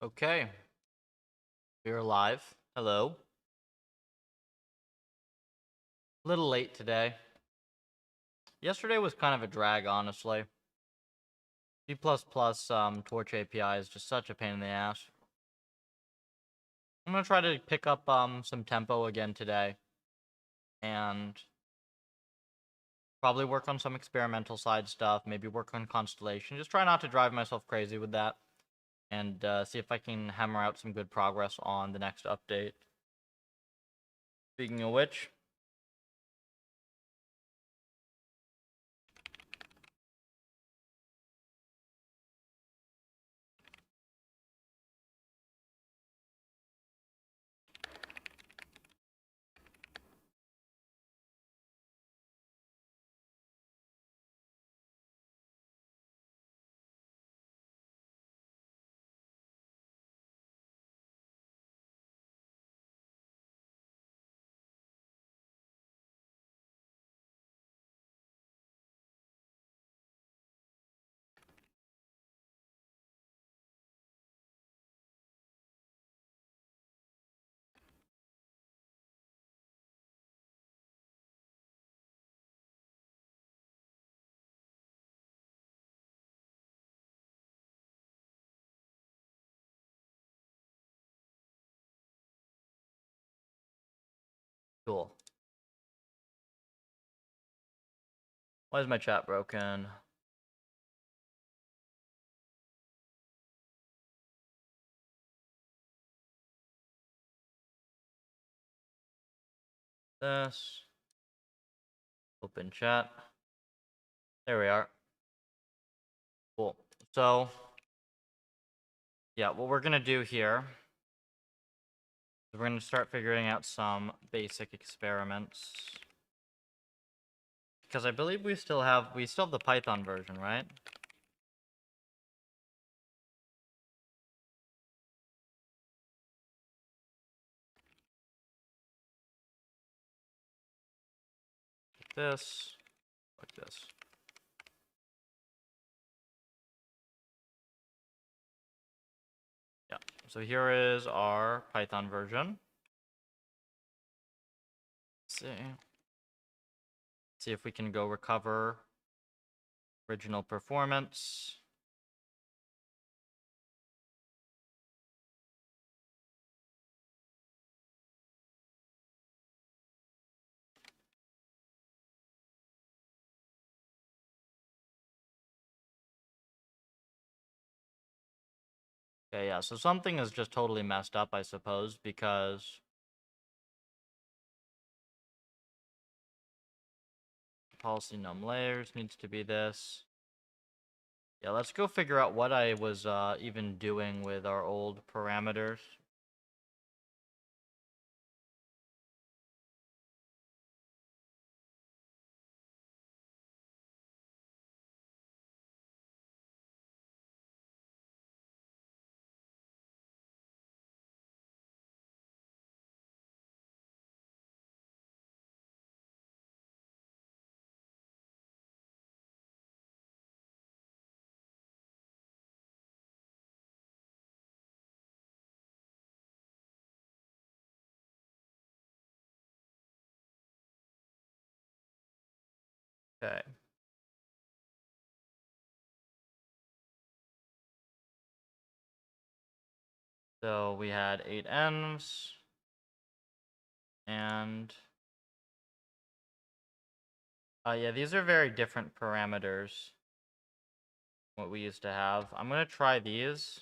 Okay, we're live. Hello. A little late today. Yesterday was kind of a drag, honestly. C++ Torch API is just such a pain in the ass. I'm gonna try to pick up some tempo again today, and probably work on some experimental side stuff. Maybe work on Constellation. Just try not to drive myself crazy with that, and see if I can hammer out some good progress on the next update. Speaking of which. Cool. Why is my chat broken? This. Open chat. There we are. Cool. So, yeah, what we're going to do here is we're going to start figuring out some basic experiments. Because I believe we still have the Python version, right? Like this, like this. Yeah, so here is our Python version. Let's see if we can go recover original performance. Okay, yeah, so something is just totally messed up, I suppose, because policy num layers needs to be this. Yeah, let's go figure out what I was even doing with our old parameters. Okay. So we had 8 envs, and yeah, these are very different parameters what we used to have. I'm gonna try these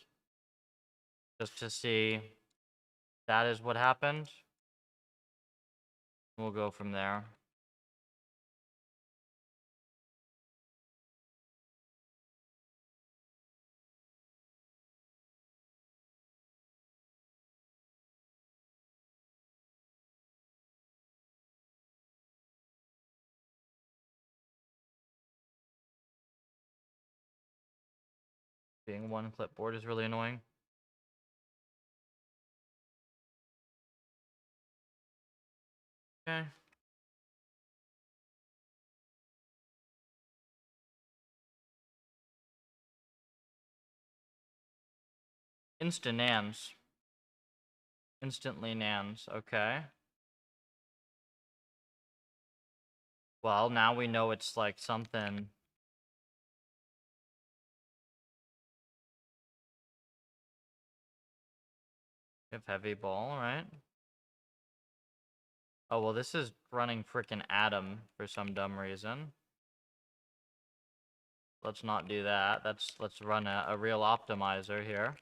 just to see that is what happened. We'll go from there. Being one clipboard is really annoying. Okay. Instant nans. Instantly nans, okay. Well, now we know it's like something. We have heavy ball, right? Oh, well, this is running frickin' Atom for some dumb reason. Let's not do that. Let's run a real optimizer here.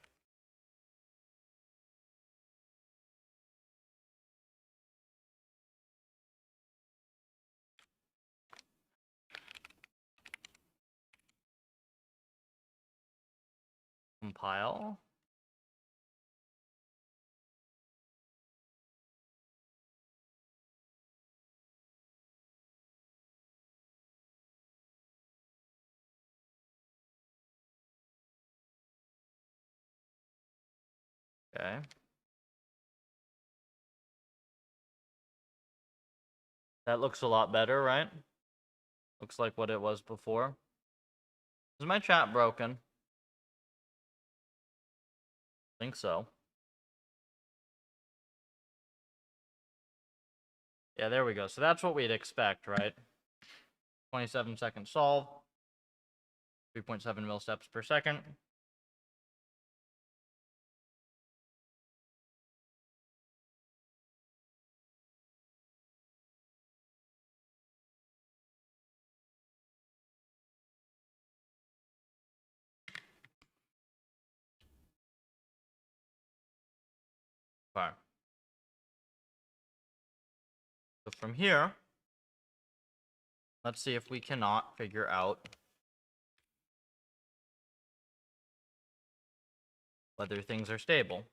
Compile. Okay. That looks a lot better, right? Looks like what it was before. Is my chat broken? I think so. Yeah, there we go. So that's what we'd expect, right? 27-second solve. 3.7 millisteps per second. Okay. So from here, let's see if we cannot figure out whether things are stable.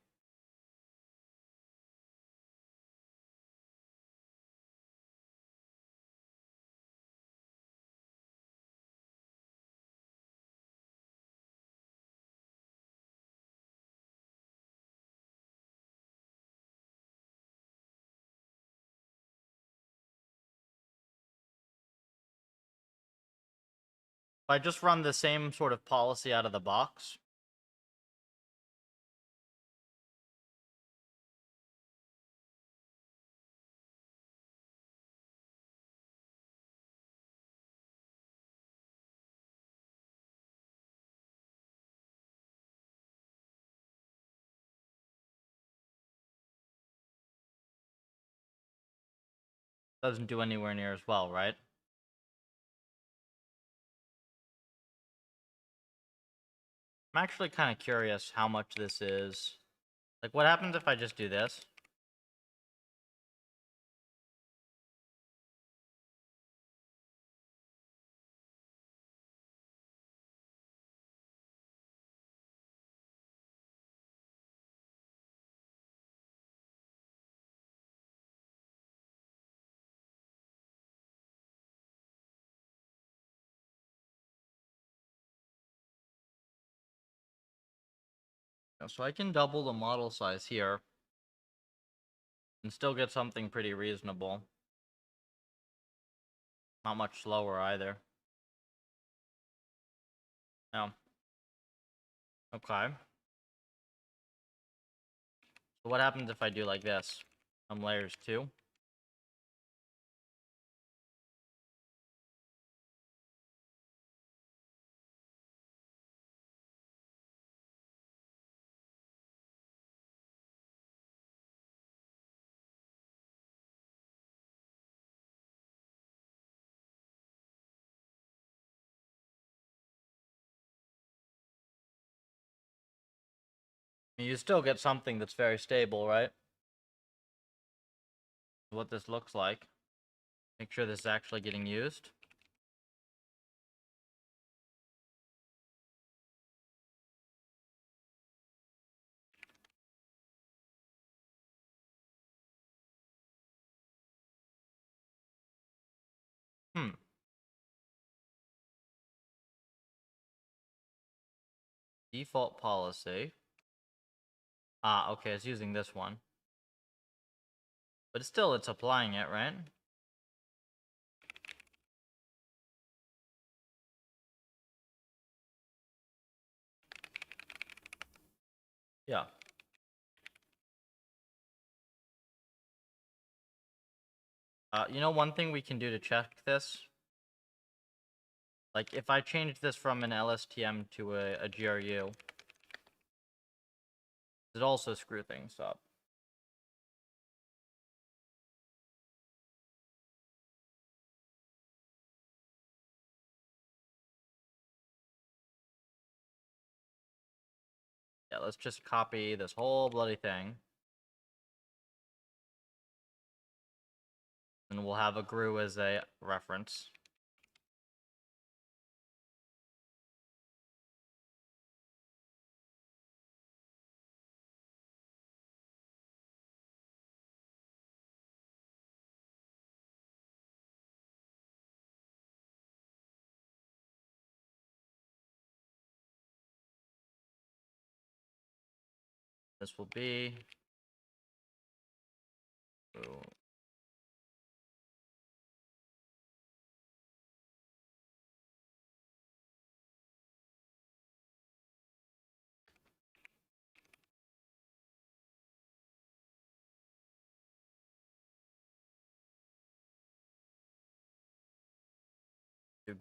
If I just run the same sort of policy out of the box, doesn't do anywhere near as well, right? I'm actually kind of curious how much this is. Like, what happens if I just do this? So I can double the model size here and still get something pretty reasonable. Not much slower either. No. Okay. So what happens if I do like this? Layers 2. You still get something that's very stable, right? What this looks like. Make sure this is actually getting used. Default policy. Ah, okay, it's using this one. But still, it's applying it, right? Yeah. You know, one thing we can do to check this, like if I change this from an LSTM to a GRU, it also screw things up. Yeah, let's just copy this whole bloody thing. And we'll have a GRU as a reference. This will be GRU.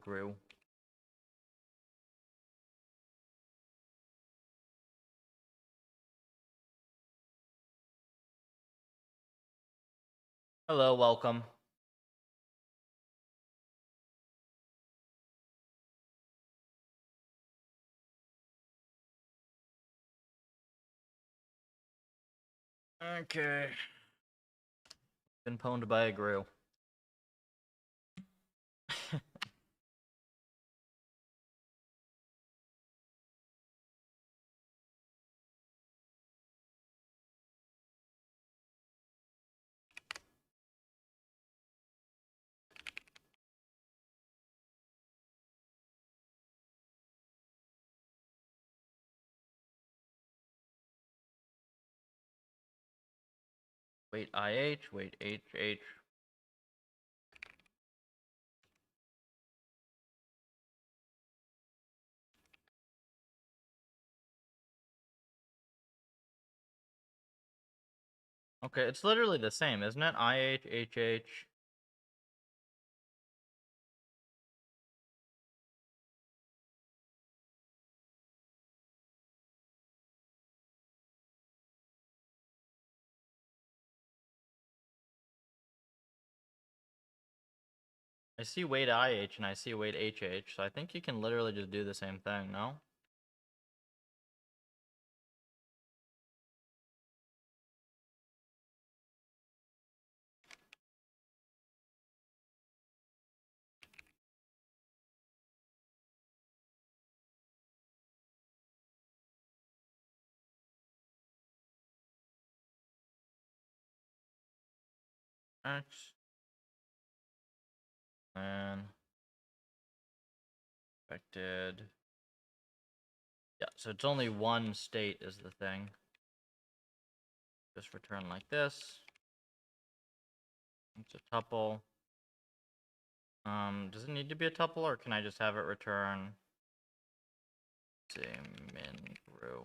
GRU. Hello, welcome. Okay. Been pwned by a GRU. Wait IH, wait HH. Okay, it's literally the same, isn't it? IH, HH. I see wait IH and I see wait HH, so I think you can literally just do the same thing, no? X. And expected. Yeah, so it's only one state is the thing. Just return like this. It's a tuple. Does it need to be a tuple, or can I just have it return min GRU?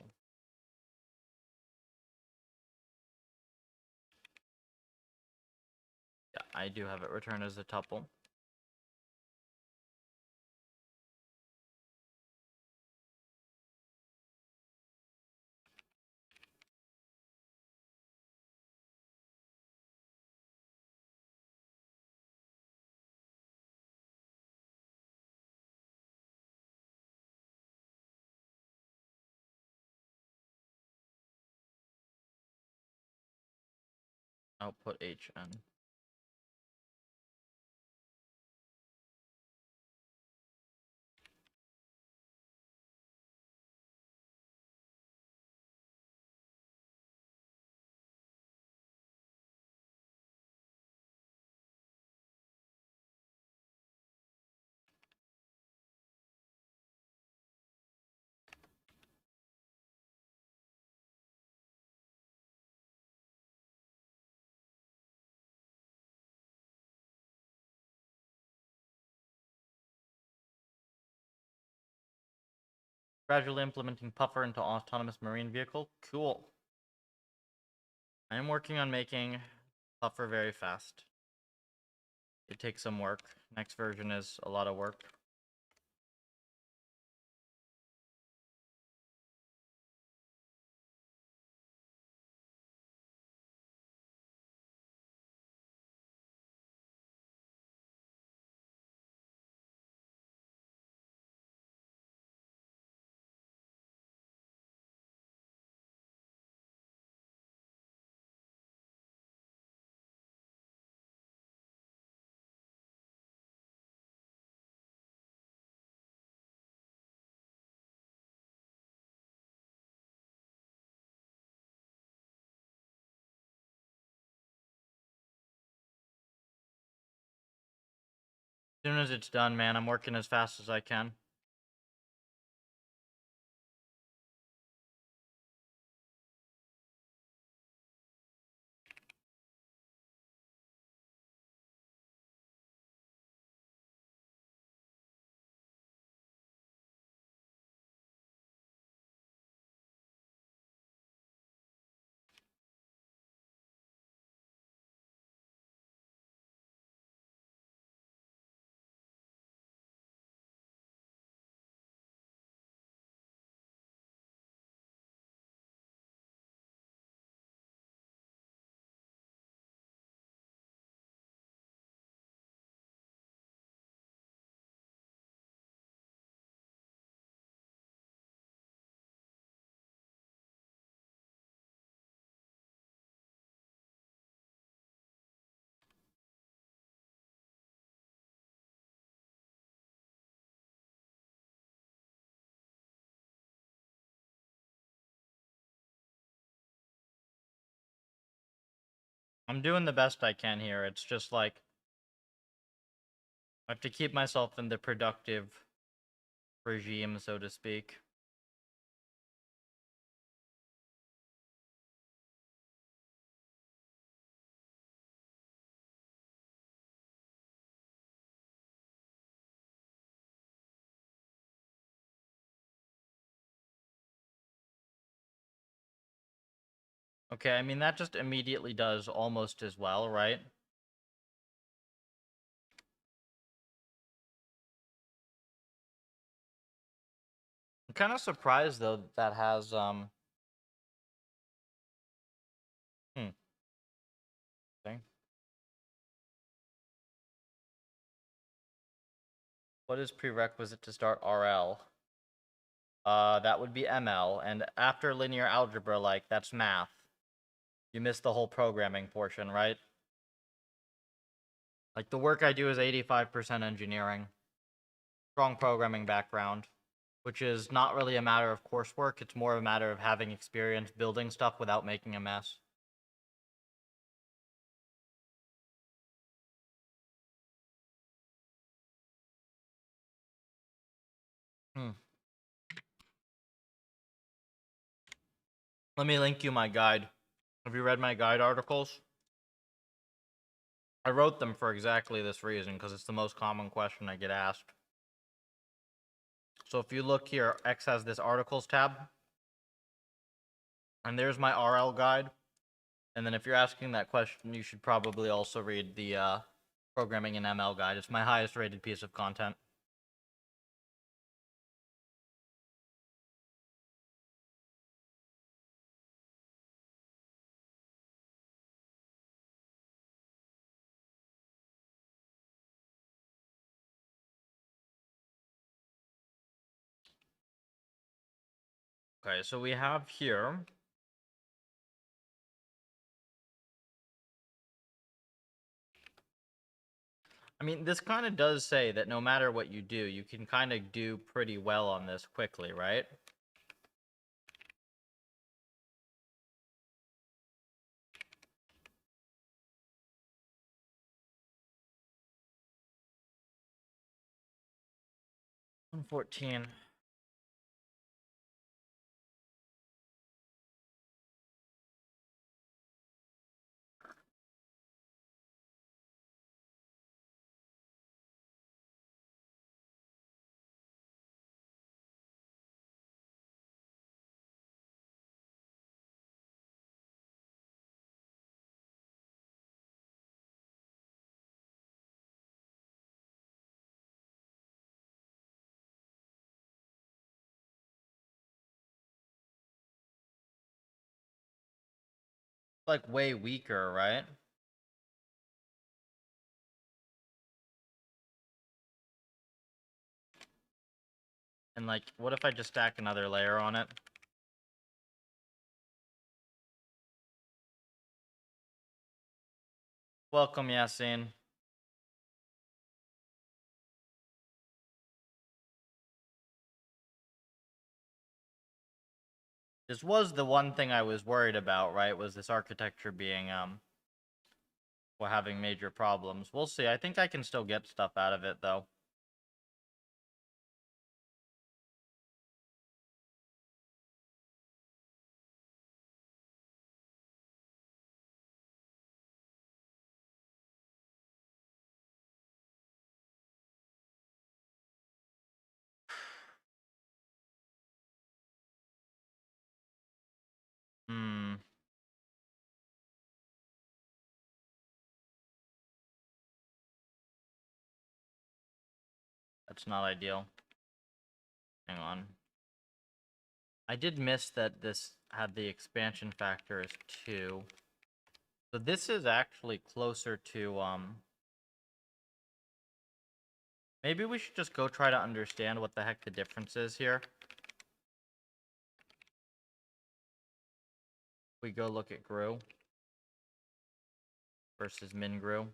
Yeah, I do have it return as a tuple. Output HN. Gradually implementing Puffer into autonomous marine vehicle. Cool. I am working on making Puffer very fast. It takes some work. Next version is a lot of work. As soon as it's done, man, I'm working as fast as I can. I'm doing the best I can here. It's just like I have to keep myself in the productive regime, so to speak. Okay, I mean, that just immediately does almost as well, right? I'm kind of surprised, though, that has, thing. What is prerequisite to start RL? That would be ML, and after linear algebra, like, that's math. You missed the whole programming portion, right? Like, the work I do is 85% engineering. Strong programming background, which is not really a matter of coursework, it's more a matter of having experience building stuff without making a mess. Let me link you my guide. Have you read my guide articles? I wrote them for exactly this reason, because it's the most common question I get asked. So if you look here, X has this articles tab. And there's my RL guide. And then if you're asking that question, you should probably also read the programming in ML guide. It's my highest rated piece of content. Okay, so we have here. I mean, this kind of does say that no matter what you do, you can kind of do pretty well on this quickly, right? $114. like way weaker, right? And like, what if I just stack another layer on it? Welcome, Yasin. This was the one thing I was worried about, right? Was this architecture being, well, having major problems. We'll see. I think I can still get stuff out of it, though. Hmm. That's not ideal. Hang on. I did miss that this had the expansion factor as 2. So this is actually closer to, maybe we should just go try to understand what the heck the difference is here. We go look at Gru versus Min Gru.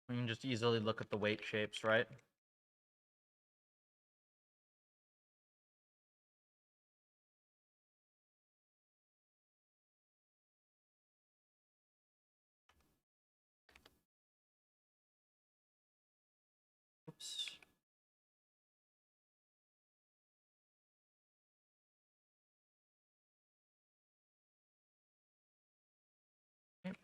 We can just easily look at the weight shapes, right? Oops. Yep.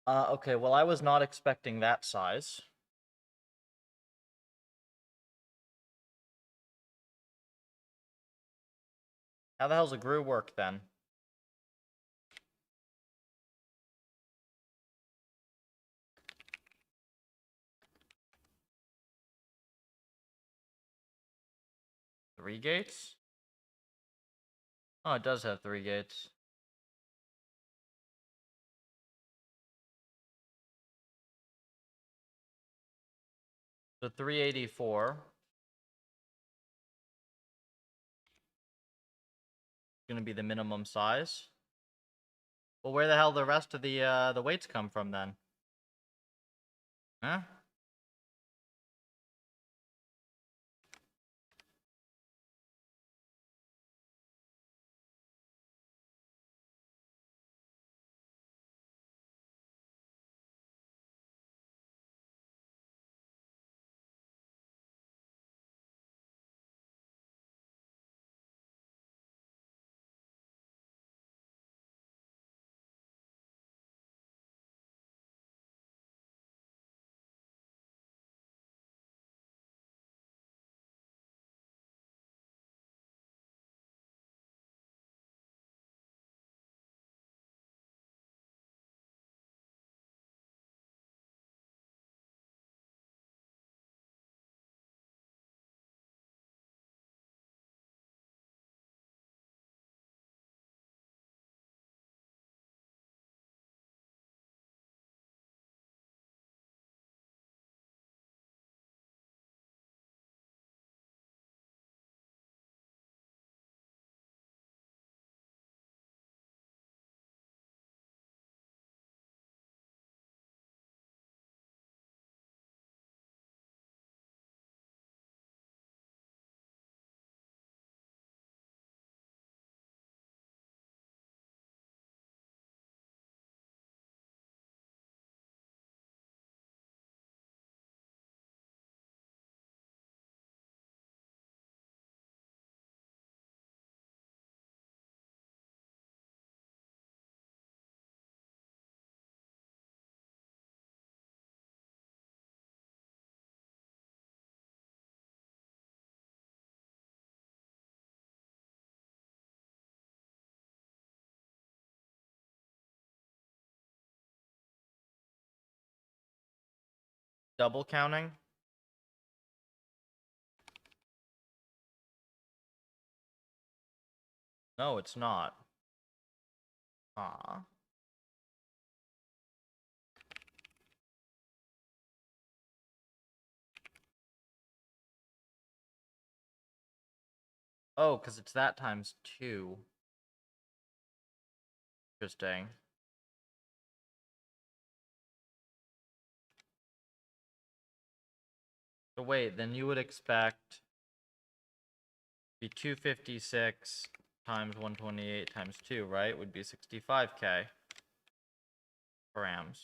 Okay, well, I was not expecting that size. How the hell's a Gru work, then? Three gates? Oh, it does have 3 gates. So 384 is going to be the minimum size. Well, where the hell the rest of the weights come from, then? Huh? double counting? No, it's not. Ah. Oh, because it's that times 2. Interesting. So wait, then you would expect be 256 times 128 times 2, right? Would be 65k params.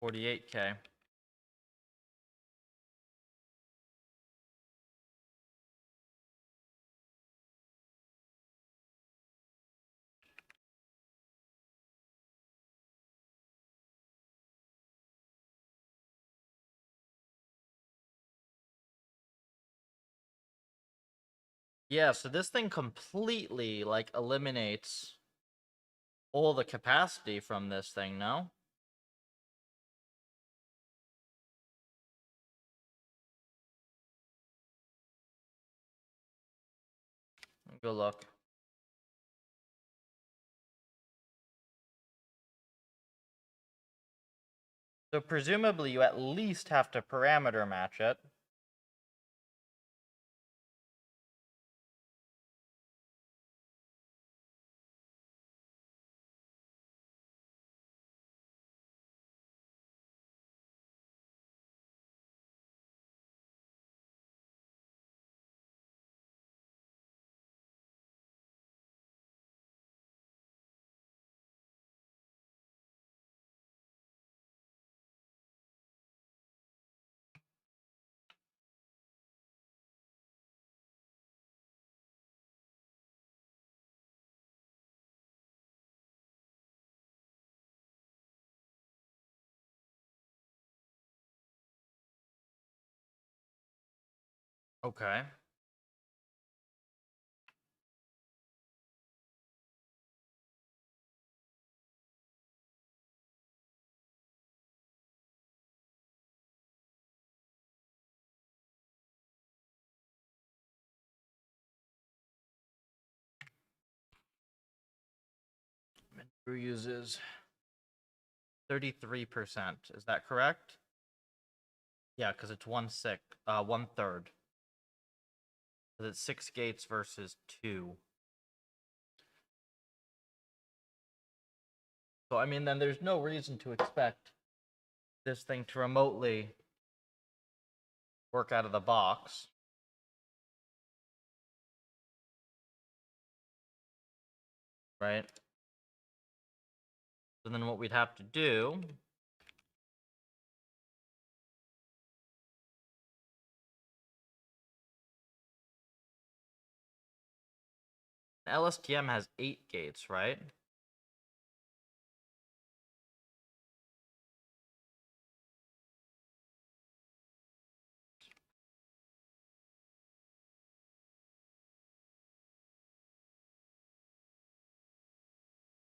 $48K. Yeah, so this thing completely, like, eliminates all the capacity from this thing, no? Go look. So presumably you at least have to parameter match it. Okay. Drew uses 33%. Is that correct? Yeah, because it's 1/6, 1/3. Because it's 6 gates versus 2. So, I mean, then there's no reason to expect this thing to remotely work out of the box. Right? So then what we'd have to do LSTM has 8 gates, right?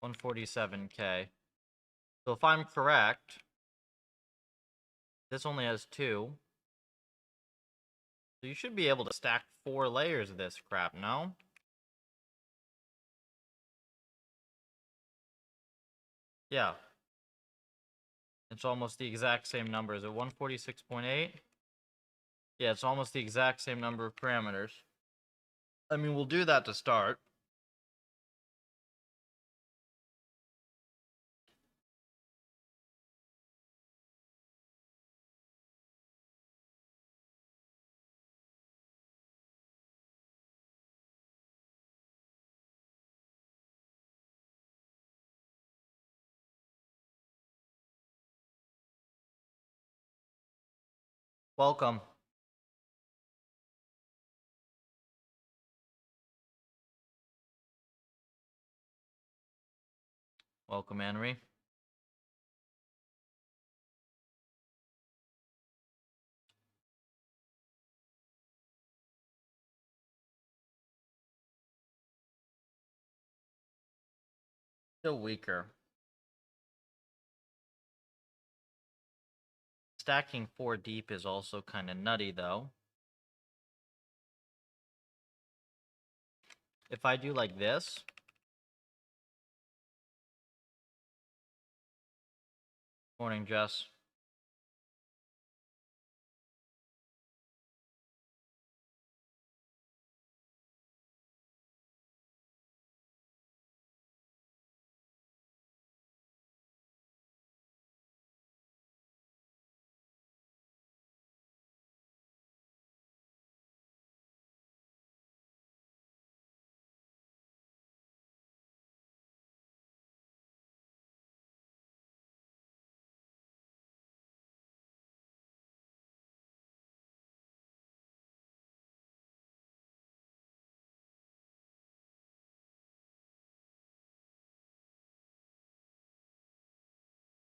$147K. So if I'm correct, this only has 2. So you should be able to stack 4 layers of this crap, no? Yeah. It's almost the exact same number. Is it 146.8? Yeah, it's almost the exact same number of parameters. I mean, we'll do that to start. Welcome. Welcome, Henry. Still weaker. Stacking 4 deep is also kind of nutty, though. If I do like this... Morning, Jess.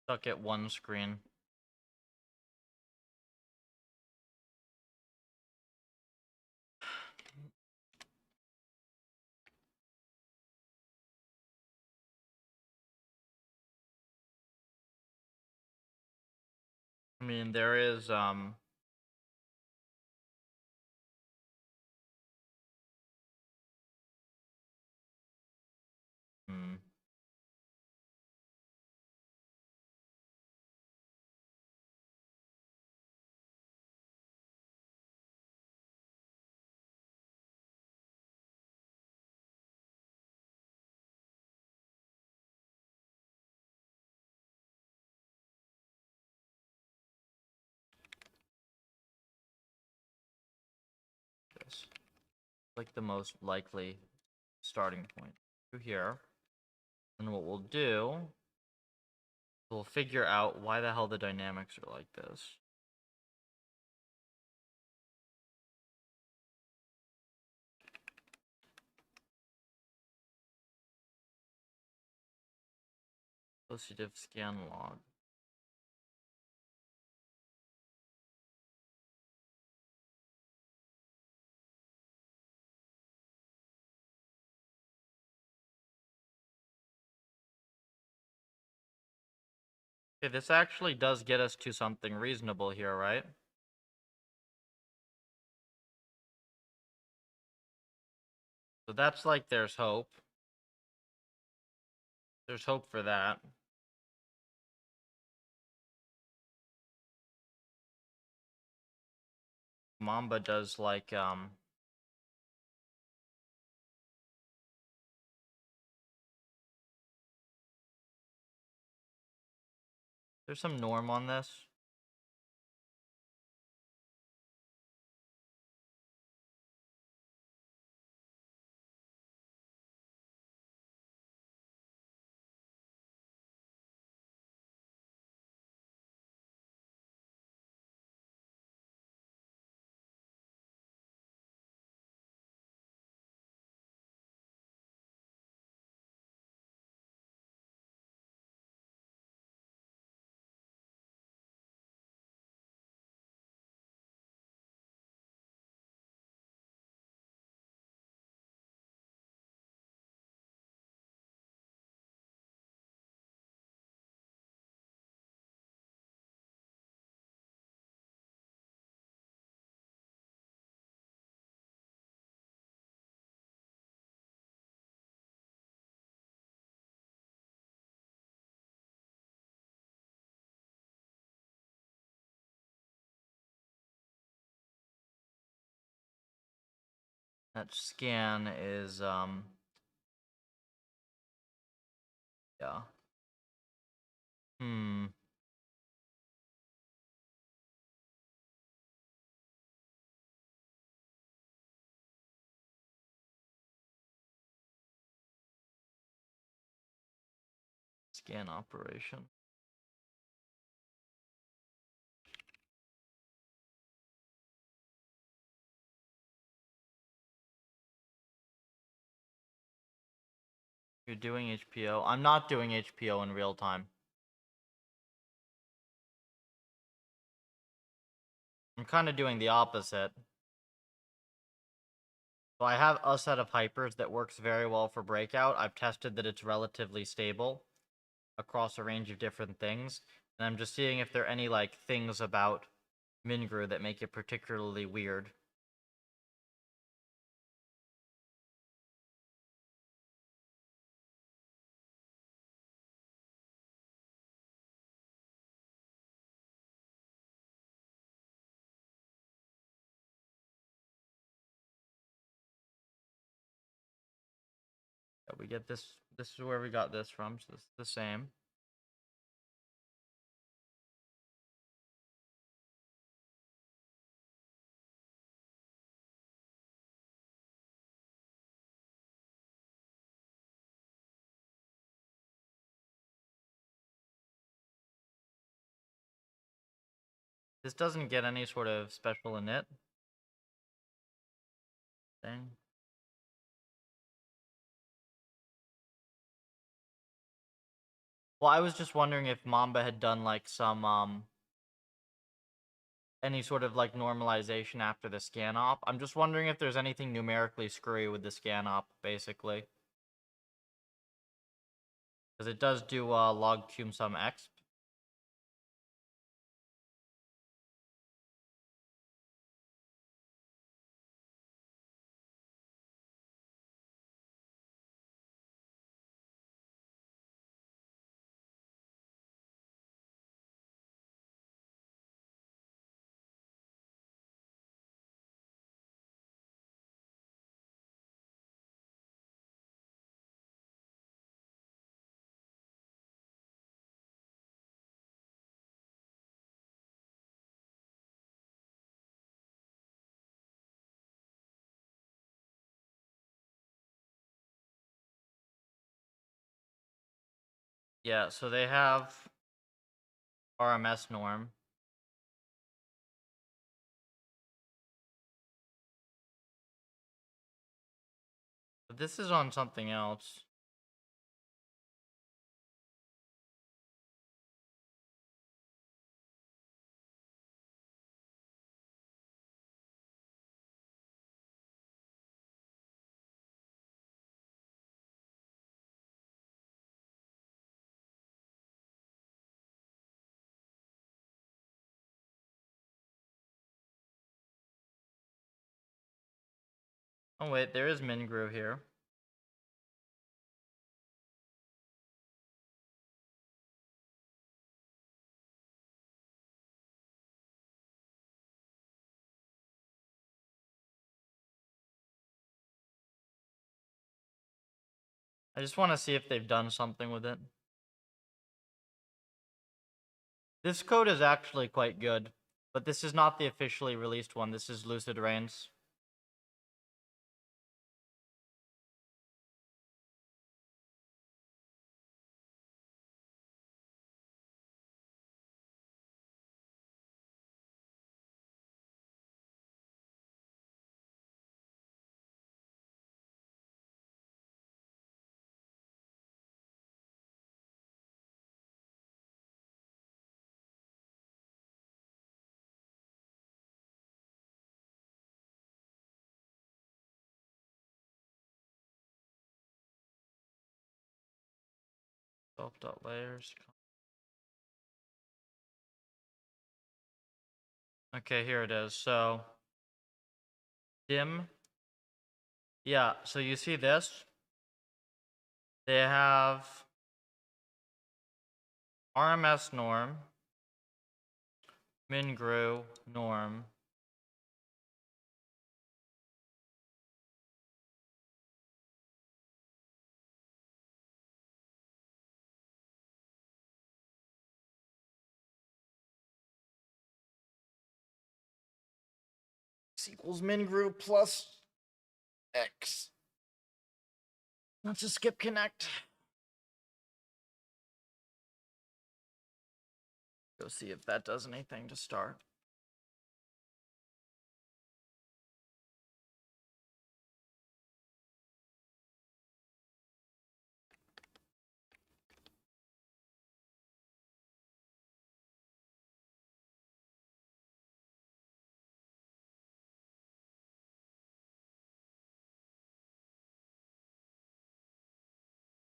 Stuck at one screen. I mean, there is, this. Like the most likely starting point. Here. And what we'll do, we'll figure out why the hell the dynamics are like this. Associative scan log. Okay, this actually does get us to something reasonable here, right? So that's like there's hope. There's hope for that. Mamba does like, there's some norm on this. That scan is, yeah. Scan operation. You're doing HPO. I'm not doing HPO in real time. I'm kind of doing the opposite. So I have a set of hypers that works very well for breakout. I've tested that it's relatively stable across a range of different things. And I'm just seeing if there are any like things about Mingru that make it particularly weird. Yeah, we get this. This is where we got this from. So this is the same. This doesn't get any sort of special init thing. Well, I was just wondering if Mamba had done like some any sort of like normalization after the scan op. I'm just wondering if there's anything numerically screwy with the scan op, basically. Because it does do log cum sum exp. Yeah, so they have RMS norm. But this is on something else. Oh wait, there is Mingru here. I just want to see if they've done something with it. This code is actually quite good, but this is not the officially released one. This is Lucid Reigns. Self.layers. Okay, here it is. So, dim. Yeah, so you see this? They have RMS norm, Mingru norm, x equals Mingru plus x. Let's just skip connect. Go see if that does anything to start.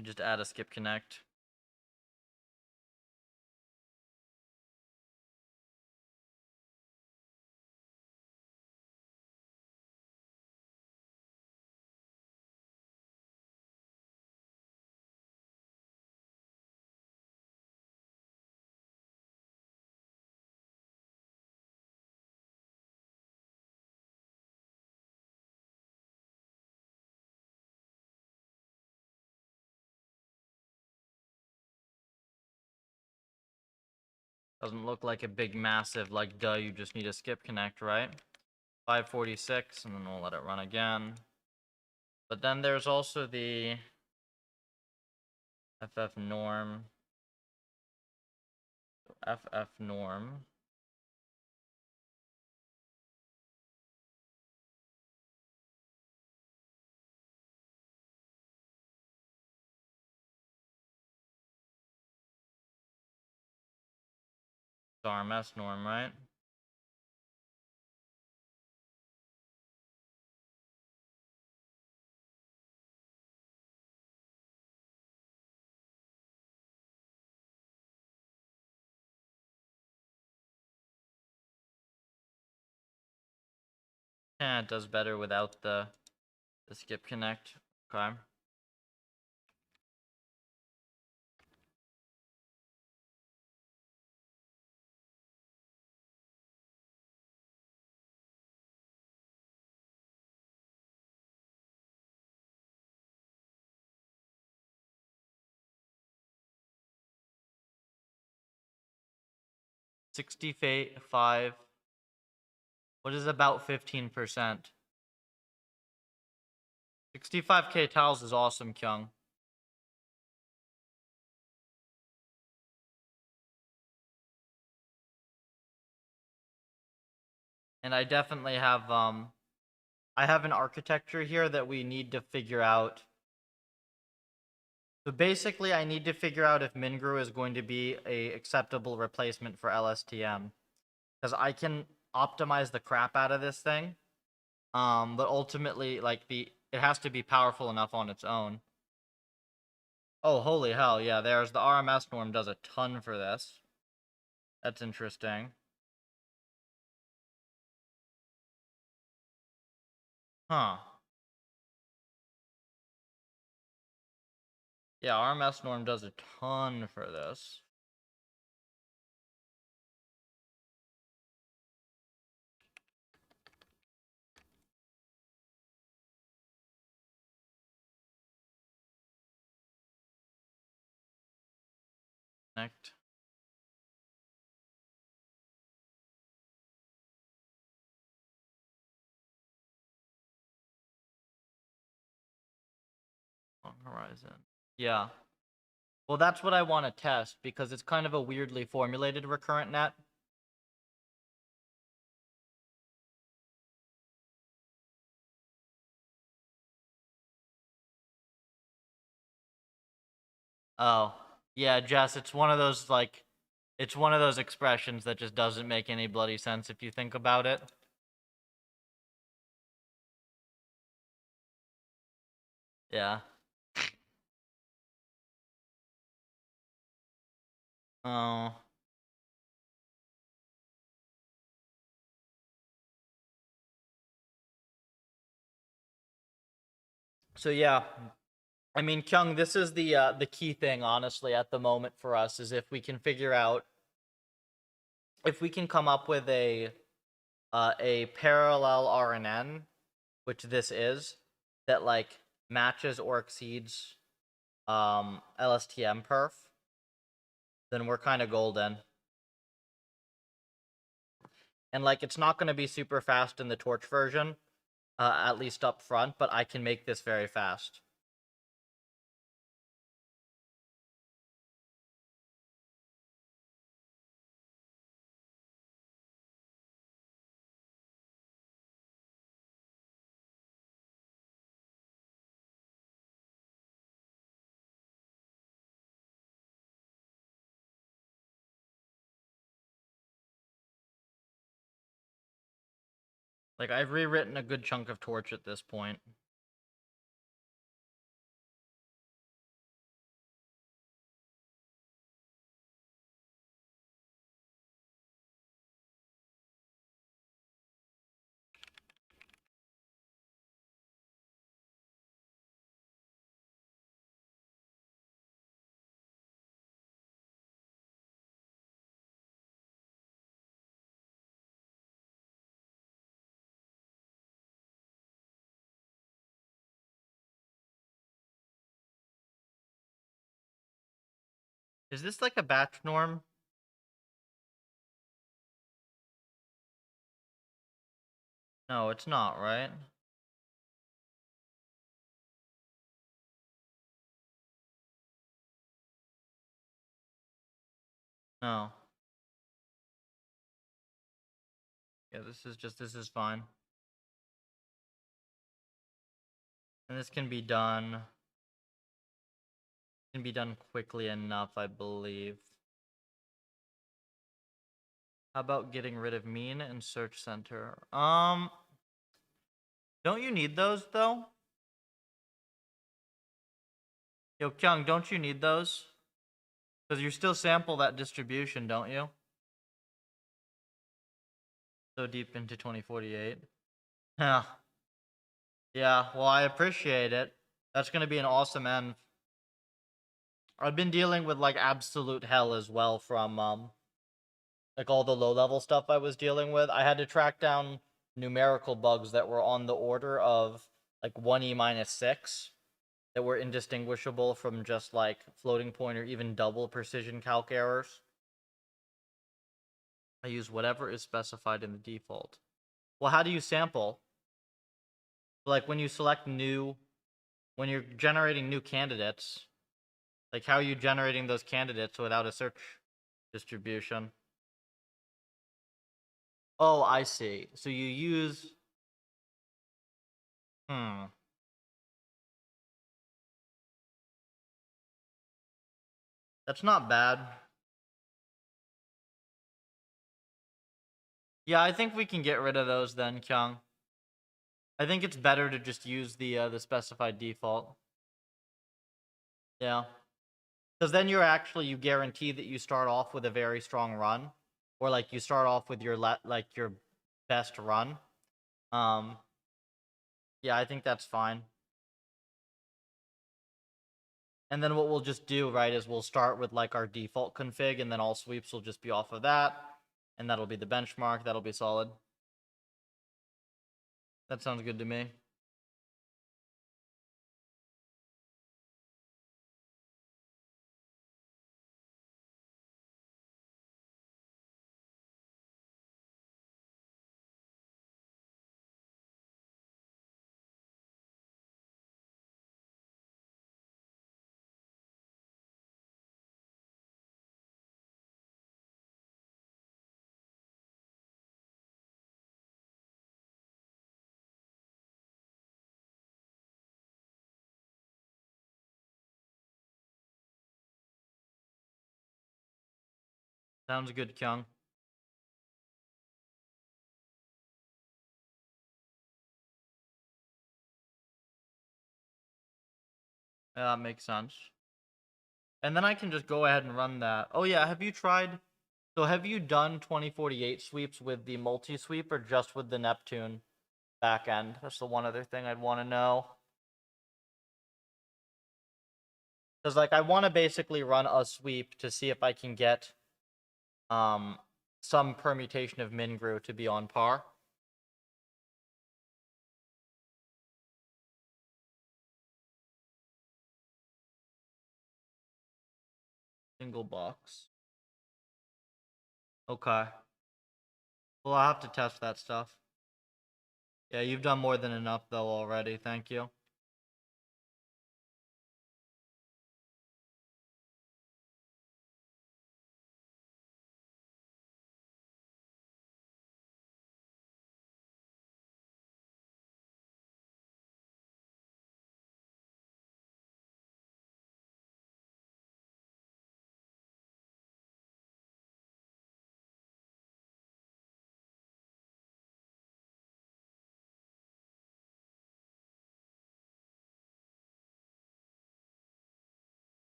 You just add a skip connect. Doesn't look like a big massive like duh, you just need a skip connect, right? 546, and then we'll let it run again. But then there's also the FF norm. FF norm. It's RMS norm, right? Yeah, it does better without the skip connect. Okay. $65. What is about 15%? 65k tiles is awesome, Kyung. And I definitely have I have an architecture here that we need to figure out. So basically I need to figure out if Mingru is going to be a acceptable replacement for LSTM. Because I can optimize the crap out of this thing. But ultimately, like, it has to be powerful enough on its own. Oh, holy hell, yeah, there's the RMS norm does a ton for this. That's interesting. Huh. Yeah, RMS norm does a ton for this. Connect. Long horizon. Yeah. Well, that's what I want to test, because it's kind of a weirdly formulated recurrent net. Oh. Yeah, Jess, it's one of those, like, it's one of those expressions that just doesn't make any bloody sense if you think about it. Yeah. Oh. So yeah, I mean, Kyung, this is the key thing, honestly, at the moment for us, is if we can figure out, if we can come up with a parallel RNN, which this is, that like matches or exceeds LSTM perf, then we're kind of golden. And like, it's not going to be super fast in the Torch version, at least up front, but I can make this very fast. Like, I've rewritten a good chunk of Torch at this point. Is this like a batch norm? No, it's not, right? No. Yeah, this is fine. And this can be done quickly enough, I believe. How about getting rid of mean and search center? Don't you need those though? Yo, Kyung, don't you need those? Because you still sample that distribution, don't you? So deep into 2048. Yeah. Yeah, well, I appreciate it. That's gonna be an awesome end. I've been dealing with like absolute hell as well from like all the low level stuff I was dealing with. I had to track down numerical bugs that were on the order of like 1e minus 6 that were indistinguishable from just like floating point or even double precision calc errors. I use whatever is specified in the default. Well, how do you sample? Like when you select new, when you're generating new candidates, like how are you generating those candidates without a search distribution? Oh, I see. So you use, hmm. That's not bad. Yeah, I think we can get rid of those then, Kyung. I think it's better to just use the specified default. Yeah. Because then you guarantee that you start off with a very strong run. Or like you start off with your your best run. Um yeah, I think that's fine. And then what we'll just do, right, is we'll start with like our default config and then all sweeps will just be off of that. And that'll be the benchmark. That'll be solid. That sounds good to me. Sounds good, Kyung. Yeah, that makes sense. And then I can just go ahead and run that. Oh yeah, have you tried? So have you done 2048 sweeps with the multi-sweep or just with the Neptune backend? That's the one other thing I'd want to know. Because like I want to basically run a sweep to see if I can get some permutation of Mingru to be on par. Single box. Okay. Well, I'll have to test that stuff. Yeah, you've done more than enough though already. Thank you.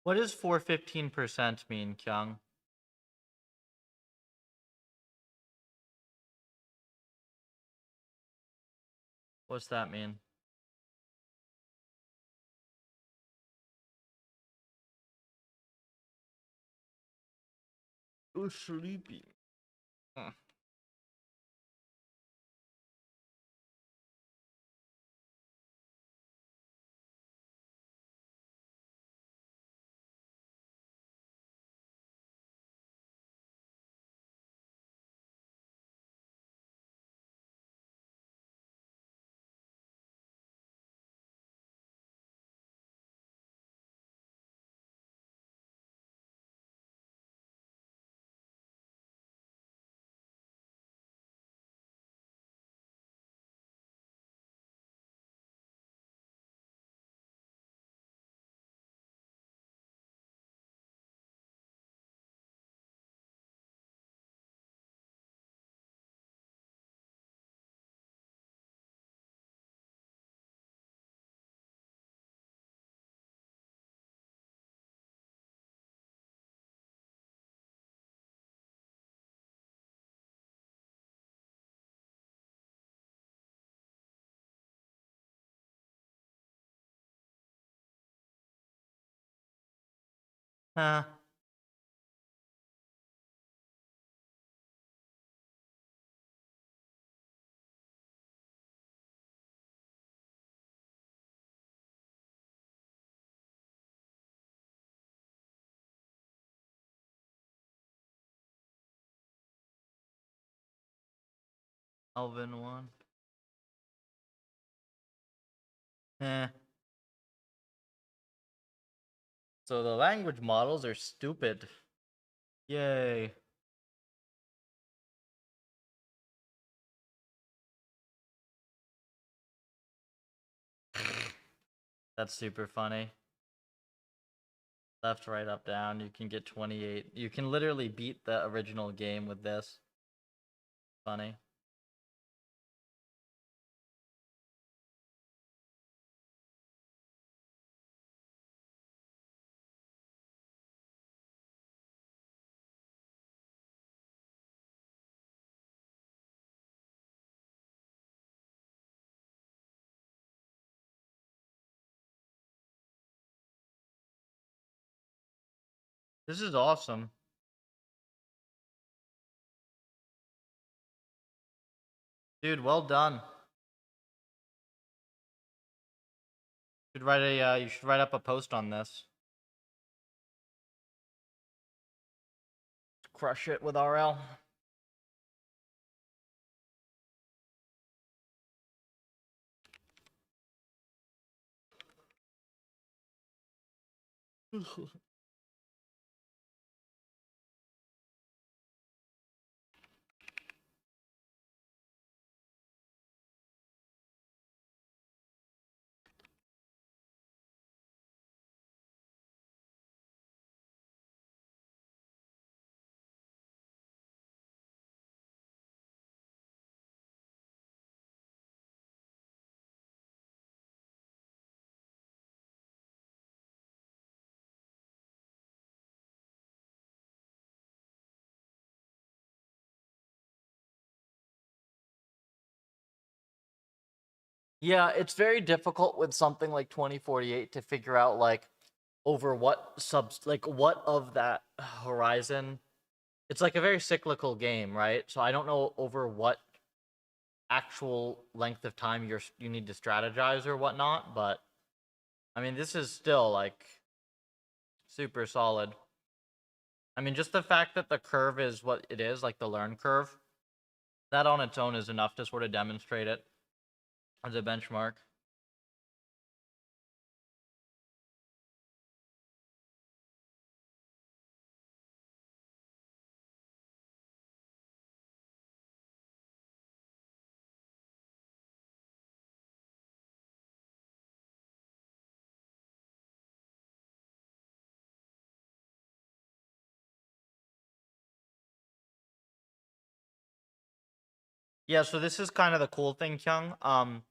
What does 415% mean, Kyung? What's that mean? Oh, sleepy. Huh. Huh. Alvin 1. Eh. So the language models are stupid. Yay. That's super funny. Left, right, up, down. You can get 28. You can literally beat the original game with this. Funny. This is awesome. Dude, well done. You should write up a post on this. Crush it with RL. Yeah, it's very difficult with something like 2048 to figure out like over what of that horizon. It's like a very cyclical game, right? So I don't know over what actual length of time you need to strategize or whatnot, but I mean this is still like super solid. I mean just the fact that the curve is what it is, like the learn curve, that on its own is enough to sort of demonstrate it as a benchmark. Yeah, so this is kind of the cool thing, Kyung.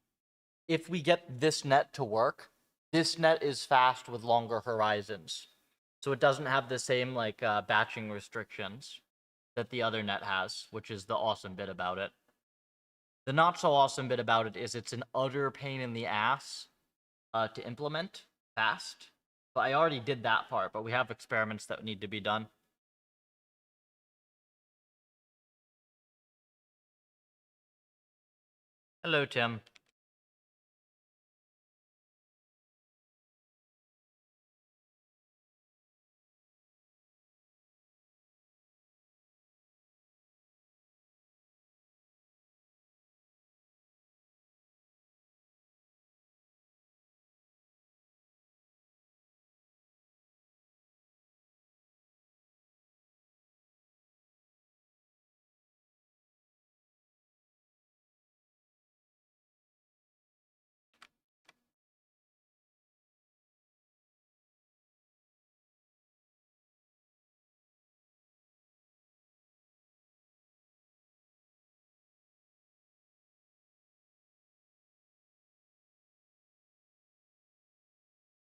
If we get this net to work, this net is fast with longer horizons. So it doesn't have the same like batching restrictions that the other net has, which is the awesome bit about it. The not so awesome bit about it is it's an utter pain in the ass to implement fast. But I already did that part, but we have experiments that need to be done. Hello, Tim.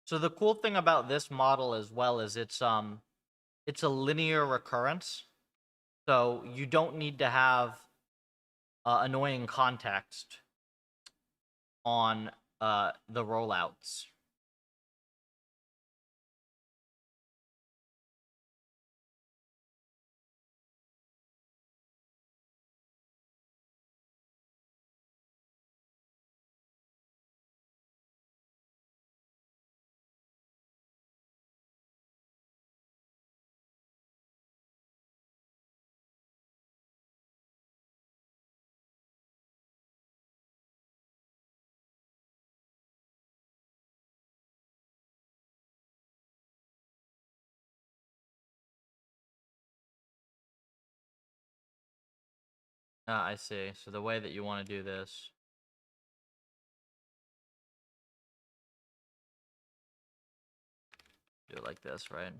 So the cool thing about this model as well is it's a linear recurrence. So you don't need to have annoying context on the rollouts. I see. So the way that you want to do this. Do it like this, right?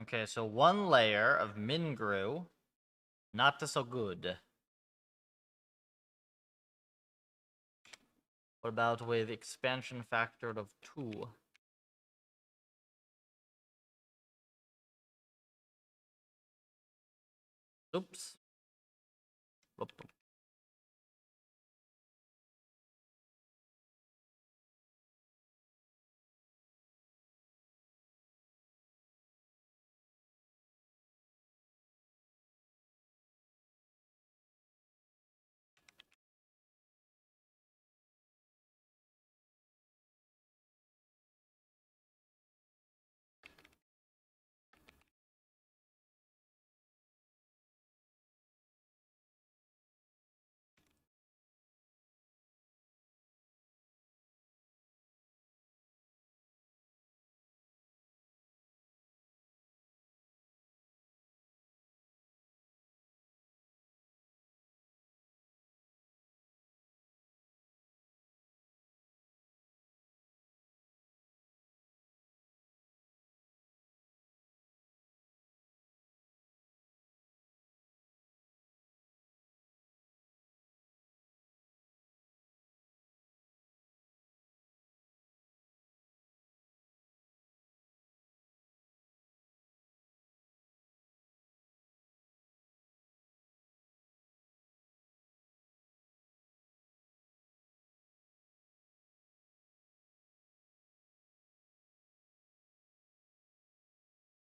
Okay, so one layer of min-grew, not so good. What about with expansion factor of 2? Oops. Whoop.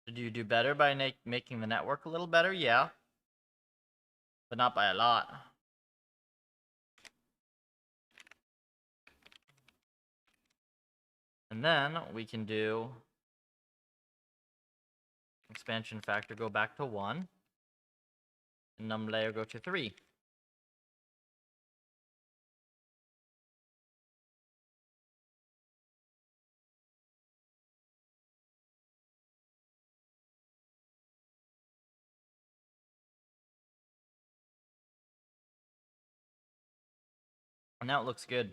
Did you do better by making the network a little better? Yeah. But not by a lot. And then we can do expansion factor go back to 1. And num layer go to 3. And now it looks good.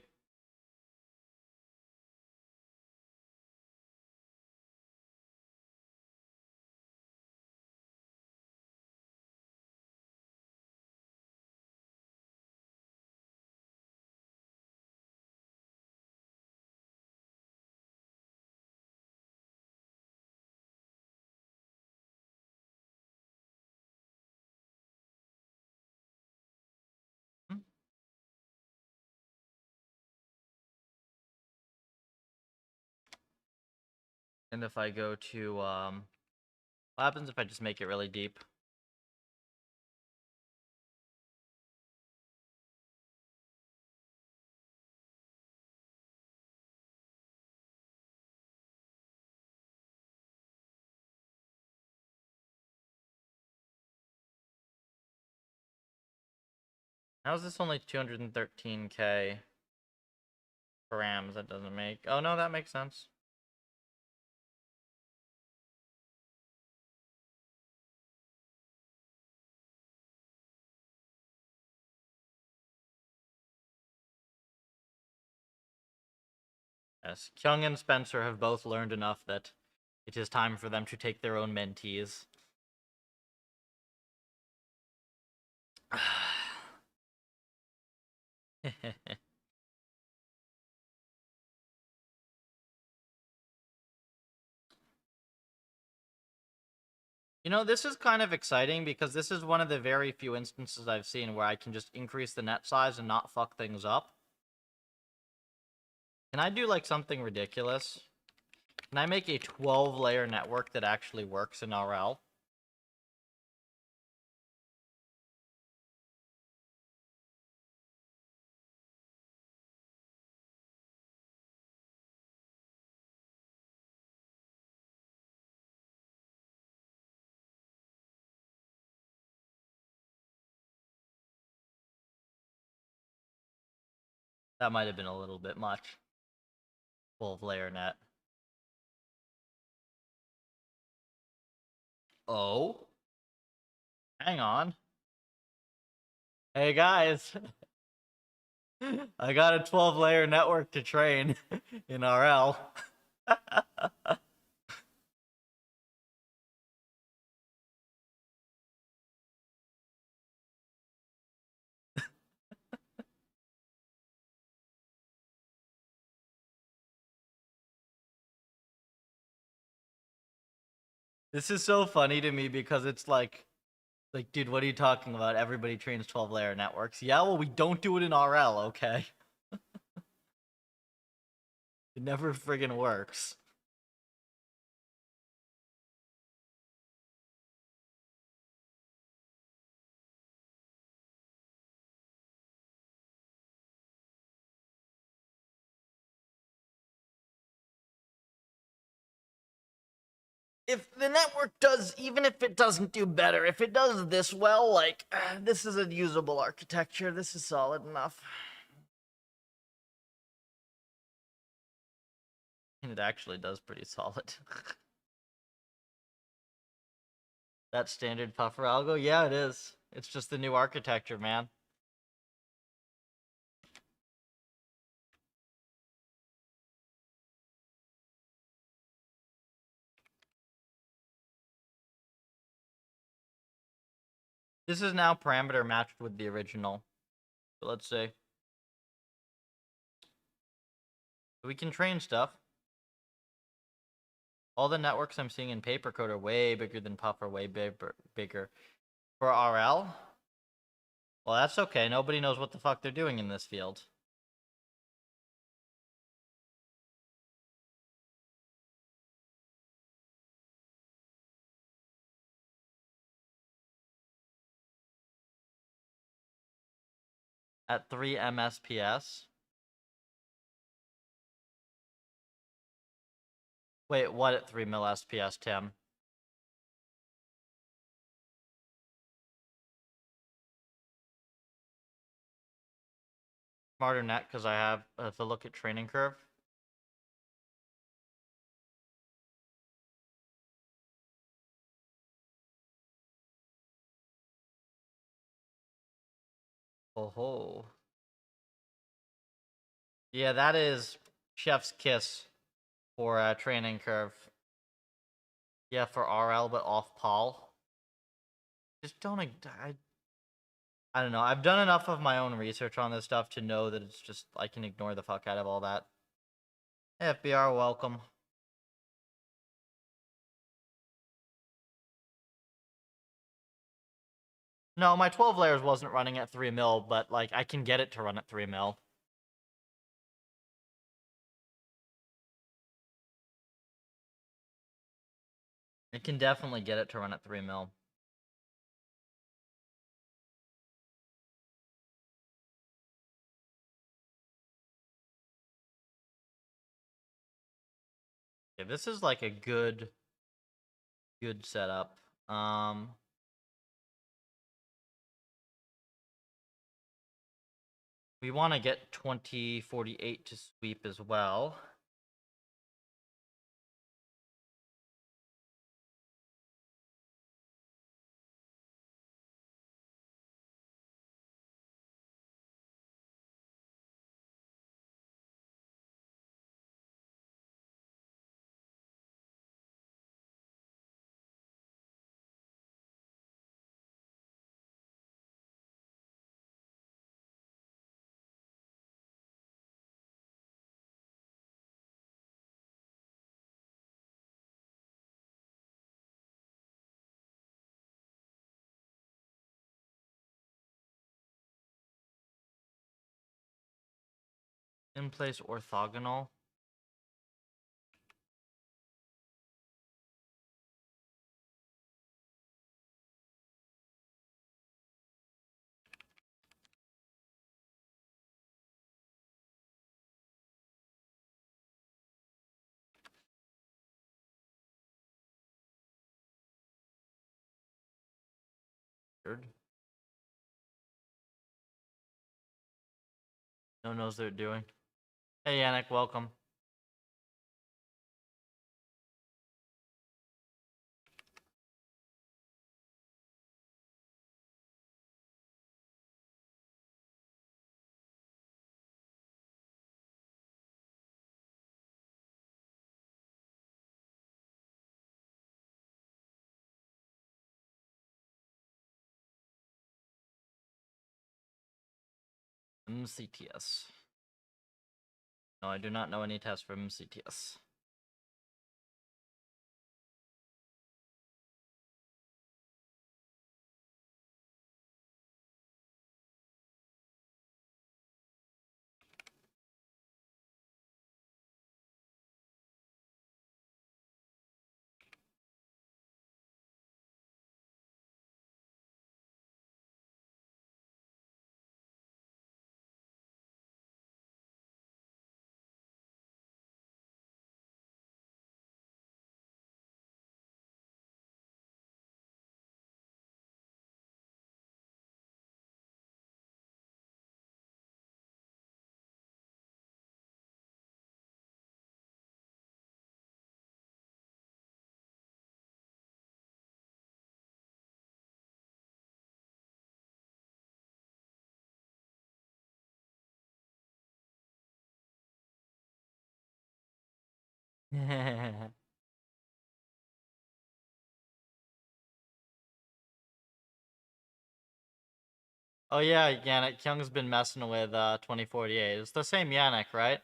And if I go to, what happens if I just make it really deep? How is this only 213k params? That doesn't make... Oh, no, that makes sense. Yes, Kyung and Spencer have both learned enough that it is time for them to take their own mentees. You know, this is kind of exciting because this is one of the very few instances I've seen where I can just increase the net size and not fuck things up. Can I do, like, something ridiculous? Can I make a 12-layer network that actually works in RL? That might have been a little bit much. 12-layer net. Oh? Hang on. Hey, guys. I got a 12-layer network to train in RL. This is so funny to me because it's like, dude, what are you talking about? Everybody trains 12-layer networks. Yeah, well, we don't do it in RL, okay? It never friggin' works. If the network does, even if it doesn't do better, if it does this well, like, this is a usable architecture. This is solid enough. And it actually does pretty solid. That standard puffer algo? Yeah, it is. It's just the new architecture, man. This is now parameter matched with the original. So let's see. We can train stuff. All the networks I'm seeing in paper code are way bigger than Puffer, way bigger. For RL? Well, that's okay. Nobody knows what the fuck they're doing in this field. at 3 MSPS. Wait, what at 3 mil SPS, Tim? Smarter net because I have to look at training curve. Oh ho. Yeah, that is chef's kiss for training curve. Yeah, for RL, but off Paul. Just don't. I don't know. I've done enough of my own research on this stuff to know that it's just I can ignore the fuck out of all that. FBR, welcome. No, my 12 layers wasn't running at 3 mil, but like I can get it to run at 3 mil. It can definitely get it to run at 3 mil. Okay, this is like a good setup. We want to get 2048 to sweep as well. In place orthogonal. No one knows what they're doing. Hey Yannick, welcome. MCTS. No, I do not know any tests for MCTS. Oh yeah, Yannick Kyung's been messing with 2048. It's the same Yannick, right?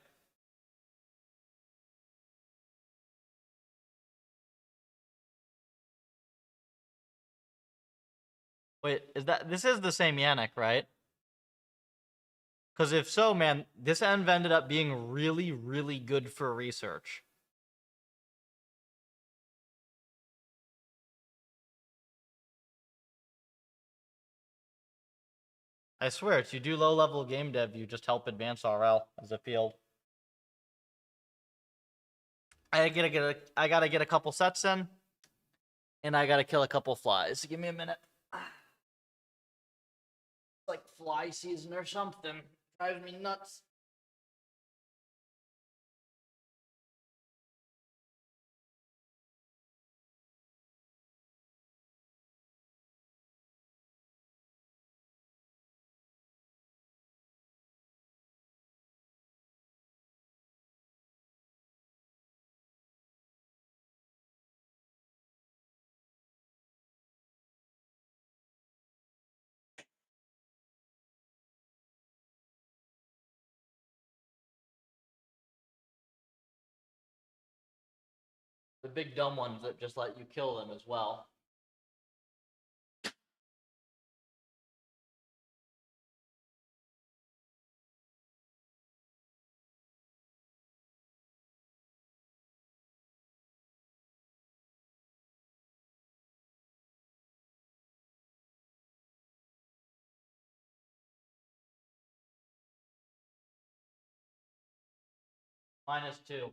Wait, this is the same Yannick, right? Because if so, man, this env ended up being really, really good for research. I swear, it's you do low-level game dev, you just help advance RL as a field. I gotta get a couple sets in, and I gotta kill a couple flies. Give me a minute. It's like fly season or something. Drives me nuts. The big dumb ones that just let you kill them as well. -2.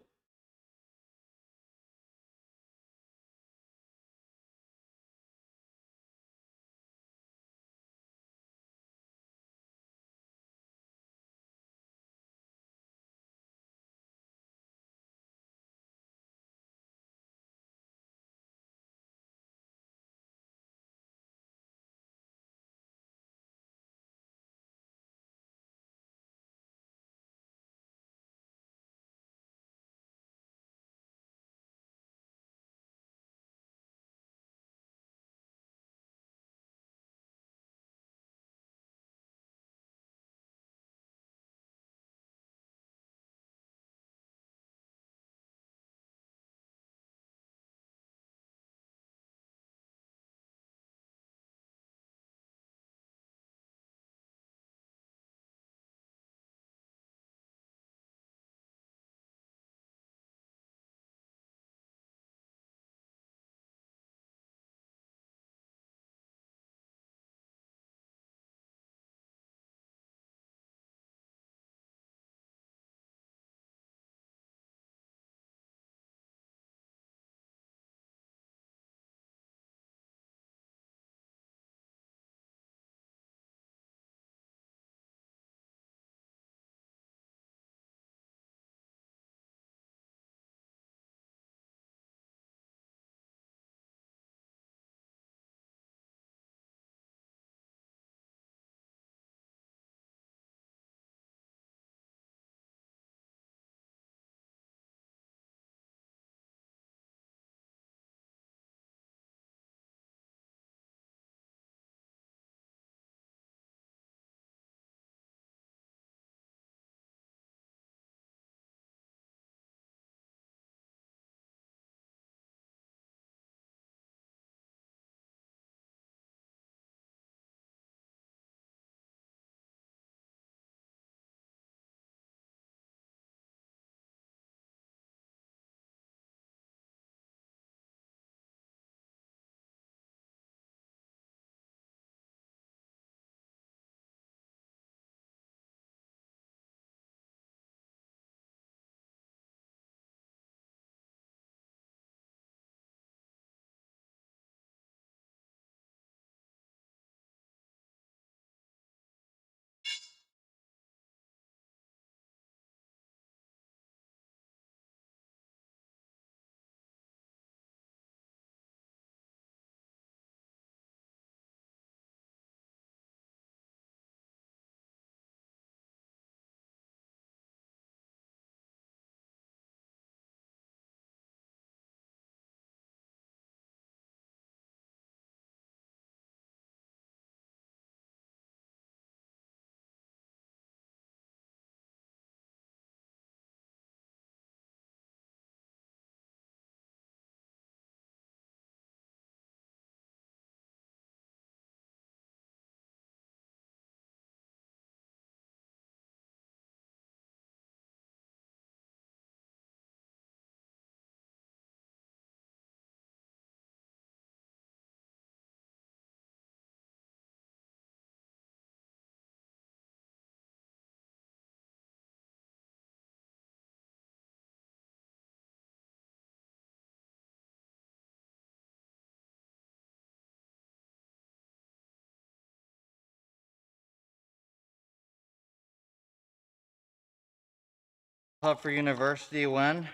Puffer University when?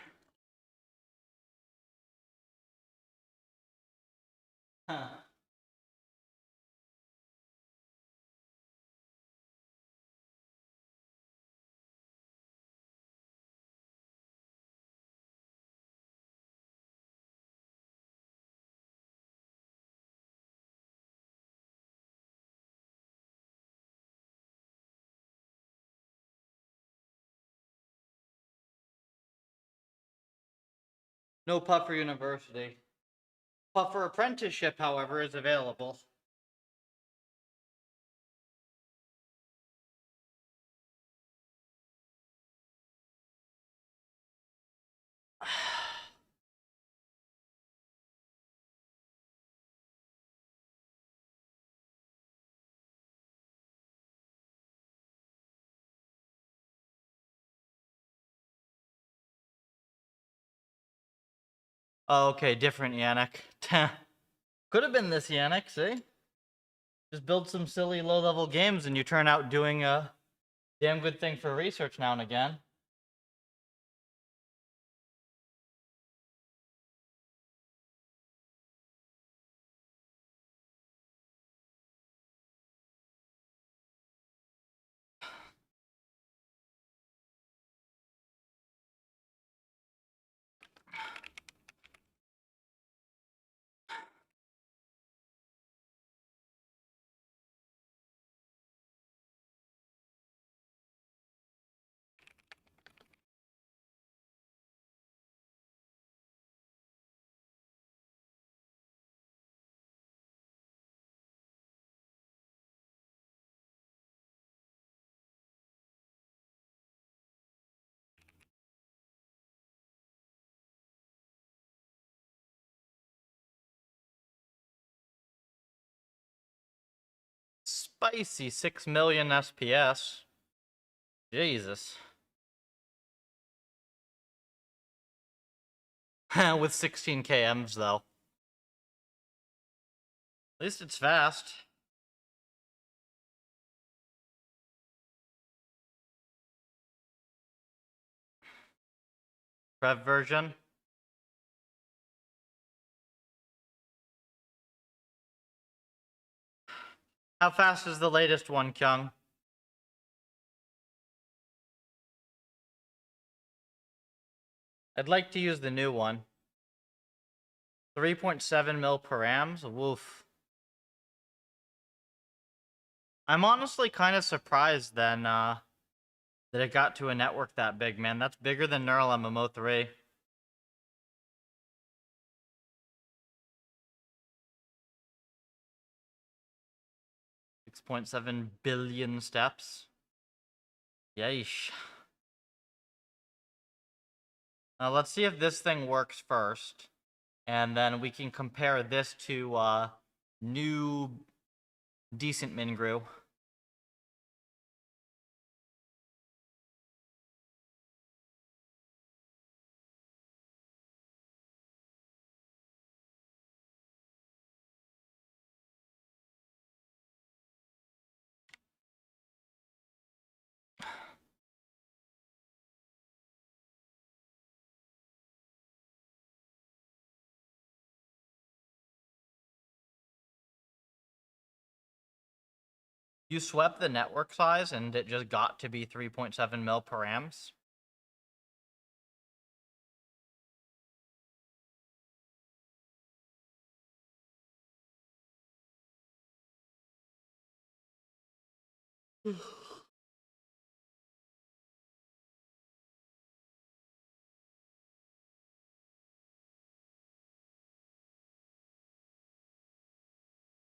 Huh. No Puffer University. Puffer Apprenticeship, however, is available. Oh, okay, different Yannick. Could have been this Yannick, see? Just build some silly low-level games and you turn out doing a damn good thing for research now and again. Spicy 6 million SPS. Jesus. With 16 KMs, though. At least it's fast. Prev version. How fast is the latest one, Kyung? I'd like to use the new one. 3.7 mil per amps? Woof. I'm honestly kind of surprised then, that it got to a network that big, man. That's bigger than Neural MMO3. $6.7 billion steps. Yeesh. Now let's see if this thing works first. And then we can compare this to new decent Mingru. You swept the network size and it just got to be 3.7 mil per amps.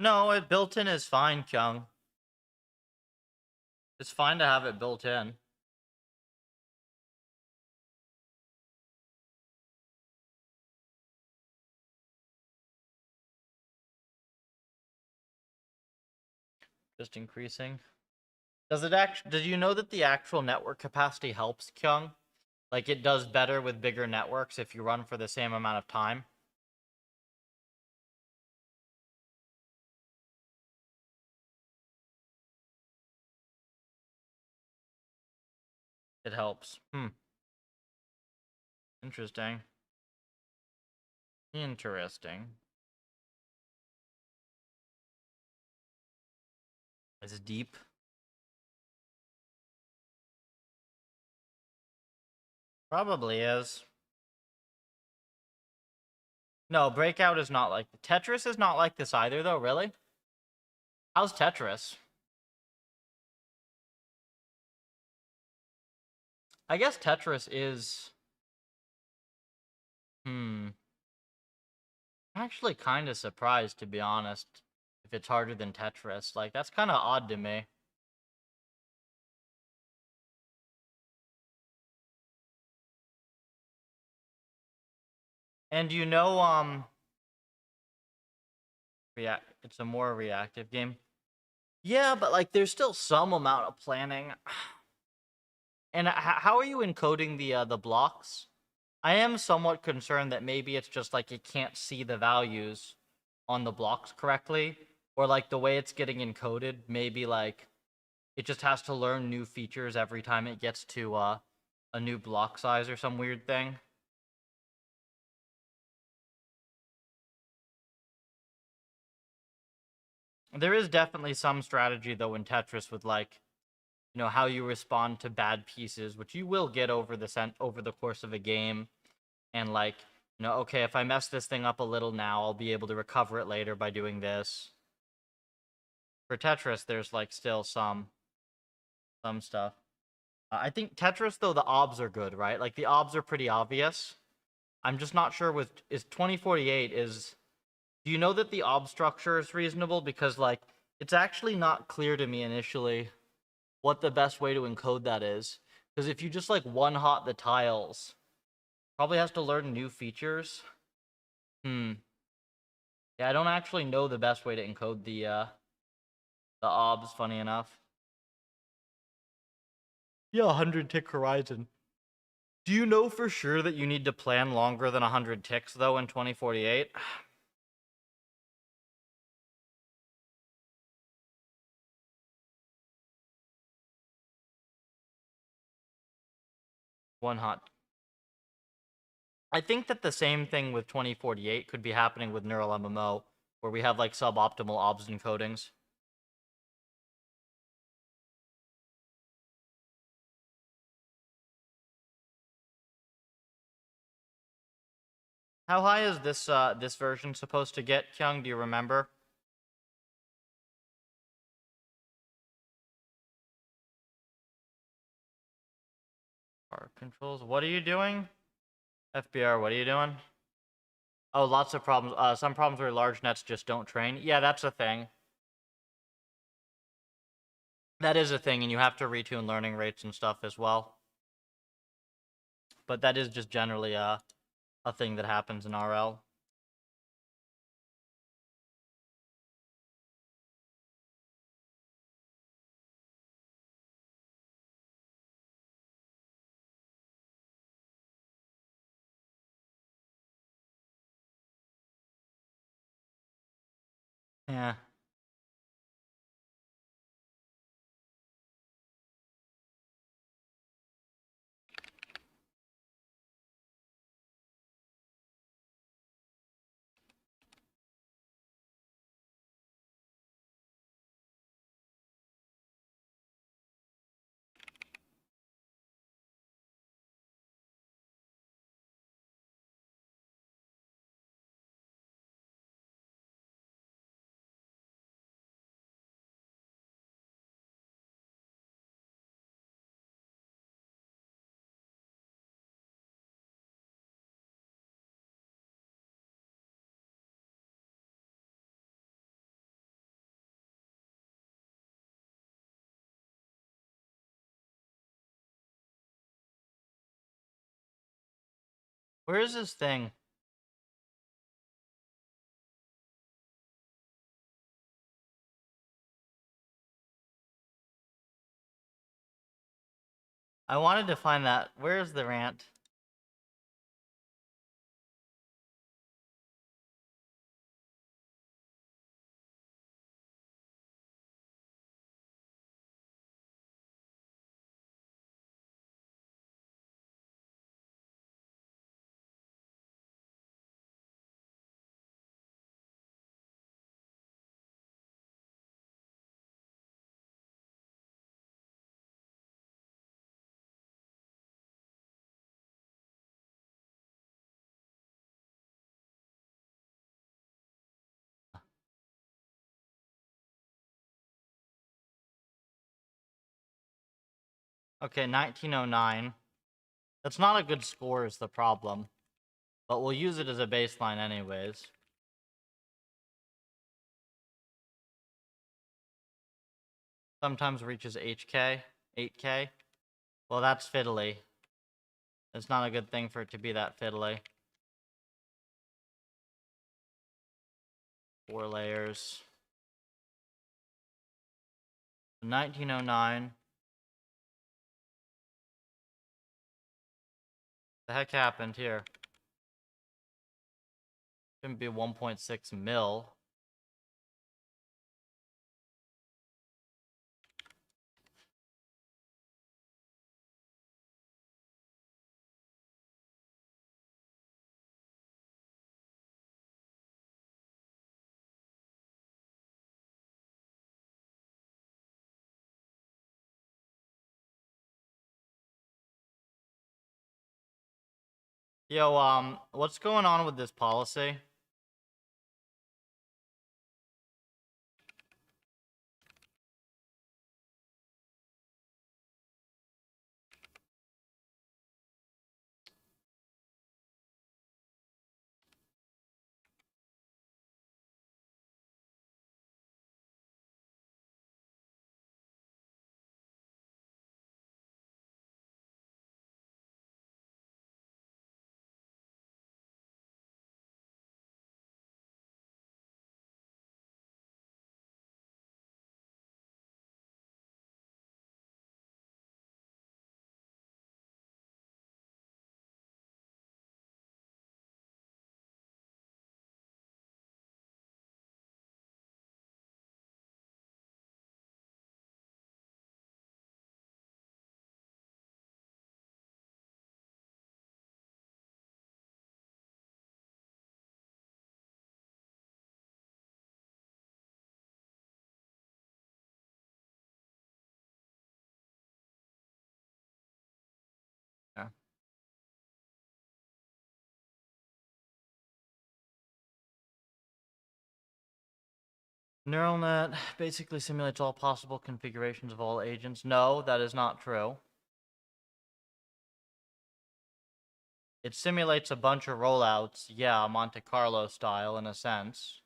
No, it built in is fine, Kyung. It's fine to have it built in. Just increasing. Does it actually? Did you know that the actual network capacity helps, Kyung? Like it does better with bigger networks if you run for the same amount of time. It helps. Interesting. Interesting. It's deep. Probably is. No, Breakout is not like... Tetris is not like this either, though, really? How's Tetris? I guess Tetris is... I'm actually kind of surprised, to be honest, if it's harder than Tetris. Like, that's kind of odd to me. And you know, it's a more reactive game. Yeah, but like, there's still some amount of planning. And how are you encoding the blocks? I am somewhat concerned that maybe it's just like it can't see the values on the blocks correctly, or like the way it's getting encoded, maybe like it just has to learn new features every time it gets to a new block size or some weird thing. There is definitely some strategy though in Tetris with like, you know, how you respond to bad pieces, which you will get over the course of a game, and like, you know, okay, if I mess this thing up a little now, I'll be able to recover it later by doing this. For Tetris, there's like still some stuff. I think Tetris though, the obs are good, right? Like the obs are pretty obvious. I'm just not sure with is 2048 is. Do you know that the ob structure is reasonable? Because like it's actually not clear to me initially what the best way to encode that is. Because if you just like one hot the tiles, probably has to learn new features. Hmm. Yeah, I don't actually know the best way to encode the obs, funny enough. Yeah, 100 tick horizon. Do you know for sure that you need to plan longer than 100 ticks though in 2048? One hot. I think that the same thing with 2048 could be happening with Neural MMO, where we have like suboptimal obs encodings. How high is this version supposed to get, Kyung? Do you remember? Car controls. What are you doing? FBR, what are you doing? Oh, lots of problems. Some problems where large nets just don't train. Yeah, that's a thing. That is a thing, and you have to retune learning rates and stuff as well. But that is just generally a thing that happens in RL. Yeah. Where is this thing? I wanted to find that. Where is the rant? Okay, 1909. That's not a good score is the problem. But we'll use it as a baseline anyways. Sometimes reaches HK, 8K. Well, that's fiddly. It's not a good thing for it to be that fiddly. 4 layers. 1909. The heck happened here? Shouldn't be 1.6 mil. Yo, what's going on with this policy? Yeah. Neural net basically simulates all possible configurations of all agents. No, that is not true. It simulates a bunch of rollouts, yeah, Monte Carlo style in a sense.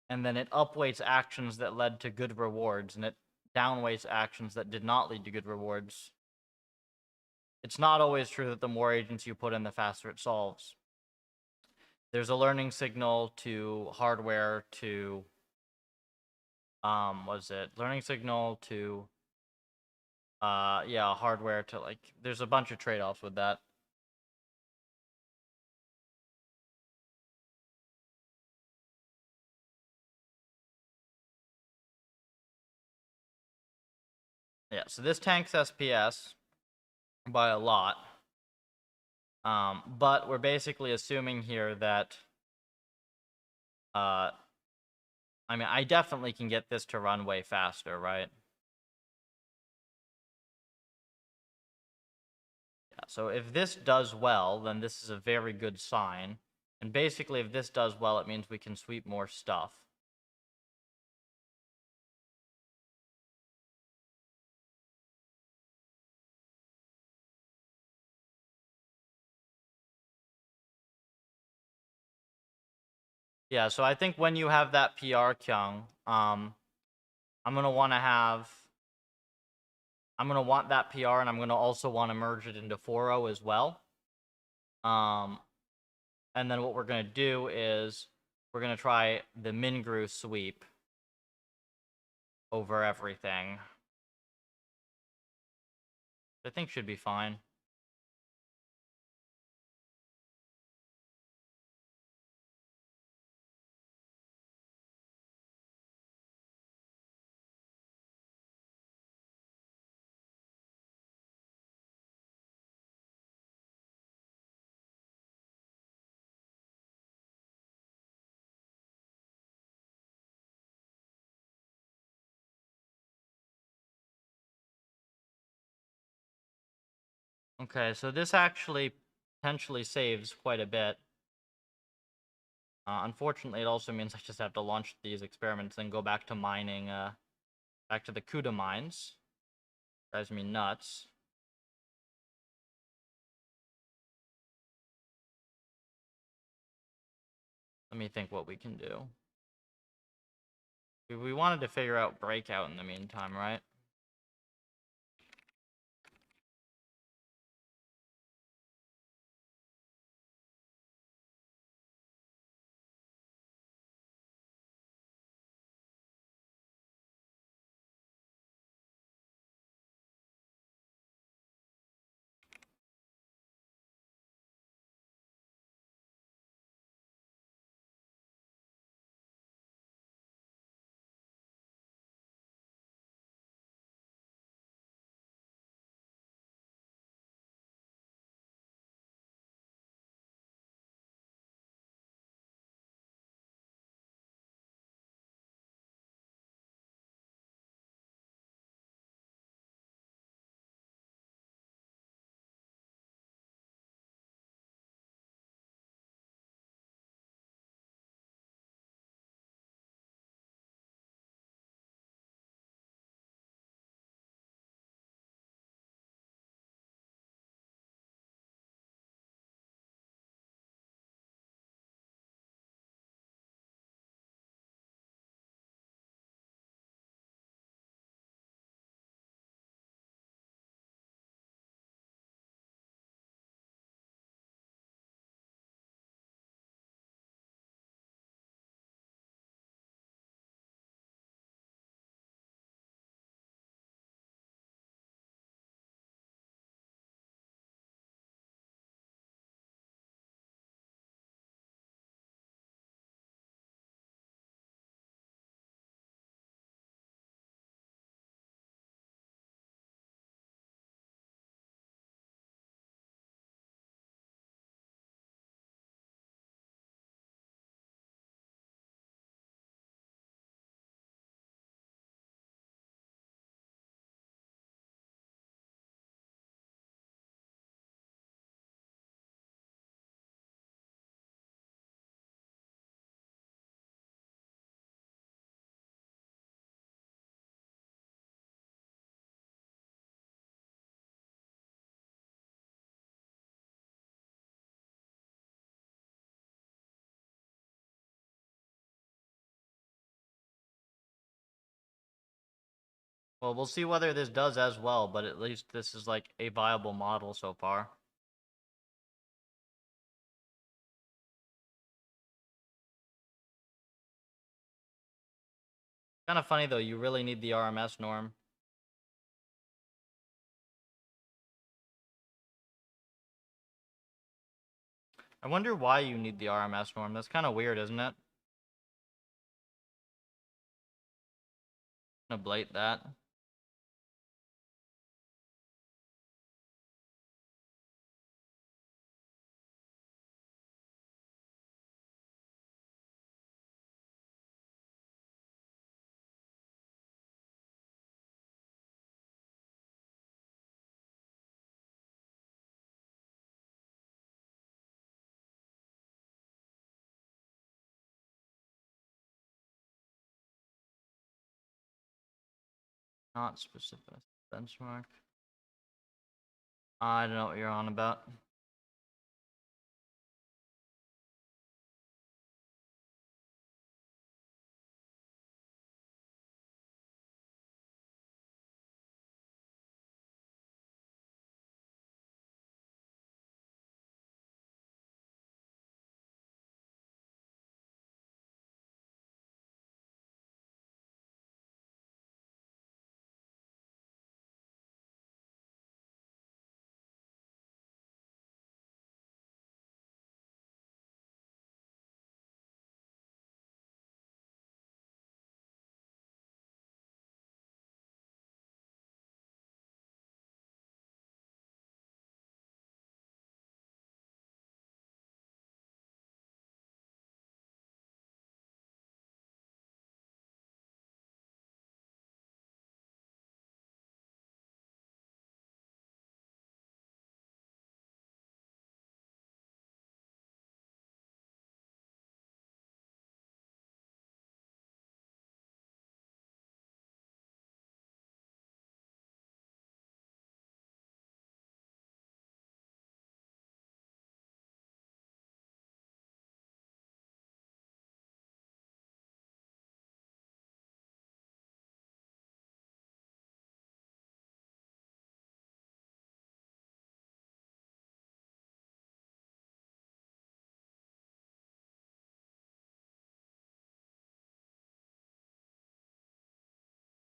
And then it upweights actions that led to good rewards, and it downweights actions that did not lead to good rewards. It's not always true that the more agents you put in, the faster it solves. There's a learning signal to hardware to, learning signal to, yeah, hardware to, like, there's a bunch of trade-offs with that. Yeah, so this tanks SPS by a lot. But we're basically assuming here that, I mean, I definitely can get this to run way faster, right? Yeah, so if this does well, then this is a very good sign. And basically, if this does well, it means we can sweep more stuff. Yeah, so I think when you have that PR, Kyung, I'm gonna want that PR, and I'm gonna also want to merge it into 4.0 as well. And then what we're gonna do is we're gonna try the Mingru sweep over everything. I think should be fine. Okay, so this actually potentially saves quite a bit. Unfortunately, it also means I just have to launch these experiments and go back to mining, back to the CUDA mines. Drives me nuts. Let me think what we can do. We wanted to figure out breakout in the meantime, right? Well, we'll see whether this does as well, but at least this is like a viable model so far. Kind of funny though, you really need the RMS norm. I wonder why you need the RMS norm. That's kind of weird, isn't it? I'm gonna ablate that. Not specific benchmark. I don't know what you're on about.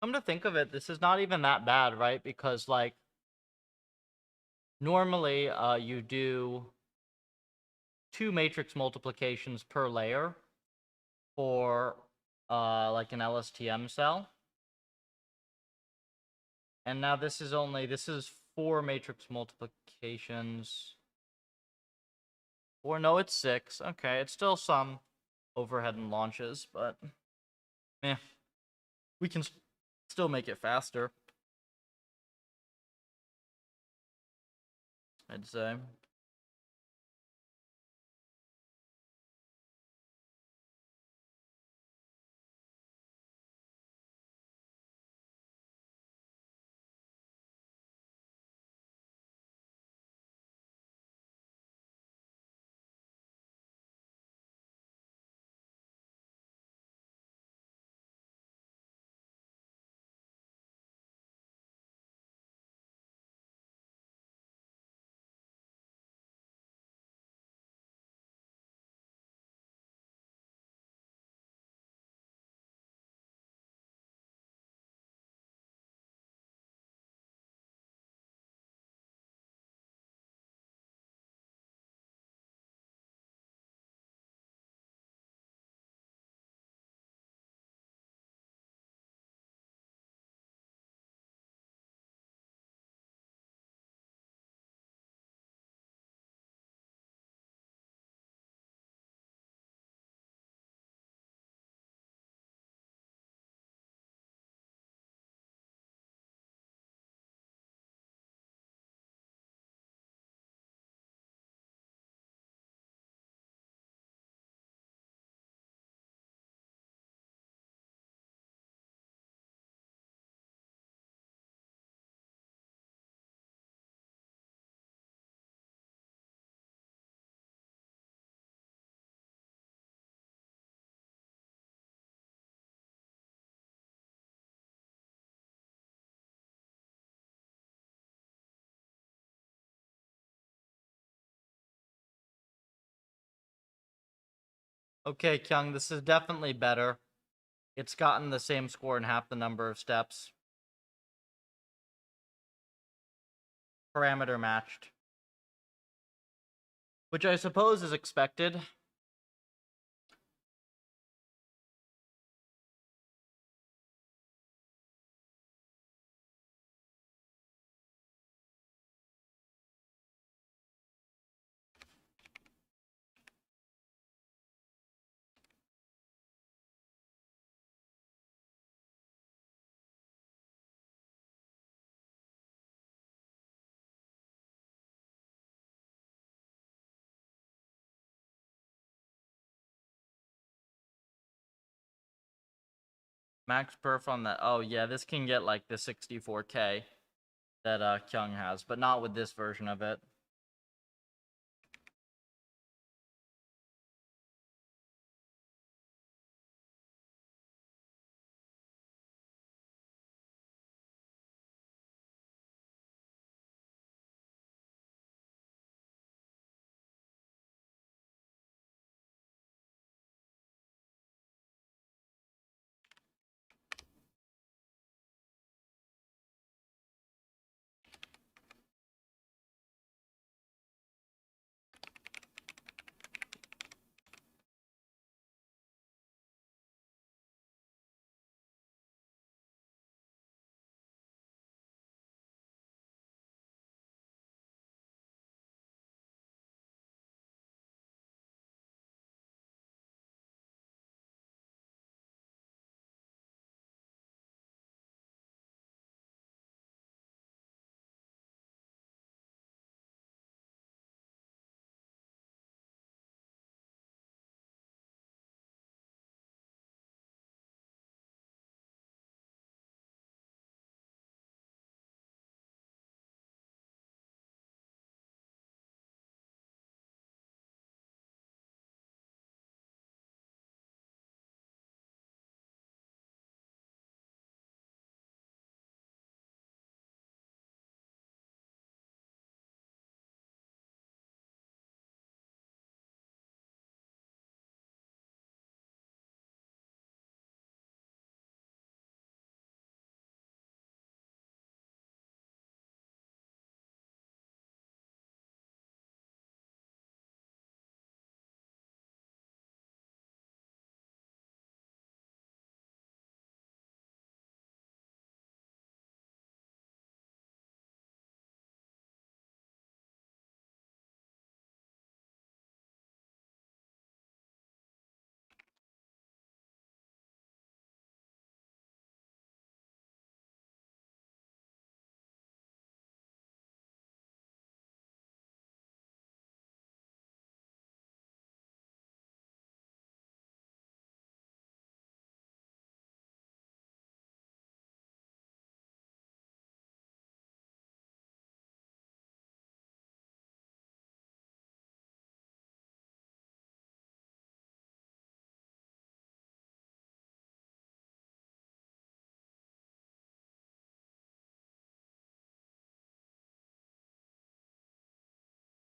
Come to think of it, this is not even that bad, right? Because, like, normally, you do 2 matrix multiplications per layer for, like, an LSTM cell. And now this is 4 matrix multiplications. Or no, it's 6. Okay, it's still some overhead and launches, but we can still make it faster, I'd say. Okay, Kyung, this is definitely better. It's gotten the same score in half the number of steps. Parameter matched. Which I suppose is expected. Max perf on that. Oh, yeah, this can get like the 64K that Kyung has, but not with this version of it.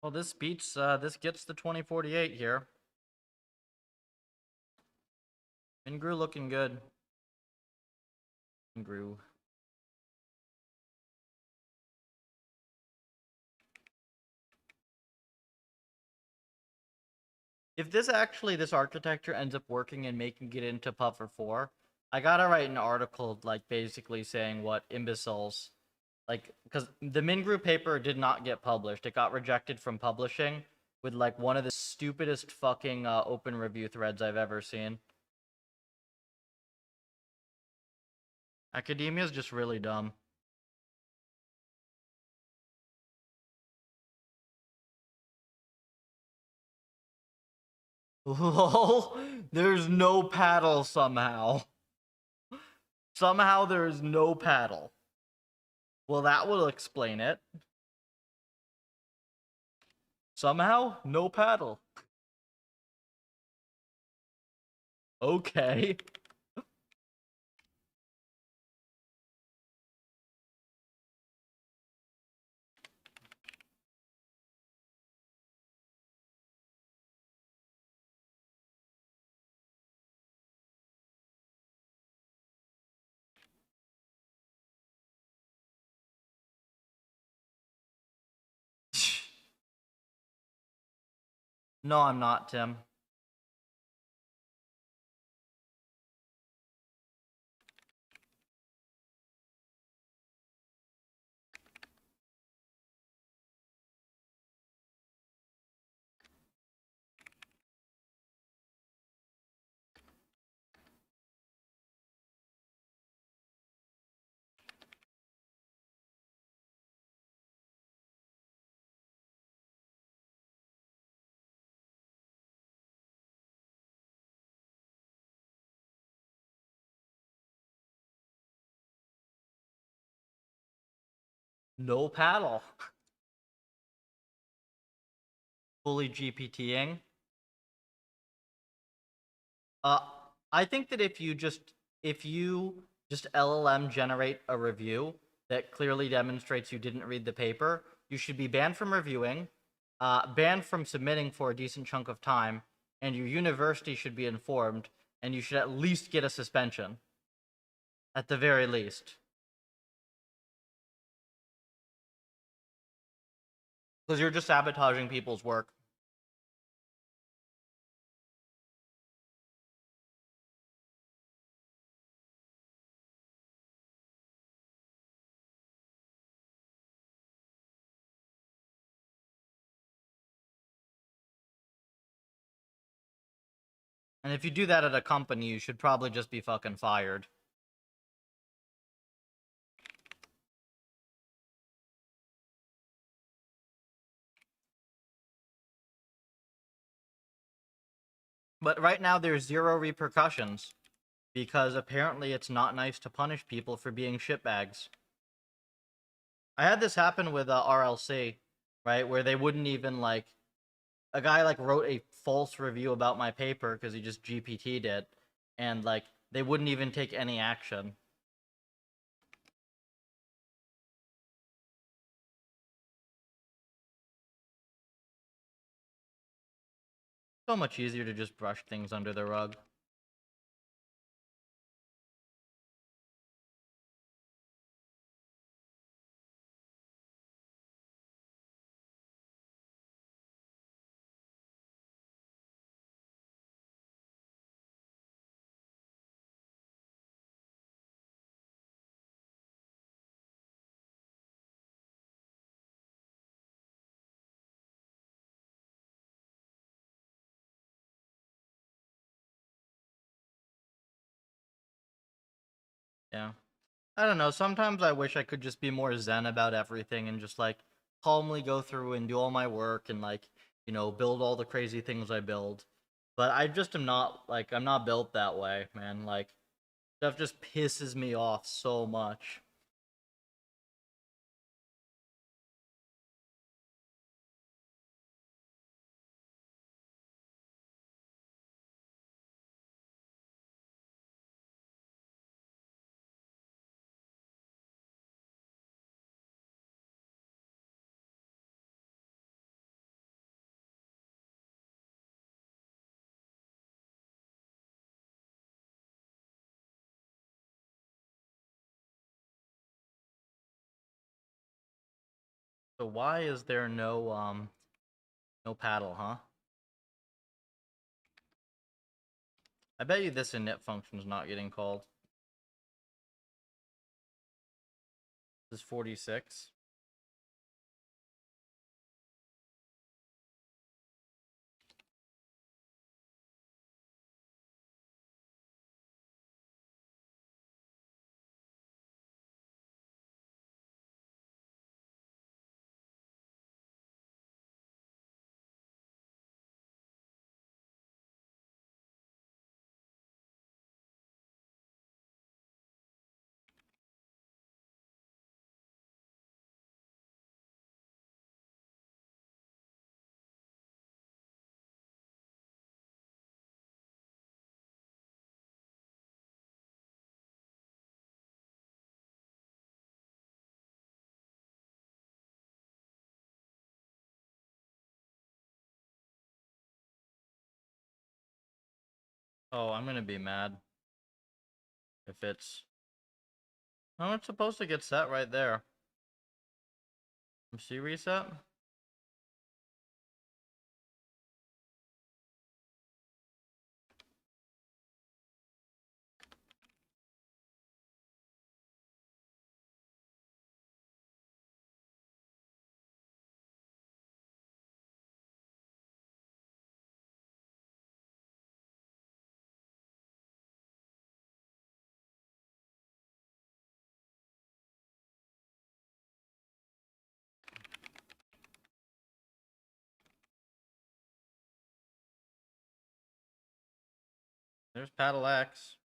Well, this beats, this gets the 2048 here. Ingru looking good. Ingru. If this architecture ends up working and making it into Puffer 4, I gotta write an article, like, basically saying what imbeciles, like, because the Mingru paper did not get published. It got rejected from publishing with, like, one of the stupidest fucking open review threads I've ever seen. Academia is just really dumb. Lol, there's no paddle somehow. Somehow there is no paddle. Well, that will explain it. Somehow, no paddle. Okay. No, I'm not, Tim. No paddle. Fully GPTing. Uh, I think that if you just LLM generate a review that clearly demonstrates you didn't read the paper, you should be banned from reviewing, banned from submitting for a decent chunk of time, and your university should be informed, and you should at least get a suspension. At the very least. Because you're just sabotaging people's work. And if you do that at a company, you should probably just be fucking fired. But right now, there's zero repercussions. Because apparently it's not nice to punish people for being shitbags. I had this happen with RLC, right? Where they wouldn't even, like... A guy, like, wrote a false review about my paper because he just GPT'd it. And, like, they wouldn't even take any action. So much easier to just brush things under the rug. Yeah. I don't know, sometimes I wish I could just be more zen about everything and just, like, calmly go through and do all my work and, like, you know, build all the crazy things I build. But I just am not, like, I'm not built that way, man. Like, stuff just pisses me off so much. So why is there no paddle, huh? I bet you this init function's not getting called. This is 46. Oh, I'm gonna be mad if it's... No, it's supposed to get set right there. MC reset? There's paddle X.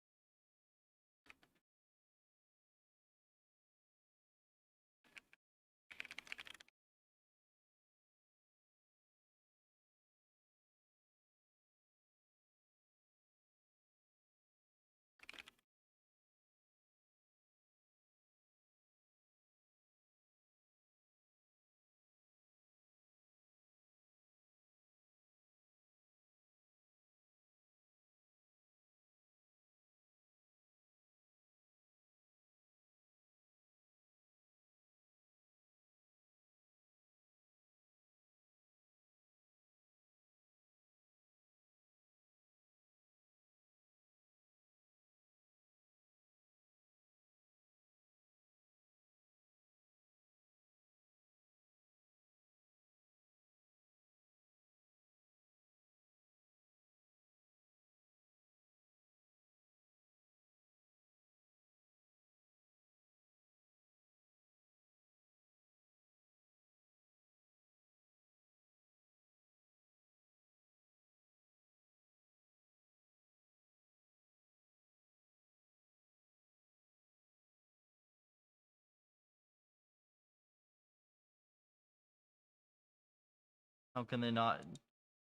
How can they not?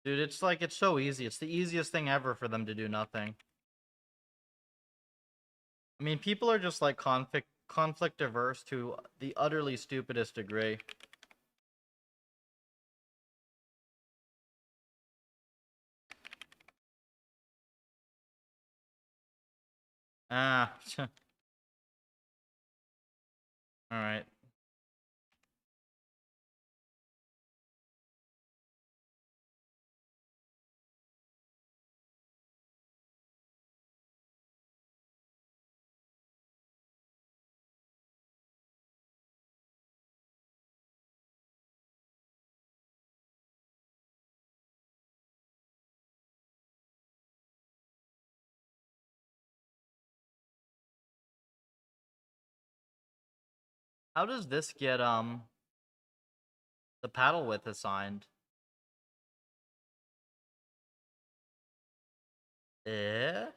Dude, it's like, it's so easy. It's the easiest thing ever for them to do nothing. I mean, people are just like conflict averse to the utterly stupidest degree. Ah. Alright. How does this get, the paddle width assigned? Eh?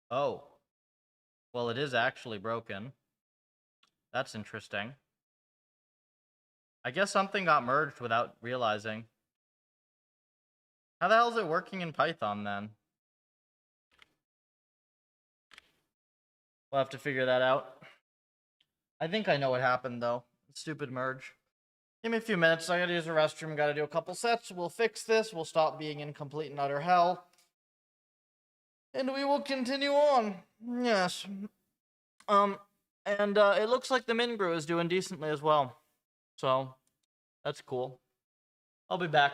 Oh. Well, it is actually broken. That's interesting. I guess something got merged without realizing. How the hell is it working in Python then? We'll have to figure that out. I think I know what happened though. Stupid merge. Give me a few minutes. I gotta use the restroom. Gotta do a couple sets. We'll fix this. We'll stop being in complete and utter hell. And we will continue on. Yes. And it looks like the Mingru is doing decently as well. So, that's cool. I'll be back.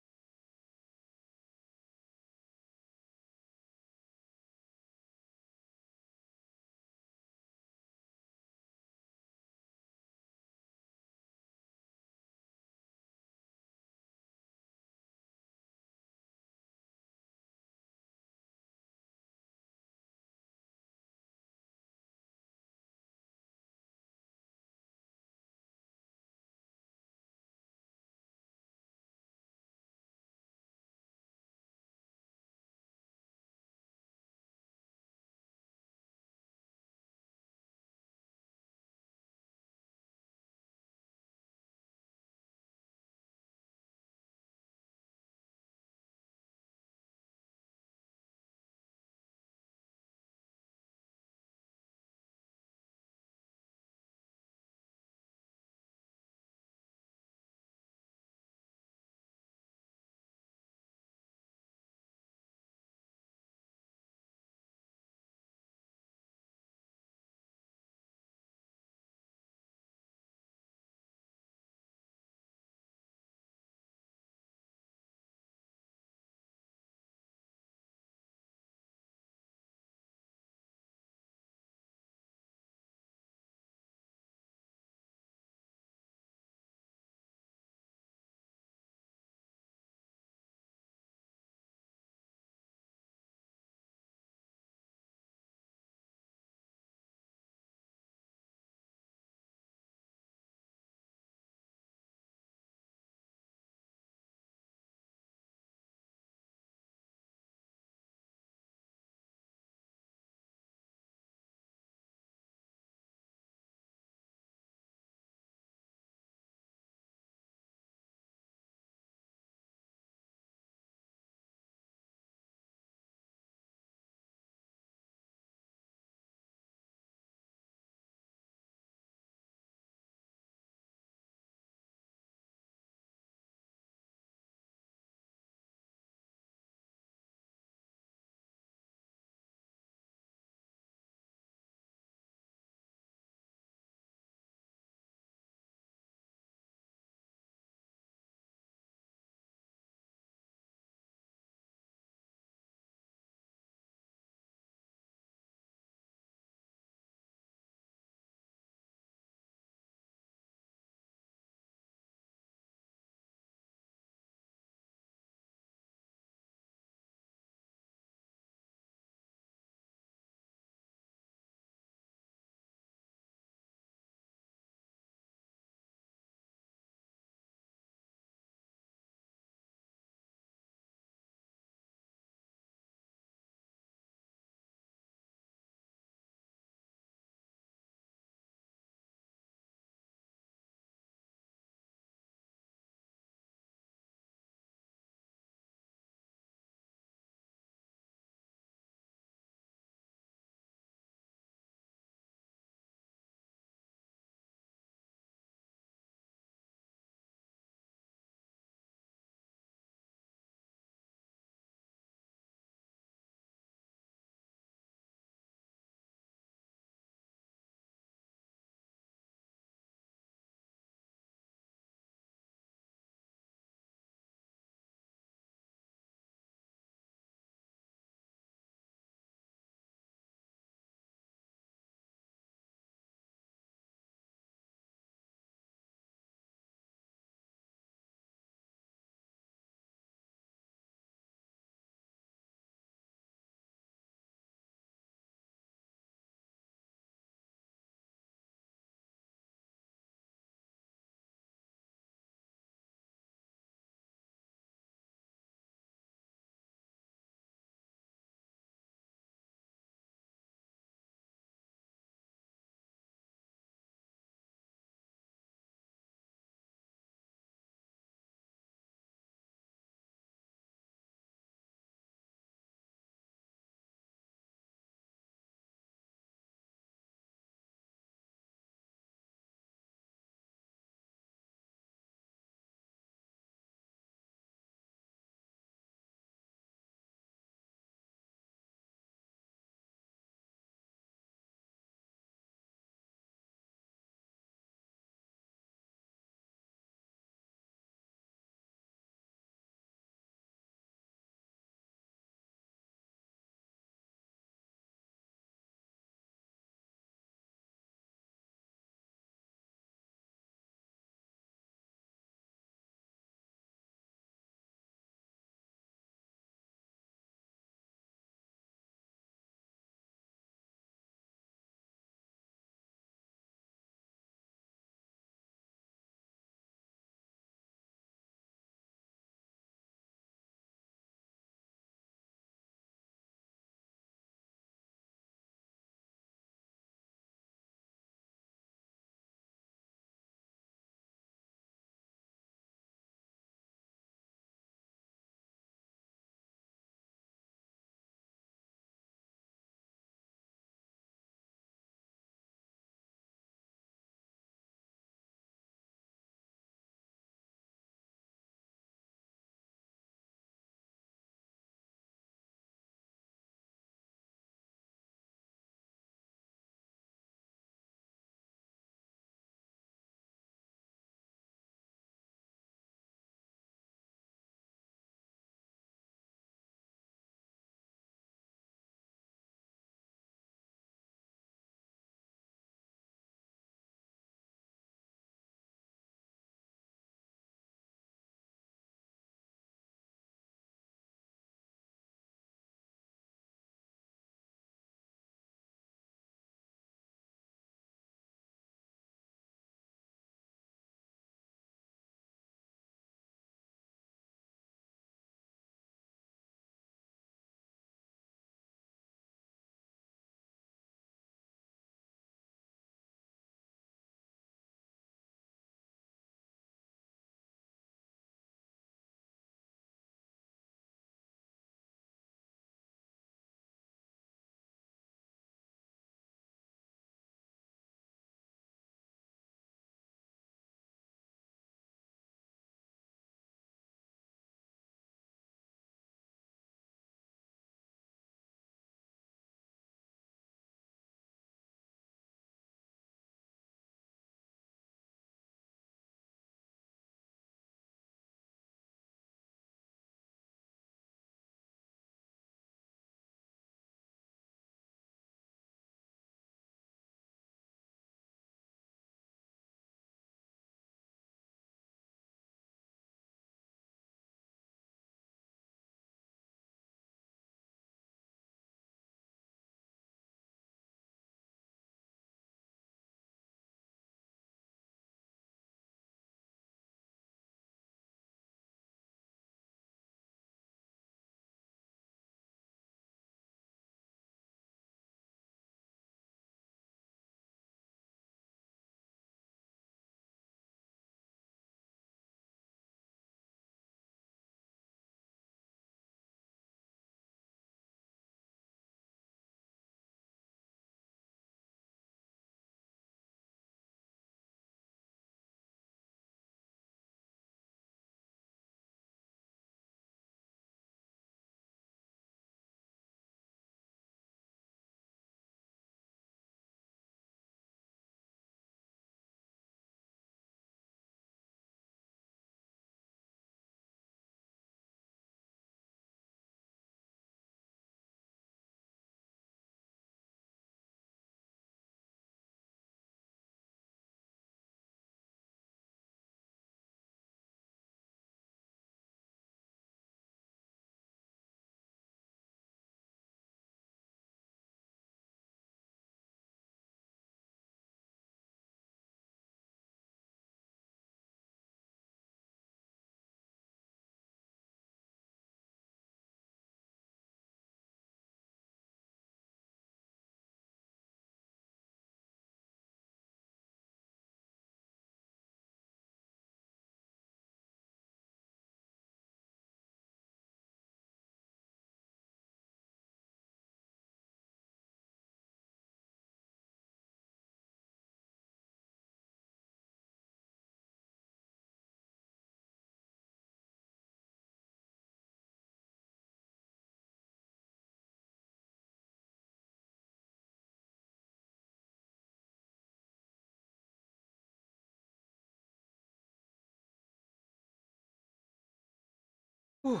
Whew.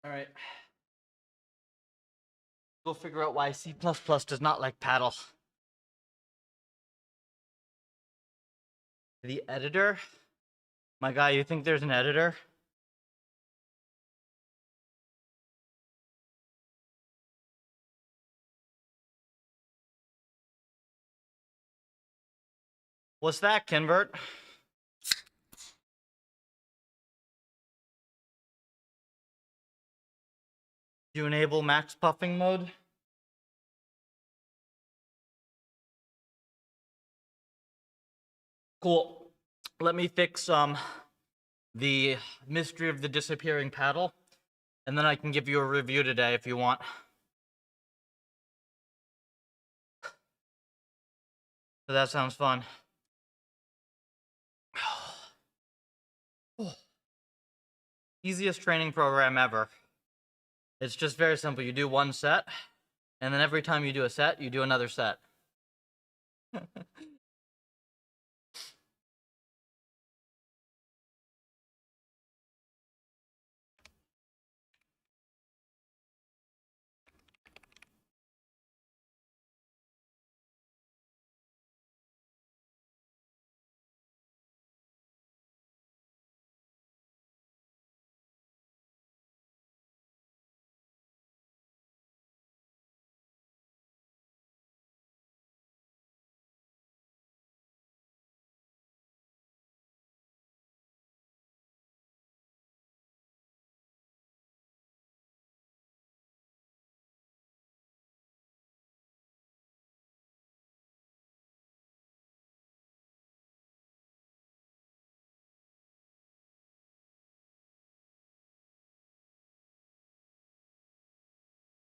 All right. Go figure out why C++ does not like paddle. The editor? My guy, you think there's an editor? What's that, Kinvert? Do you enable max puffing mode? Cool. Let me fix the mystery of the disappearing paddle, and then I can give you a review today if you want. So that sounds fun. Easiest training program ever. It's just very simple. You do one set, and then every time you do a set, you do another set.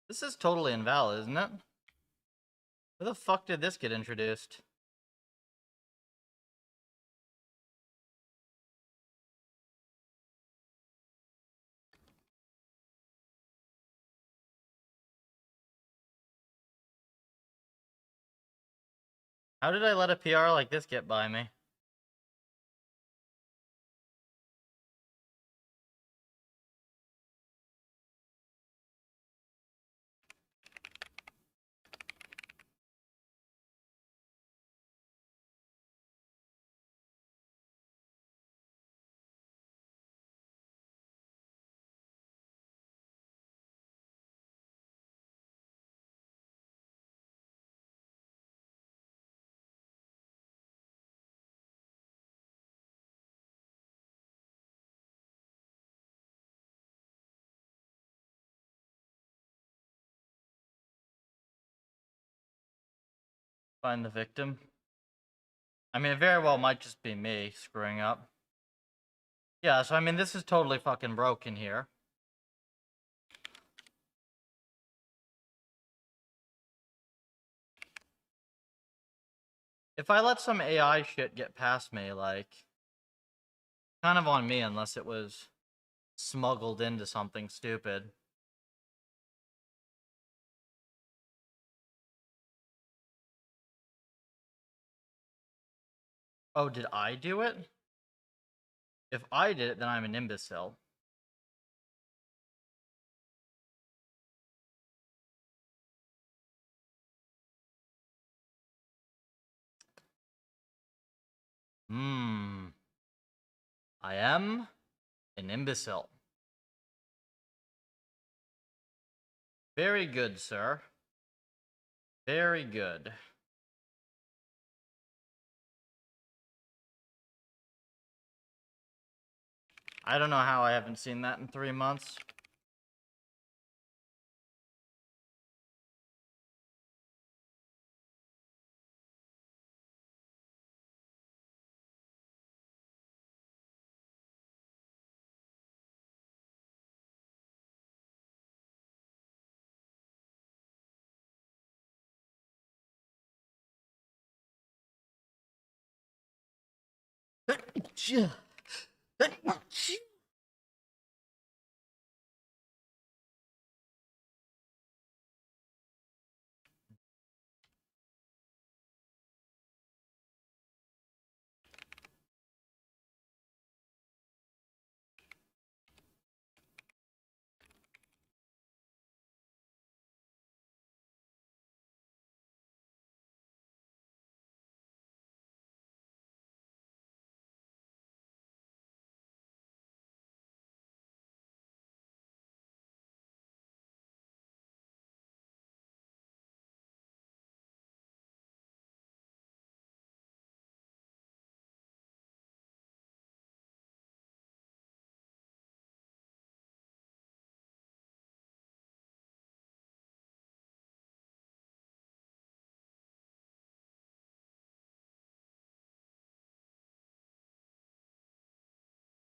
This is totally invalid, isn't it? Where the fuck did this get introduced? How did I let a PR like this get by me? Find the victim. I mean, it very well might just be me screwing up. Yeah, so I mean, this is totally fucking broken here. If I let some AI shit get past me, like, kind of on me unless it was smuggled into something stupid. Oh, did I do it? If I did it, then I'm an imbecile. I am an imbecile. Very good, sir. Very good. I don't know how I haven't seen that in 3 months.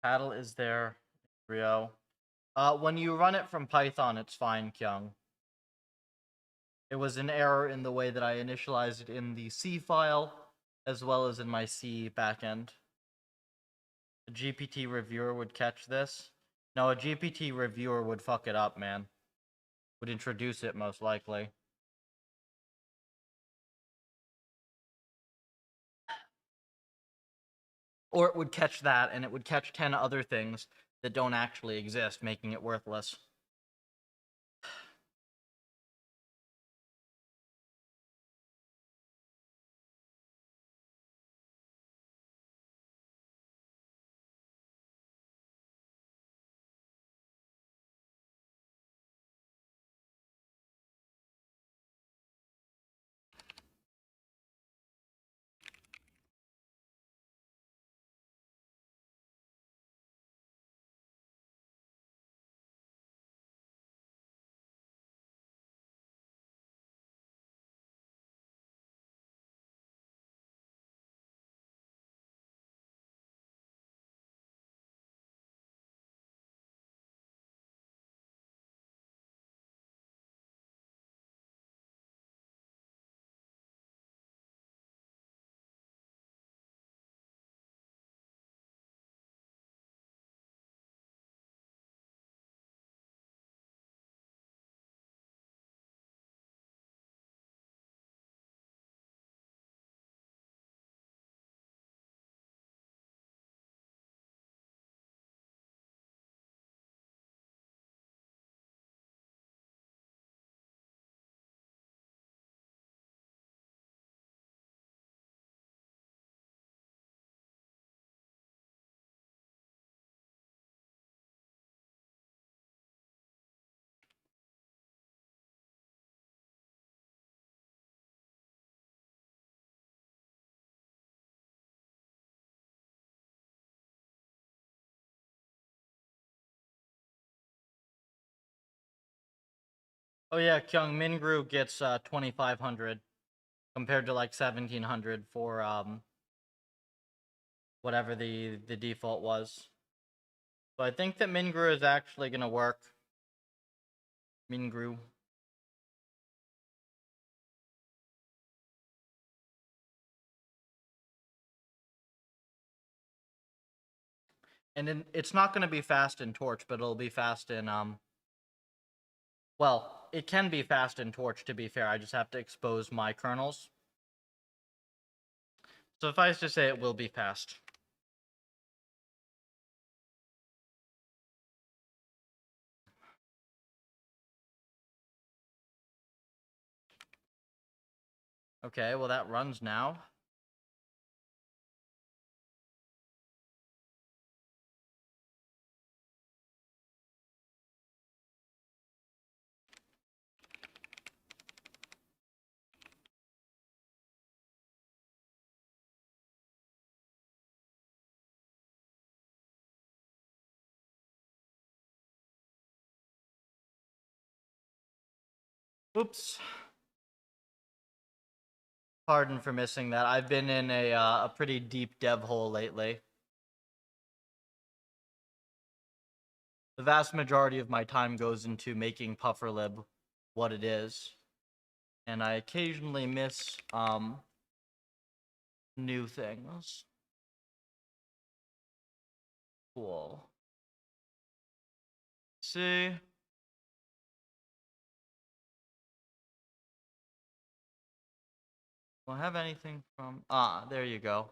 Paddle is there, Rio. When you run it from Python, it's fine, Kyung. It was an error in the way that I initialized it in the C file, as well as in my C backend. A GPT reviewer would catch this. No, a GPT reviewer would fuck it up, man. Would introduce it, most likely. Or it would catch that, and it would catch 10 other things that don't actually exist, making it worthless. Oh yeah, Kyung Mingru gets 2,500 compared to like 1,700 for whatever the default was. So I think that Mingru is actually gonna work. Mingru. And it's not gonna be fast in Torch, but it'll be fast in well, it can be fast in Torch, to be fair. I just have to expose my kernels. Suffice to say, it will be fast. Okay, well that runs now. Oops. Pardon for missing that. I've been in a pretty deep dev hole lately. The vast majority of my time goes into making PufferLib what it is. And I occasionally miss new things. Cool. See? Do I have anything from... Ah, there you go.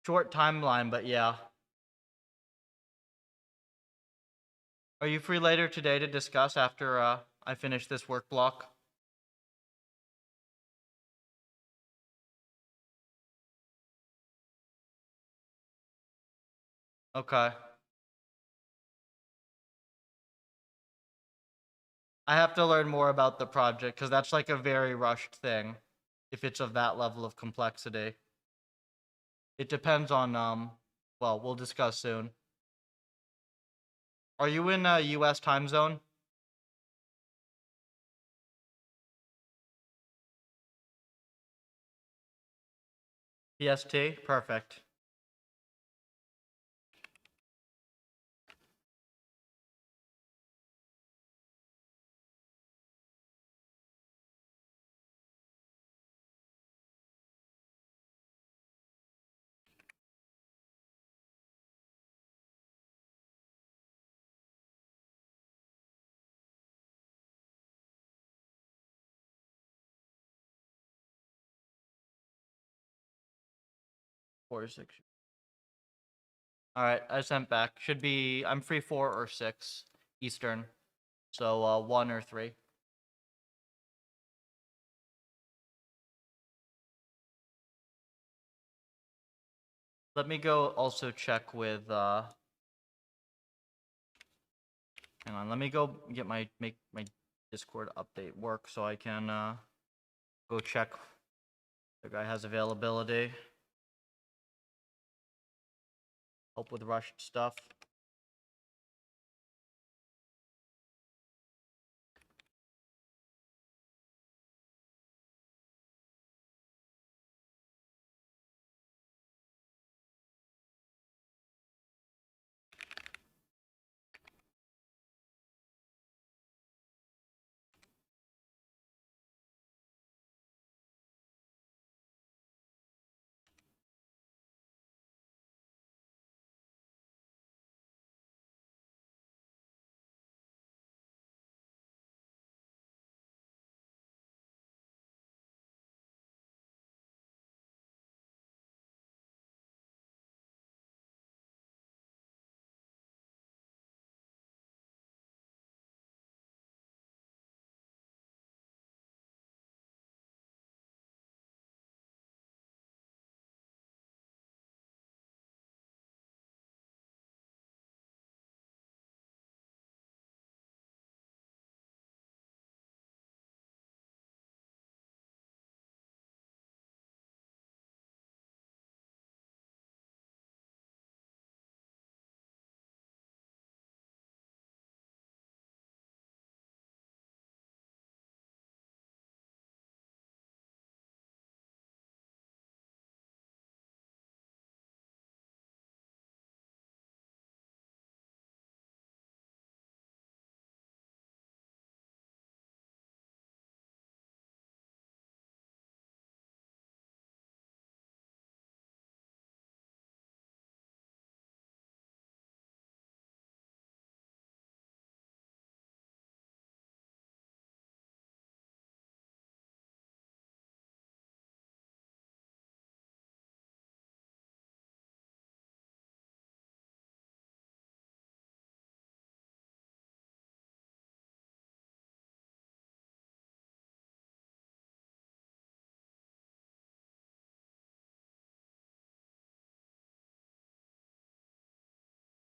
Short timeline, but yeah. Are you free later today to discuss after I finish this work block? Okay. I have to learn more about the project, because that's like a very rushed thing, if it's of that level of complexity. It depends on, well, we'll discuss soon. Are you in US time zone? PST? Perfect. Four or six. All right, I sent back. Should be. I'm free 4 or 6 Eastern, so 1 or 3. Let me go also check with. Hang on. Let me go get make my Discord update work so I can go check. The guy has availability. Help with rushed stuff.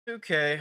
Okay.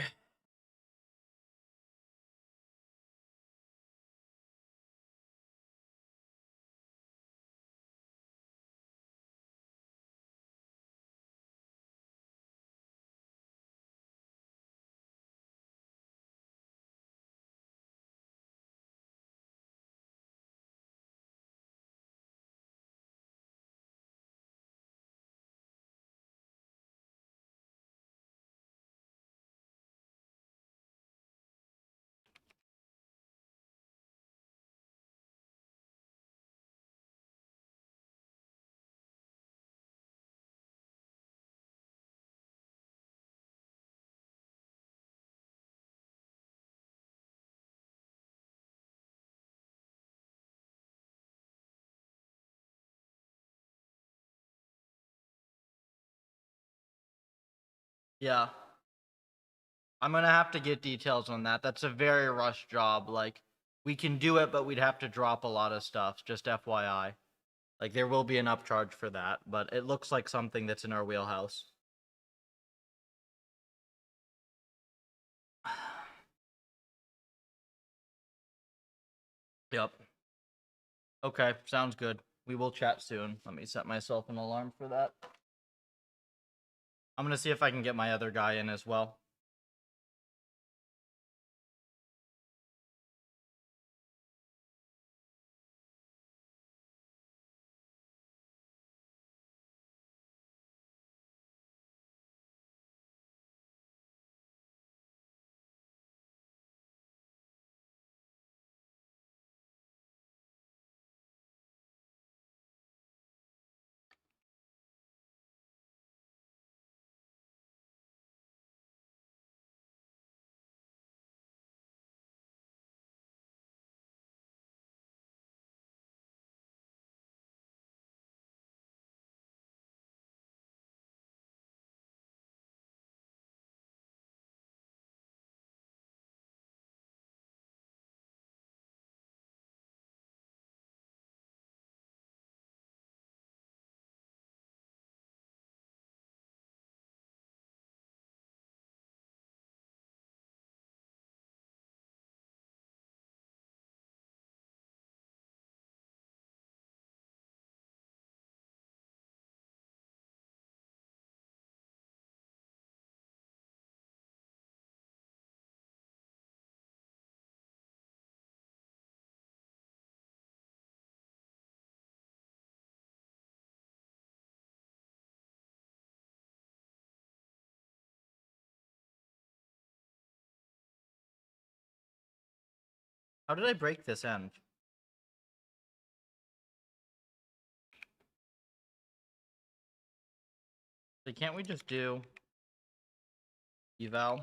Yeah. I'm gonna have to get details on that. That's a very rushed job. Like, we can do it, but we'd have to drop a lot of stuff. Just FYI. Like, there will be an upcharge for that, but it looks like something that's in our wheelhouse. Yep. Okay, sounds good. We will chat soon. Let me set myself an alarm for that. I'm gonna see if I can get my other guy in as well. How did I break this end? So can't we just do eval?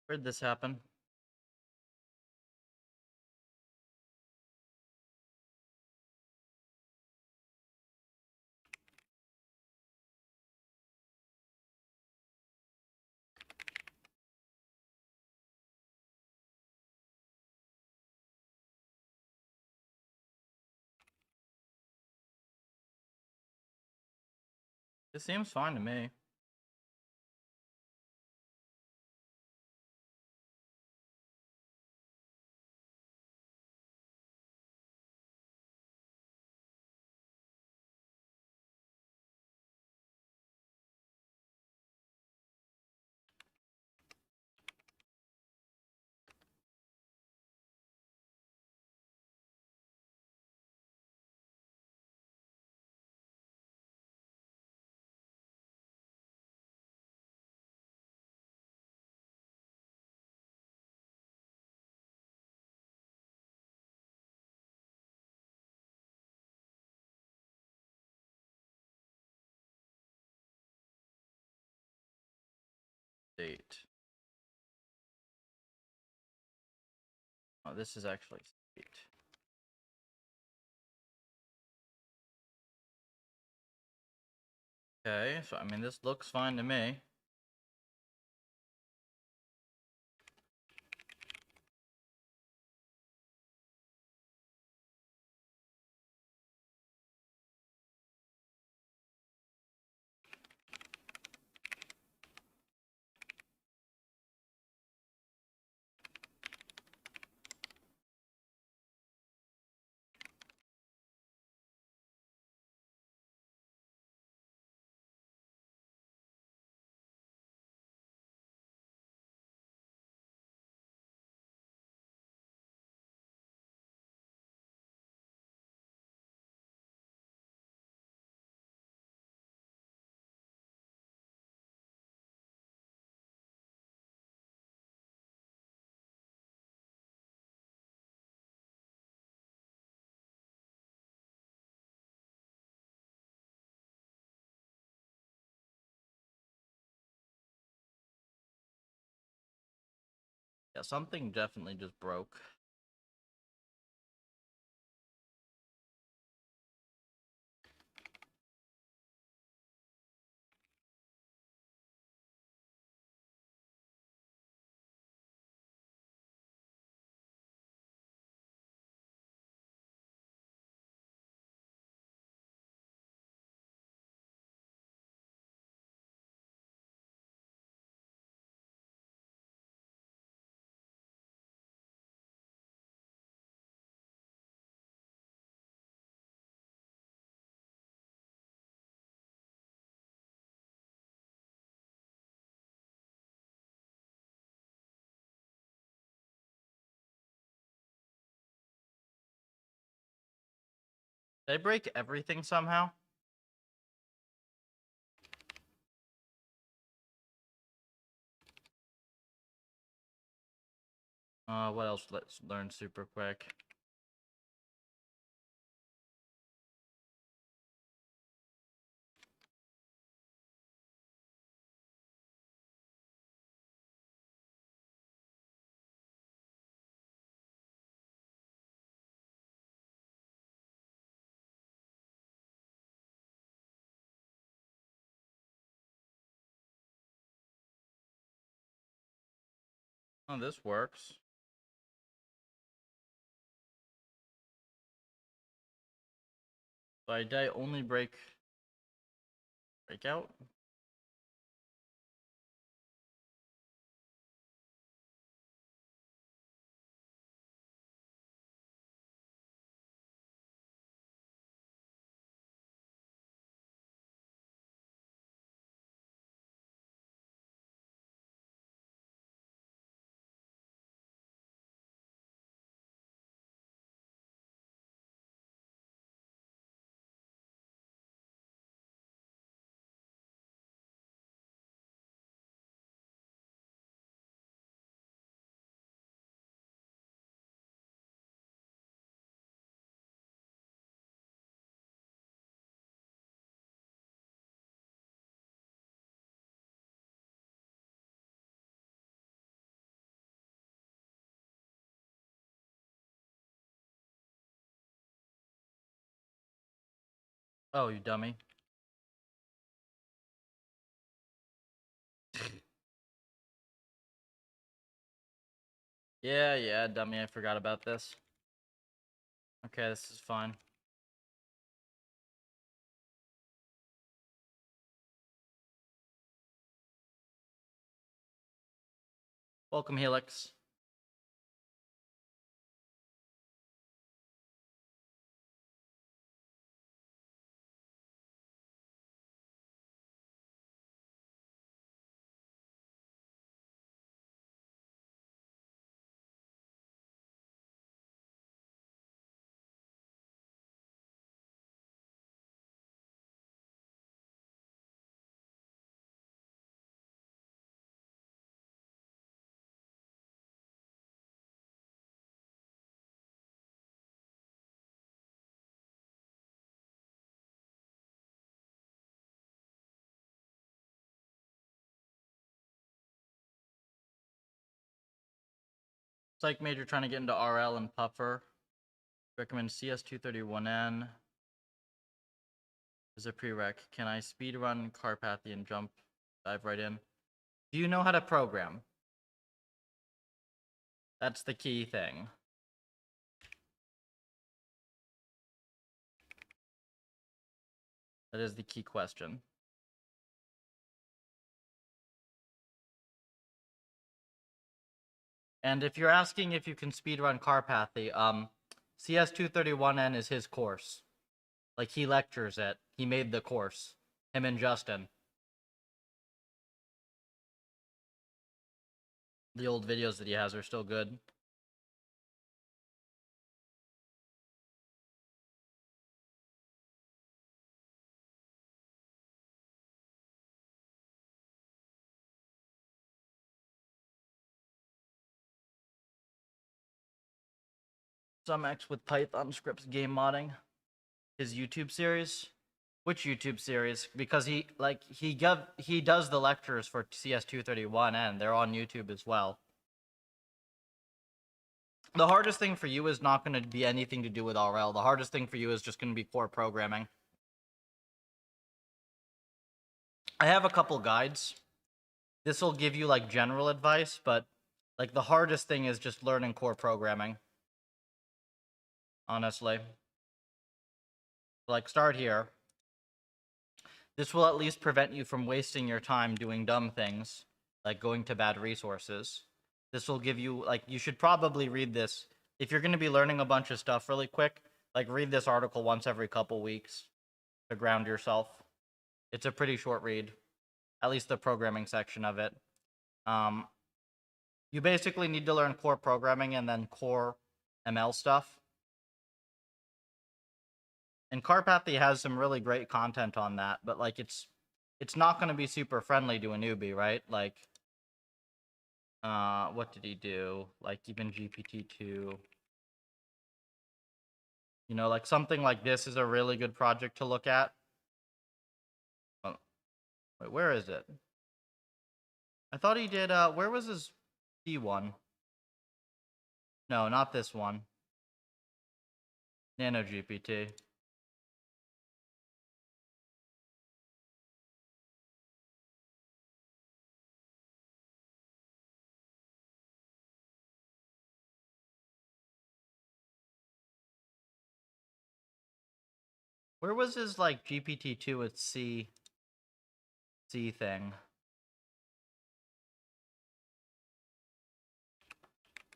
Where'd this happen? This seems fine to me. State. Oh, this is actually state. Okay, so I mean, this looks fine to me. Yeah, something definitely just broke. Did I break everything somehow? What else? Let's learn super quick. Oh, this works. By die only breakout? Oh, you dummy. Yeah, dummy, I forgot about this. Okay, this is fine. Welcome, Helix. Psych Major trying to get into RL and Puffer. Recommend CS231N. Is a prereq. Can I speedrun Carpathy and dive right in? Do you know how to program? That's the key thing. That is the key question. And if you're asking if you can speedrun Carpathy, CS231N is his course. Like, he lectures it. He made the course. Him and Justin. The old videos that he has are still good. Some X with Python scripts game modding. His YouTube series. Which YouTube series? Because he does the lectures for CS231 and they're on YouTube as well. The hardest thing for you is not going to be anything to do with RL. The hardest thing for you is just going to be core programming. I have a couple guides. This will give you like general advice, but like the hardest thing is just learning core programming. Honestly. Like, start here. This will at least prevent you from wasting your time doing dumb things, like going to bad resources. This will give you, like, you should probably read this. If you're going to be learning a bunch of stuff really quick, like, read this article once every couple weeks to ground yourself. It's a pretty short read, at least the programming section of it. You basically need to learn core programming and then core ML stuff. And Carpathy has some really great content on that, but like it's not going to be super friendly to a newbie, right? Like, what did he do? Like, even GPT-2. You know, like something like this is a really good project to look at. Oh, wait, where is it? I thought he did, where was his P1? No, not this one. Nano GPT. Where was his, like, GPT-2 with C thing?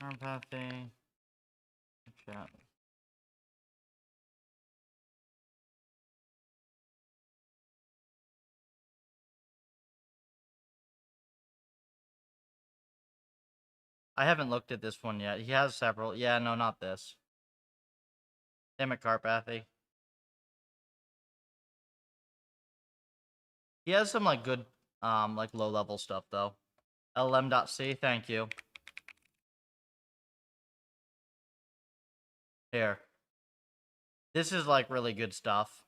Empathy. Chat. I haven't looked at this one yet. He has several. Yeah, no, not this. Damn it, Carpathy. He has some, like, good, like, low-level stuff, though. LM.C, thank you. Here. This is, like, really good stuff.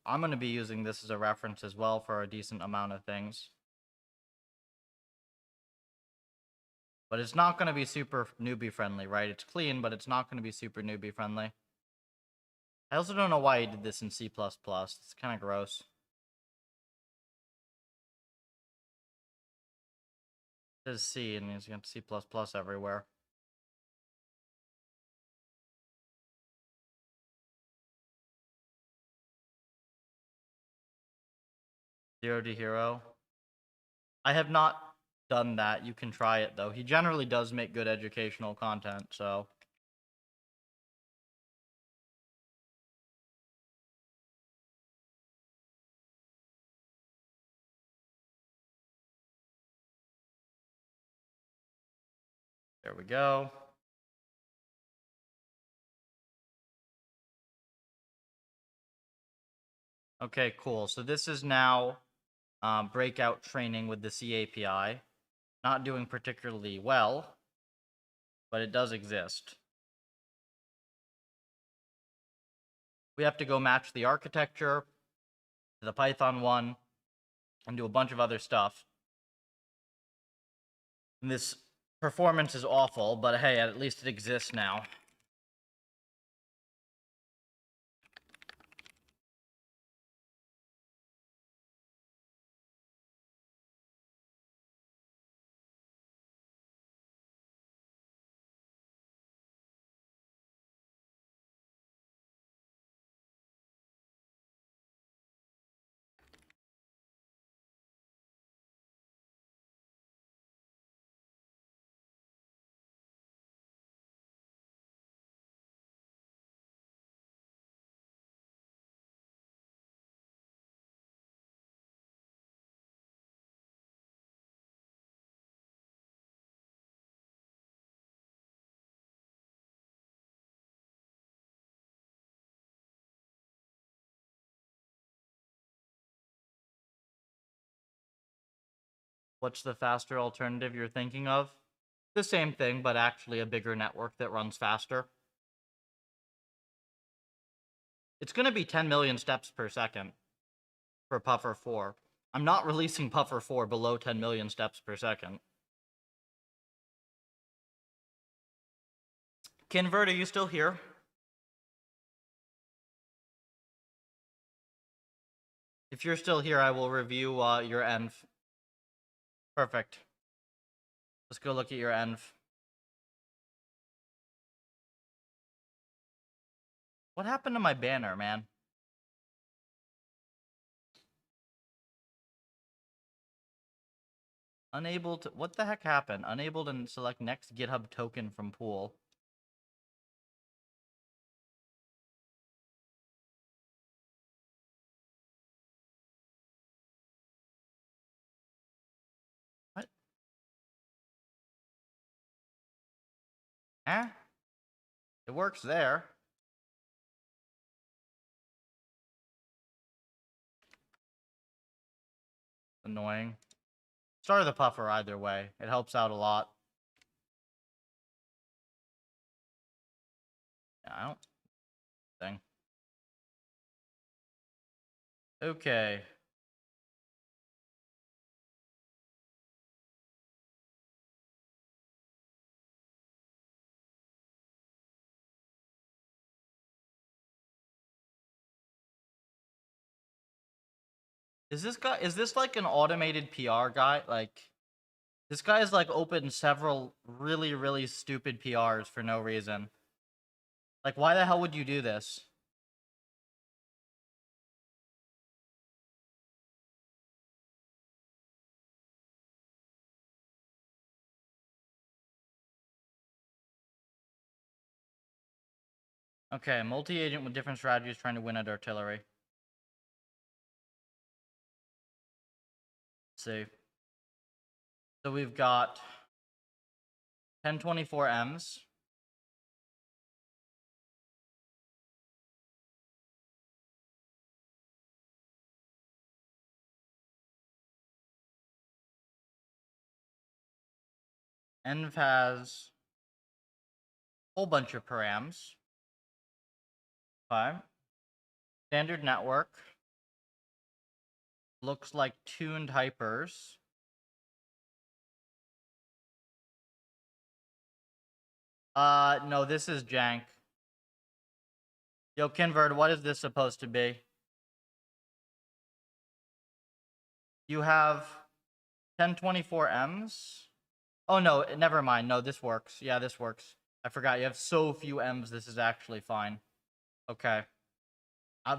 I'm going to be using this as a reference as well for a decent amount of things. But it's not going to be super newbie-friendly, right? It's clean, but it's not going to be super newbie-friendly. I also don't know why he did this in C++. It's kind of gross. It says C, and he's got C++ everywhere. Zero to hero. I have not done that. You can try it, though. He generally does make good educational content, so... There we go. Okay, cool. So this is now breakout training with the C API. Not doing particularly well, but it does exist. We have to go match the architecture to the Python one and do a bunch of other stuff. And this performance is awful, but hey, at least it exists now. What's the faster alternative you're thinking of? The same thing, but actually a bigger network that runs faster. It's going to be 10 million steps per second for Puffer 4. I'm not releasing Puffer 4 below 10 million steps per second. Kinvert, are you still here? If you're still here, I will review your env. Perfect. Let's go look at your env. What happened to my banner, man? Unable to... What the heck happened? Unable to select next GitHub token from pool. What? Eh? It works there. Annoying. Start the Puffer either way. It helps out a lot. Yeah, I don't... Thing. Okay. Is this like an automated PR guy? Like, this guy has like opened several really, really stupid PRs for no reason. Like, why the hell would you do this? Okay, multi-agent with different strategies trying to win at artillery. Let's see. So we've got 1024Ms. Env has a whole bunch of params. Okay. Standard network. Looks like tuned hypers. No, this is jank. Yo, Kinverd, what is this supposed to be? You have 1024Ms. Oh, no, never mind. No, this works. Yeah, this works. I forgot. You have so few M's. This is actually fine. Okay.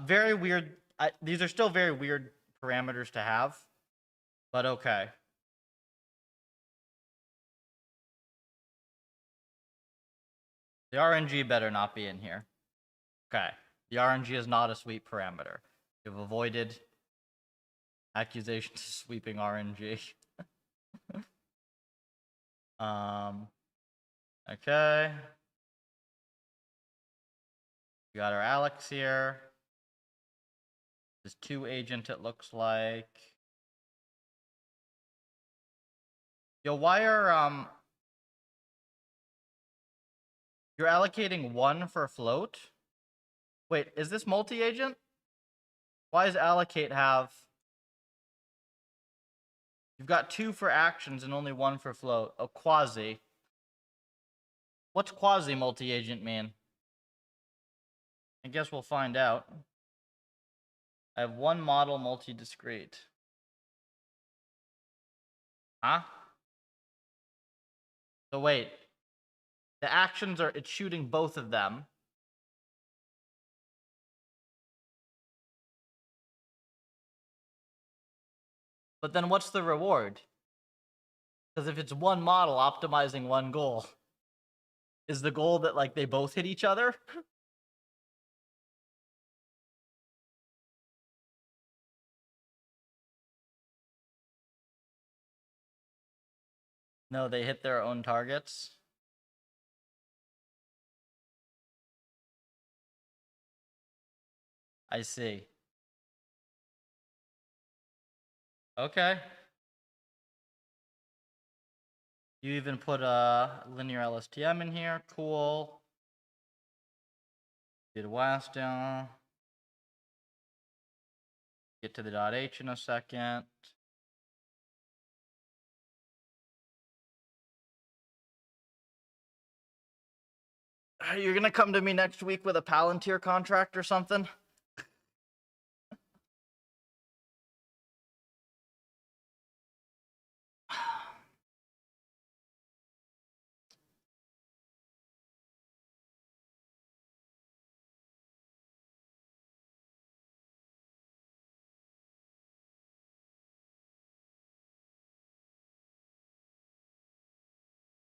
Very weird. These are still very weird parameters to have, but okay. The RNG better not be in here. Okay. The RNG is not a sweep parameter. You've avoided accusations of sweeping RNG. Okay. We got our Alex here. This 2-agent, it looks like. Yo, why are, you're allocating 1 for float? Wait, is this multi-agent? Why does allocate have... You've got 2 for actions and only 1 for float. Oh, quasi. What's quasi multi-agent mean? I guess we'll find out. I have 1 model multi-discrete. Huh? So wait. The actions are, it's shooting both of them. But then what's the reward? Because if it's 1 model optimizing 1 goal, is the goal that, like, they both hit each other? No, they hit their own targets. I see. Okay. You even put a linear LSTM in here. Cool. Did WAS down. Get to the .h in a second. You're gonna come to me next week with a Palantir contract or something?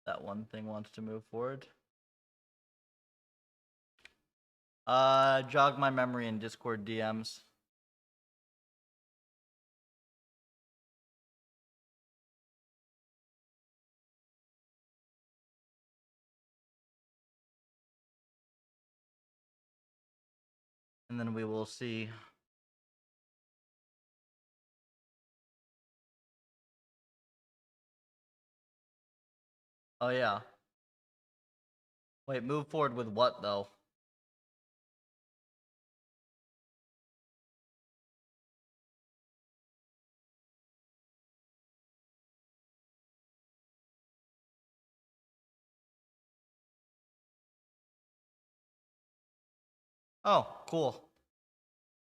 That one thing wants to move forward. Jog my memory in Discord DMs. And then we will see. Oh, yeah. Wait, move forward with what, though? Oh, cool.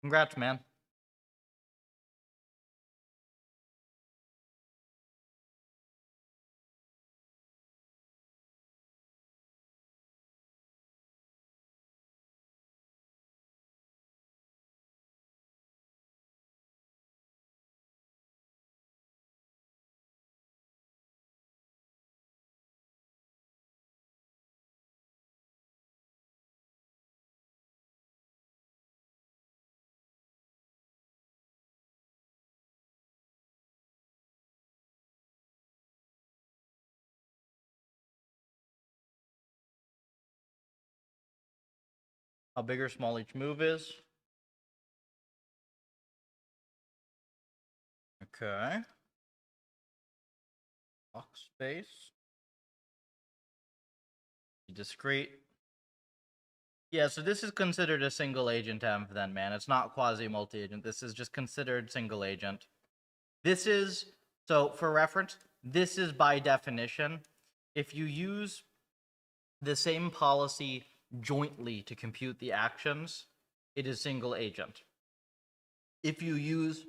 Congrats, man. how big or small each move is. Okay. Box space. Discrete. Yeah, so this is considered a single agent env then, man. It's not quasi multi-agent. This is just considered single agent. This is, so for reference, this is by definition, if you use the same policy jointly to compute the actions, it is single agent. If you use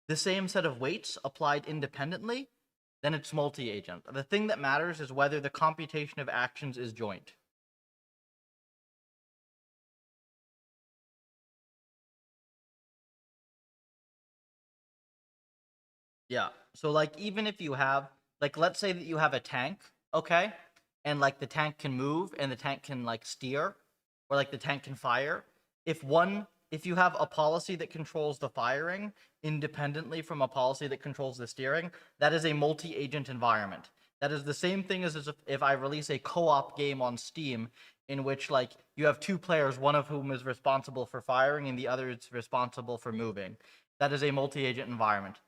the same set of weights applied independently, then it's multi-agent. The thing that matters is whether the computation of actions is joint. Yeah. So like even if you have, like, let's say that you have a tank, okay? And like the tank can move and the tank can like steer, or like the tank can fire. If you have a policy that controls the firing independently from a policy that controls the steering, that is a multi-agent environment. That is the same thing as if I release a co-op game on Steam in which like you have two players, one of whom is responsible for firing and the other is responsible for moving. That is a multi-agent environment.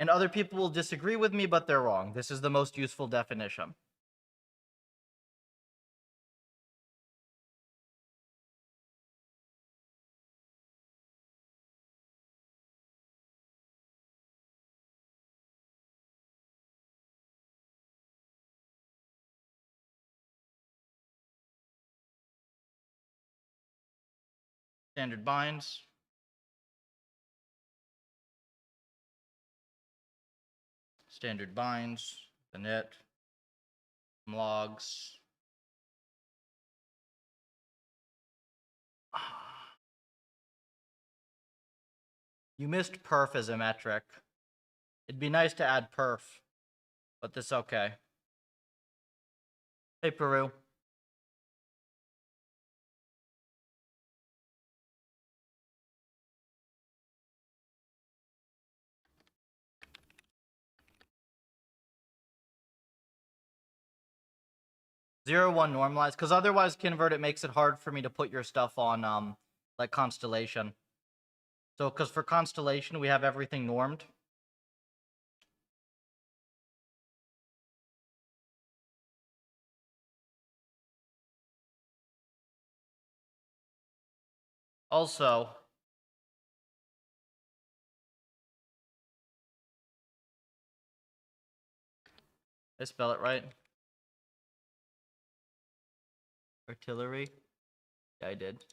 And other people will disagree with me, but they're wrong. This is the most useful definition. Standard binds. Standard binds. The net. Logs. You missed perf as a metric. It'd be nice to add perf, but this okay. Hey, Peru. Zero one normalized, because otherwise convert it makes it hard for me to put your stuff on like constellation. So because for constellation we have everything normed. Also, I spell it right? Artillery? Yeah, I did.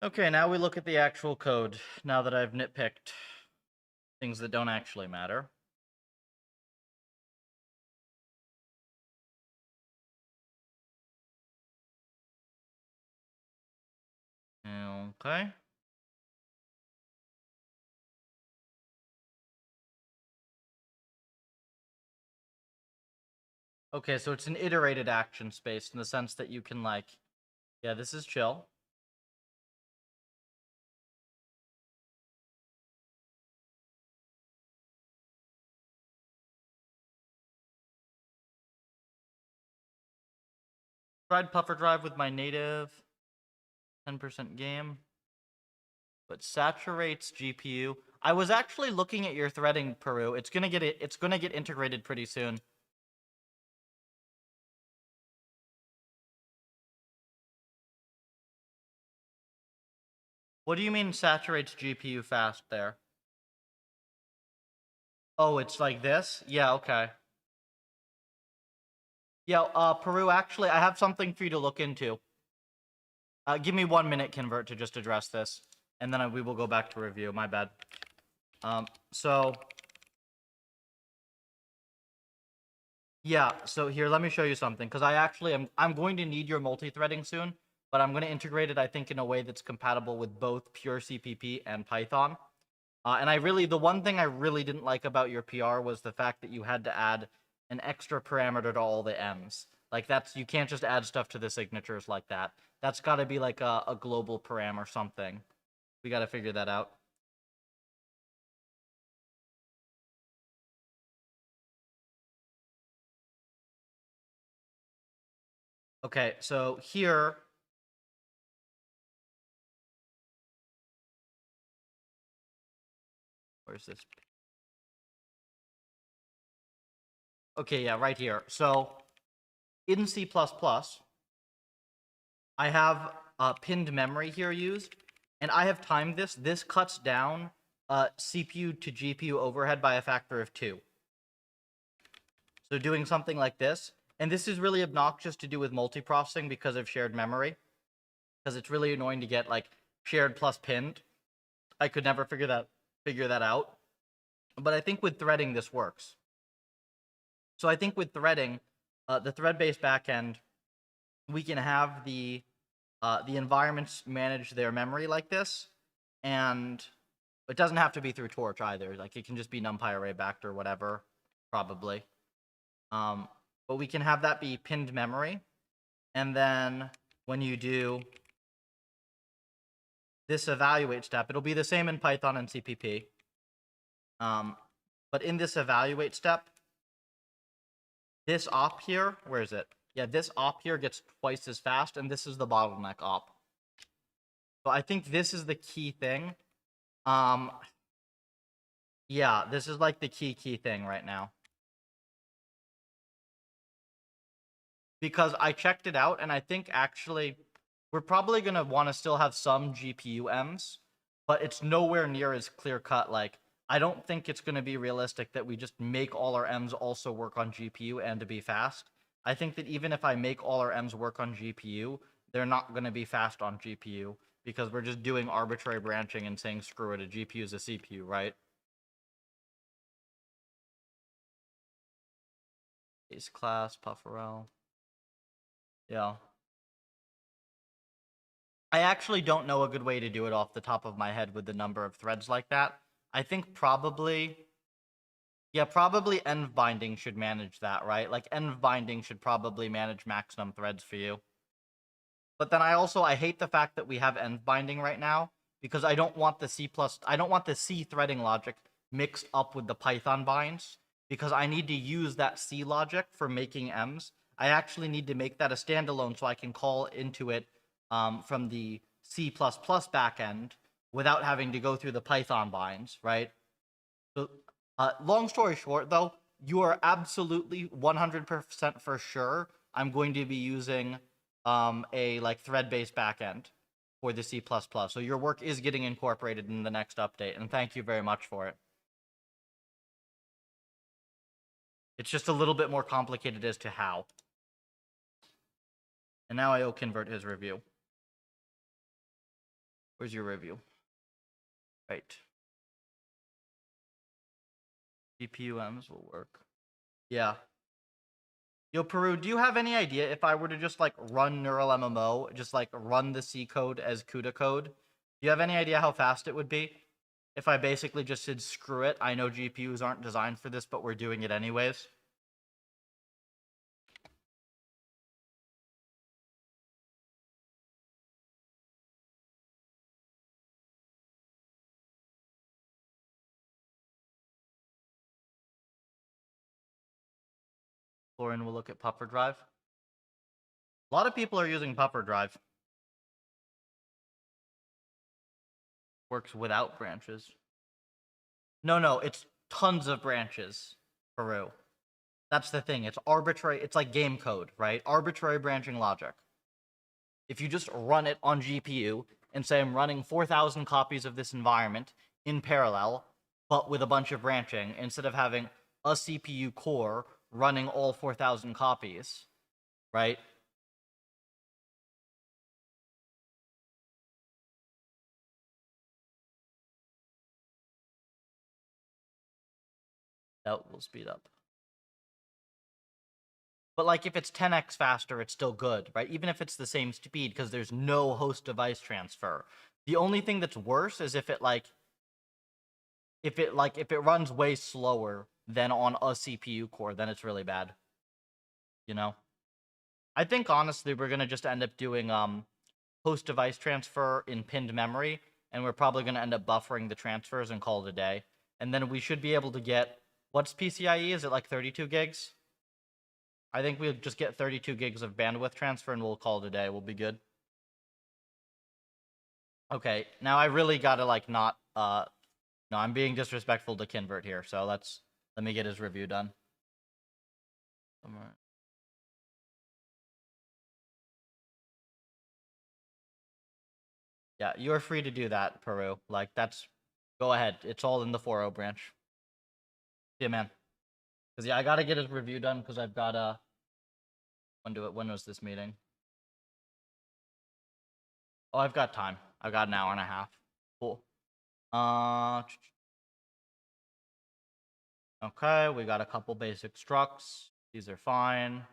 Okay, now we look at the actual code, now that I've nitpicked things that don't actually matter. Okay. Okay, so it's an iterated action space in the sense that you can like, yeah, this is chill. Tried Puffer Drive with my native 10% game, but saturates GPU. I was actually looking at your threading, Peru. It's gonna get integrated pretty soon. What do you mean saturates GPU fast there? Oh, it's like this? Yeah, okay. Yeah, Peru, actually, I have something for you to look into. Give me 1 minute, Convert, to just address this, and then we will go back to review. My bad. So yeah, so here, let me show you something, because I'm going to need your multi-threading soon, but I'm going to integrate it, I think, in a way that's compatible with both pure CPP and Python. And the one thing I really didn't like about your PR was the fact that you had to add an extra parameter to all the M's. Like that's, you can't just add stuff to the signatures like that. That's got to be like a global param or something. We got to figure that out. Okay, so here, where's this? Okay, yeah, right here. So in C++, I have pinned memory here used, and I have timed this. This cuts down CPU to GPU overhead by a factor of 2. So doing something like this, and this is really obnoxious to do with multiprocessing because of shared memory, because it's really annoying to get like shared plus pinned. I could never figure that out, but I think with threading this works. So I think with threading, the thread-based backend, we can have the environments manage their memory like this, and it doesn't have to be through Torch either. Like it can just be NumPy array backed or whatever, probably. But we can have that be pinned memory, and then when you do this evaluate step, it'll be the same in Python and CPP. But in this evaluate step, this op here, where is it? Yeah, this op here gets twice as fast, and this is the bottleneck op. So I think this is the key thing. Yeah, this is like the key thing right now. Because I checked it out, and I think actually we're probably going to want to still have some GPU Ms, but it's nowhere near as clear-cut. Like, I don't think it's going to be realistic that we just make all our Ms also work on GPU and to be fast. I think that even if I make all our Ms work on GPU, they're not going to be fast on GPU, because we're just doing arbitrary branching and saying, screw it, a GPU is a CPU, right? Base class, PufferLib. Yeah. I actually don't know a good way to do it off the top of my head with the number of threads like that. I think probably, yeah, probably env binding should manage that, right? Like env binding should probably manage maximum threads for you. But then I hate the fact that we have env binding right now, because I don't want the C threading logic mixed up with the Python binds, because I need to use that C logic for making Ms. I actually need to make that a standalone so I can call into it from the C++ backend without having to go through the Python binds, right? So, long story short, though, you are absolutely 100% for sure I'm going to be using a like thread-based backend for the C++. So your work is getting incorporated in the next update, and thank you very much for it. It's just a little bit more complicated as to how. And now I will convert his review. Where's your review? Right. GPUMs will work. Yeah. Yo, Peru, do you have any idea if I were to just like run neural MMO, just like run the C code as CUDA code? Do you have any idea how fast it would be? If I basically just said, screw it, I know GPUs aren't designed for this, but we're doing it anyways. Florian will look at PufferDrive. A lot of people are using PufferDrive. Works without branches. No, it's tons of branches, Peru. That's the thing. It's arbitrary. It's like game code, right? Arbitrary branching logic. If you just run it on GPU and say I'm running 4,000 copies of this environment in parallel, but with a bunch of branching, instead of having a CPU core running all 4,000 copies, right? That will speed up. But like if it's 10x faster, it's still good, right? Even if it's the same speed, because there's no host device transfer. The only thing that's worse is if it runs way slower than on a CPU core, then it's really bad. You know? I think honestly we're gonna just end up doing host device transfer in pinned memory, and we're probably gonna end up buffering the transfers and call it a day. And then we should be able to get, what's PCIe? Is it like 32 gigs? I think we'll just get 32 gigs of bandwidth transfer and we'll call it a day. We'll be good. Okay, now I really gotta like not no, I'm being disrespectful to Kinvert here, so let me get his review done. Yeah, you're free to do that, Peru. Like, go ahead. It's all in the 4.0 branch. See ya, man. Because, yeah, I gotta get his review done, because I've got, when was this meeting? Oh, I've got time. I've got an hour and a half. Cool. Okay, we got a couple basic structs. These are fine.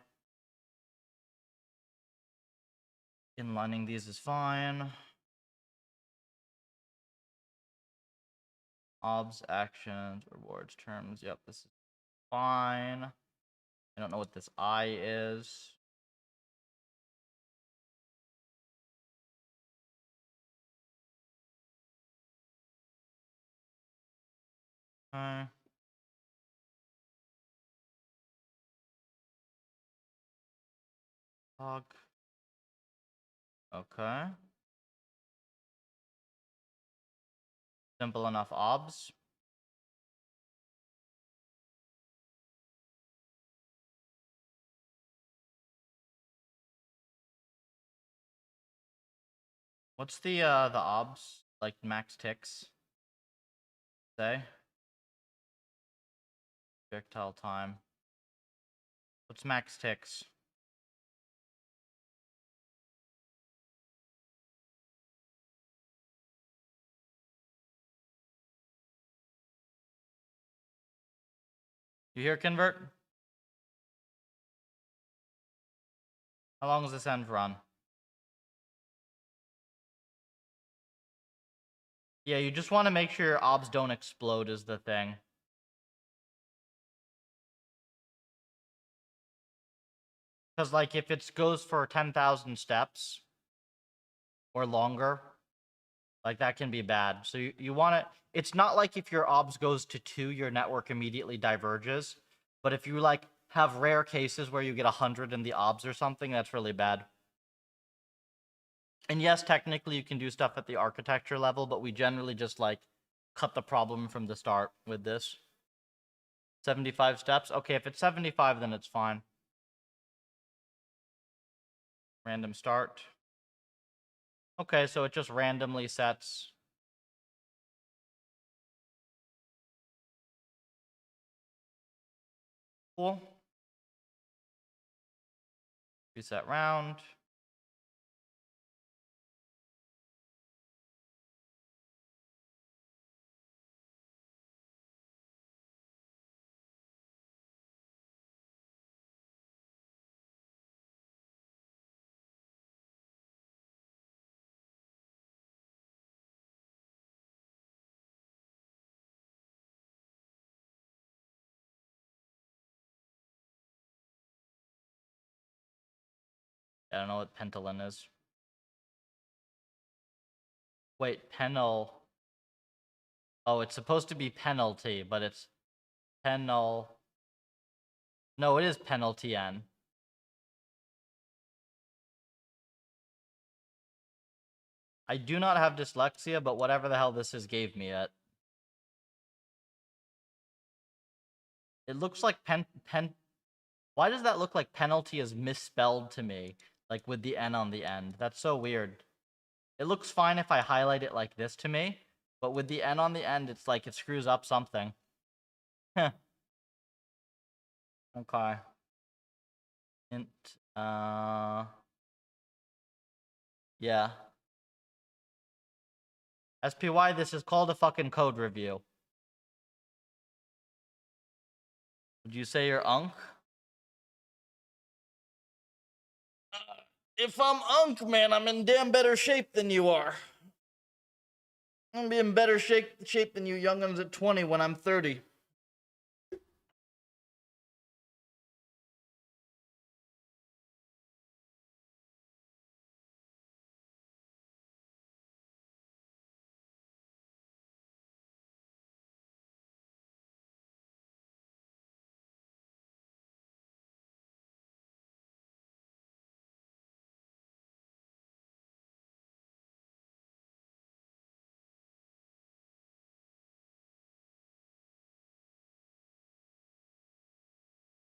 Inlining these is fine. Obs, actions, rewards, terms. Yep, this is fine. I don't know what this I is. Okay. Log. Okay. Simple enough obs. What's the obs? Like max ticks? Say? Projectile time. What's max ticks? You hear convert? How long does this end run? Yeah, you just want to make sure your obs don't explode is the thing. Because, like, if it goes for 10,000 steps or longer, like, that can be bad. So you want to... It's not like if your obs goes to 2, your network immediately diverges. But if you, like, have rare cases where you get 100 in the obs or something, that's really bad. And yes, technically you can do stuff at the architecture level, but we generally just, like, cut the problem from the start with this. 75 steps? Okay, if it's 75, then it's fine. Random start. Okay, so it just randomly sets. Cool. Reset round. I don't know what Pentolin is. Wait, penal. Oh, it's supposed to be penalty, but it's penal. No, it is penalty N. I do not have dyslexia, but whatever the hell this is gave me it. It looks like Why does that look like penalty is misspelled to me? Like with the N on the end. That's so weird. It looks fine if I highlight it like this to me, but with the N on the end, it's like it screws up something. Heh. Okay. Int, yeah. SPY, this is called a fucking code review. Would you say you're unk? If I'm unk, man, I'm in damn better shape than you are. I'm gonna be in better shape than you young'uns at 20 when I'm 30.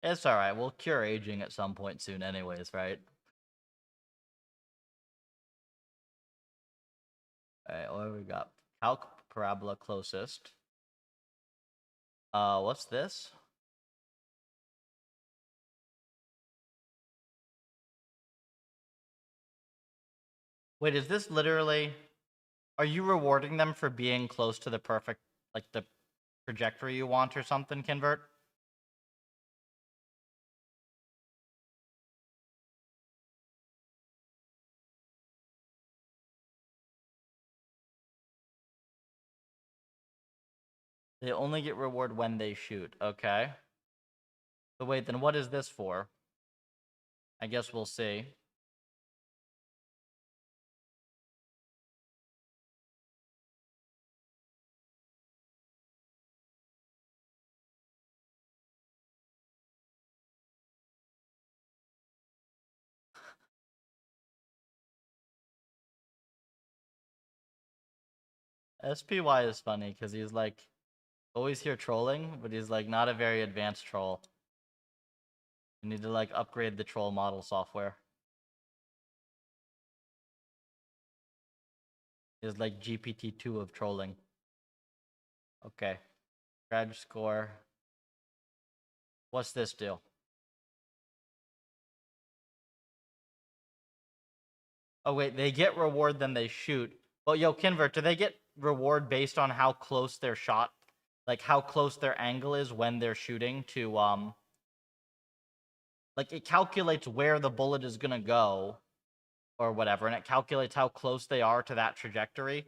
It's alright, we'll cure aging at some point soon anyways, right? Alright, what do we got? Calc parabola closest. What's this? Wait, is this literally... Are you rewarding them for being close to the perfect, like, the trajectory you want or something, Convert? They only get reward when they shoot. Okay. So wait, then what is this for? I guess we'll see. SPY is funny because he's like always here trolling, but he's like not a very advanced troll. You need to like upgrade the troll model software. He's like GPT-2 of trolling. Okay. Grad score. What's this do? Oh wait, they get reward then they shoot. Well, yo, Convert, do they get reward based on how close their shot, like how close their angle is when they're shooting to like it calculates where the bullet is gonna go or whatever, and it calculates how close they are to that trajectory.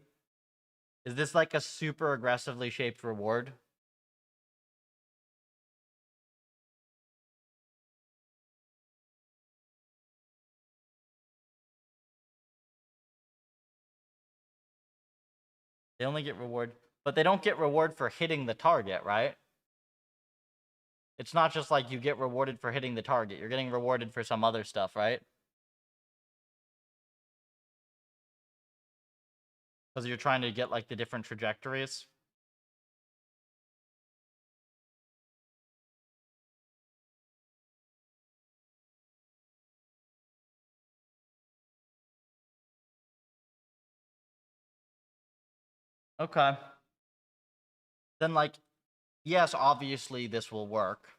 Is this like a super aggressively shaped reward? They only get reward, but they don't get reward for hitting the target, right? It's not just like you get rewarded for hitting the target. You're getting rewarded for some other stuff, right? Because you're trying to get like the different trajectories. Okay. Then like, yes, obviously this will work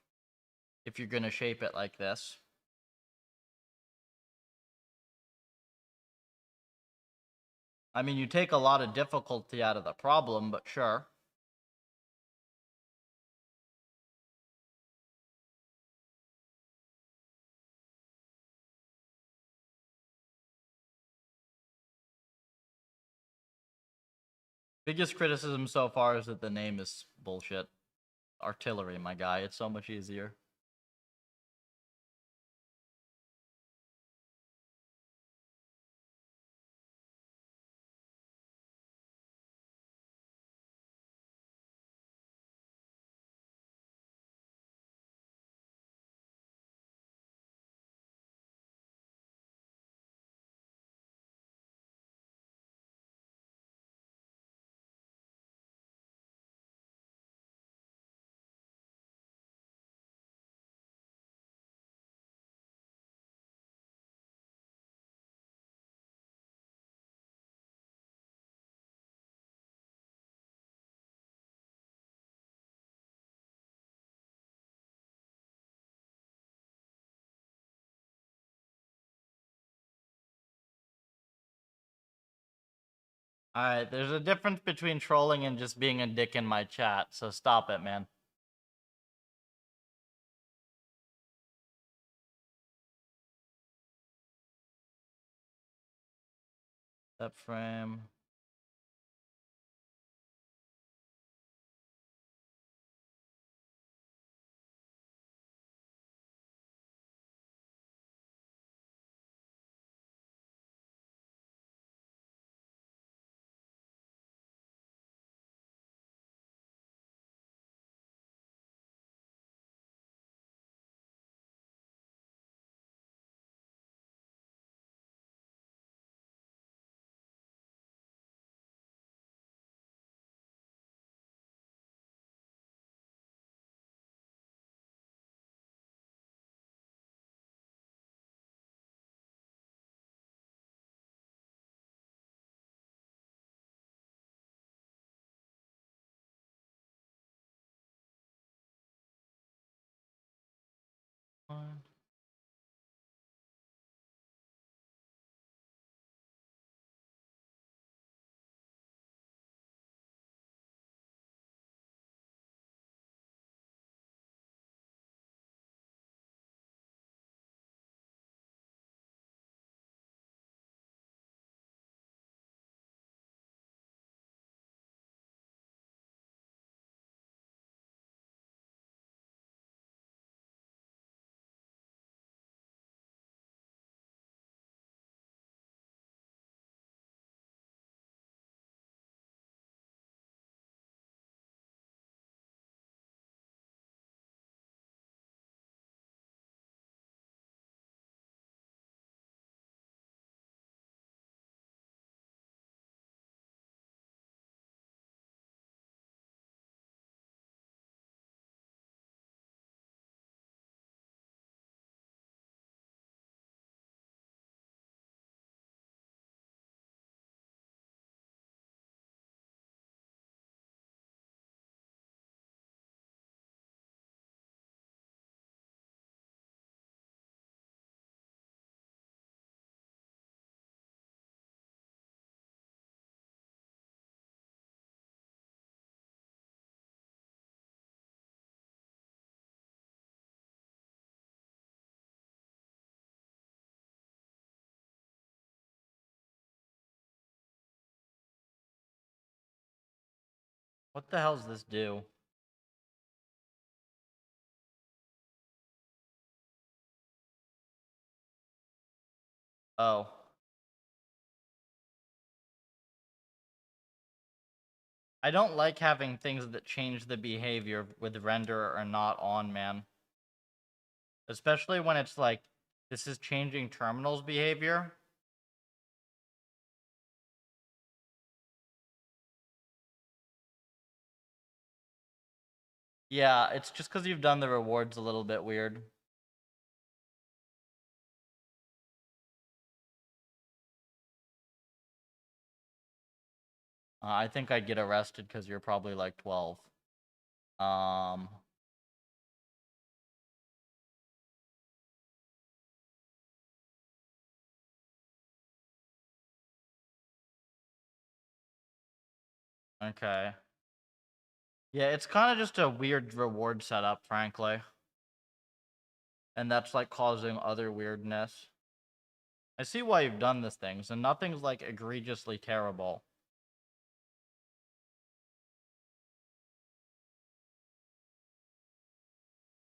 if you're gonna shape it like this. I mean, you take a lot of difficulty out of the problem, but sure. Biggest criticism so far is that the name is bullshit. Artillery, my guy. It's so much easier. Alright, there's a difference between trolling and just being a dick in my chat, so stop it, man. Step frame. fine. What the hell's this do? Oh. I don't like having things that change the behavior with render or not on, man. Especially when it's like, this is changing terminal's behavior. Yeah, it's just because you've done the rewards a little bit weird. I think I'd get arrested because you're probably like 12. Okay. Yeah, it's kind of just a weird reward setup, frankly. And that's like causing other weirdness. I see why you've done these things, and nothing's like egregiously terrible.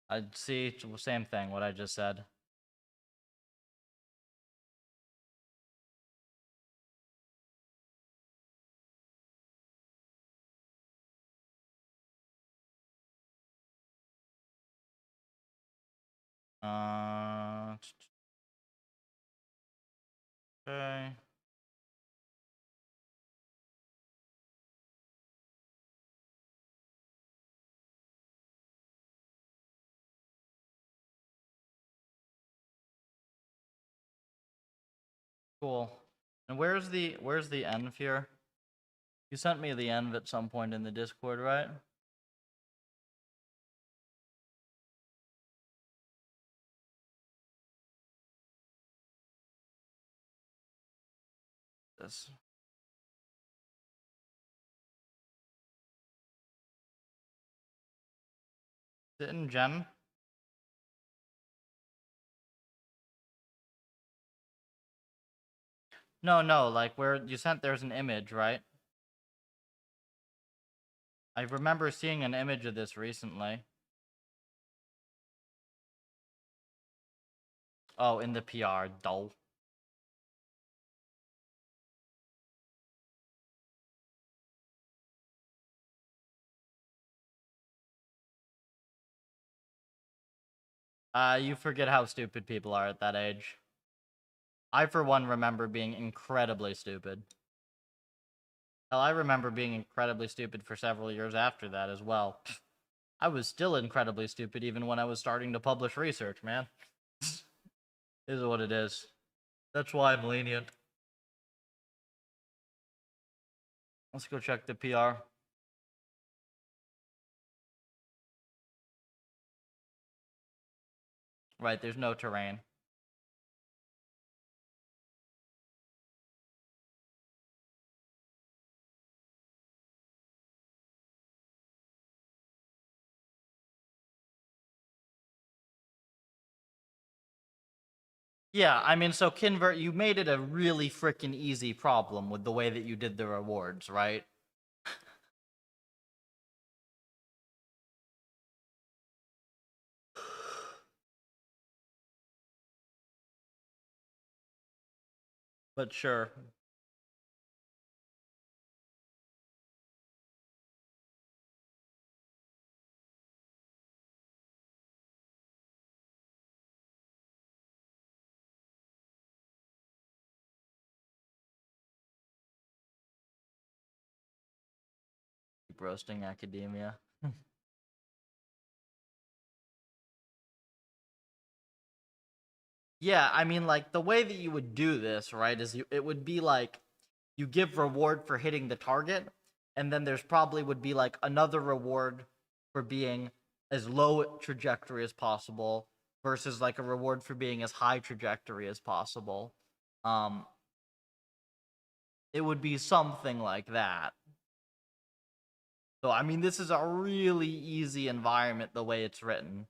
I'd see, same thing, what I just said. Okay. Cool. And where's the env here? You sent me the env at some point in the Discord, right? This. Is it in gem? No, like where you sent there's an image, right? I remember seeing an image of this recently. Oh, in the PR, dull. You forget how stupid people are at that age. I, for one, remember being incredibly stupid. Hell, I remember being incredibly stupid for several years after that as well. I was still incredibly stupid even when I was starting to publish research, man. Is what it is. That's why I'm lenient. Let's go check the PR. Right, there's no terrain. Yeah, I mean, so Kinvert, you made it a really freaking easy problem with the way that you did the rewards, right? But sure. Keep roasting academia. Yeah, I mean, like, the way that you would do this, right, is it would be like you give reward for hitting the target, and then there's probably would be like another reward for being as low trajectory as possible versus like a reward for being as high trajectory as possible. Um, it would be something like that. So, I mean, this is a really easy environment the way it's written.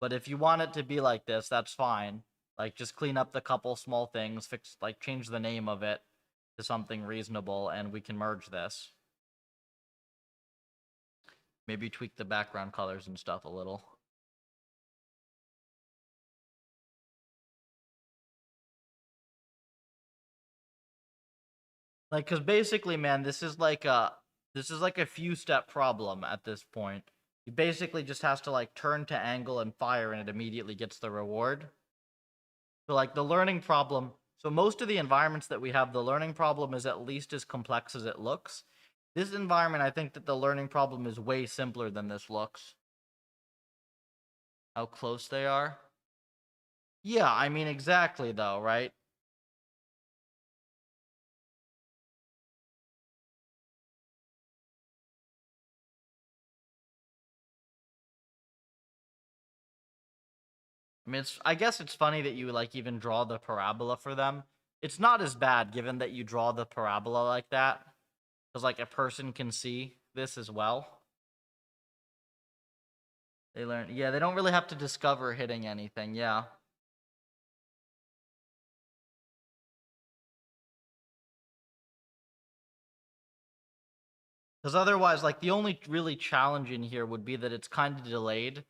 But if you want it to be like this, that's fine. Like, just clean up the couple small things, fix, like, change the name of it to something reasonable, and we can merge this. Maybe tweak the background colors and stuff a little. Like, cause basically, man, this is like a few step problem at this point. You basically just has to like turn to angle and fire, and it immediately gets the reward. So like the learning problem. So most of the environments that we have, the learning problem is at least as complex as it looks. This environment, I think that the learning problem is way simpler than this looks. How close they are? Yeah, I mean exactly though, right? I mean, I guess it's funny that you like even draw the parabola for them. It's not as bad given that you draw the parabola like that, because like a person can see this as well. They learn, yeah, they don't really have to discover hitting anything, yeah. Because otherwise, like the only really challenge in here would be that it's kind of delayed,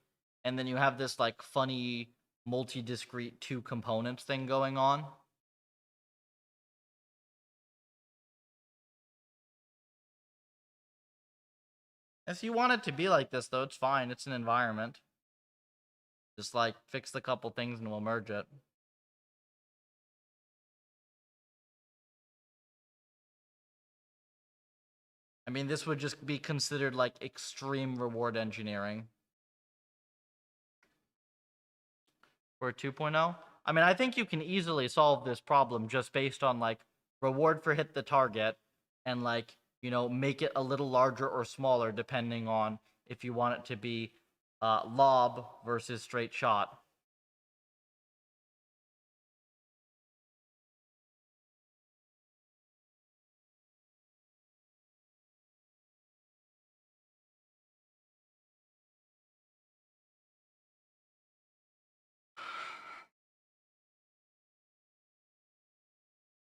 and then you have this like funny multi-discrete two components thing going on. If you want it to be like this, though, it's fine. It's an environment. Just like fix the couple things and we'll merge it. I mean, this would just be considered like extreme reward engineering. For 2.0? I mean, I think you can easily solve this problem just based on like reward for hit the target and like, you know, make it a little larger or smaller depending on if you want it to be lob versus straight shot.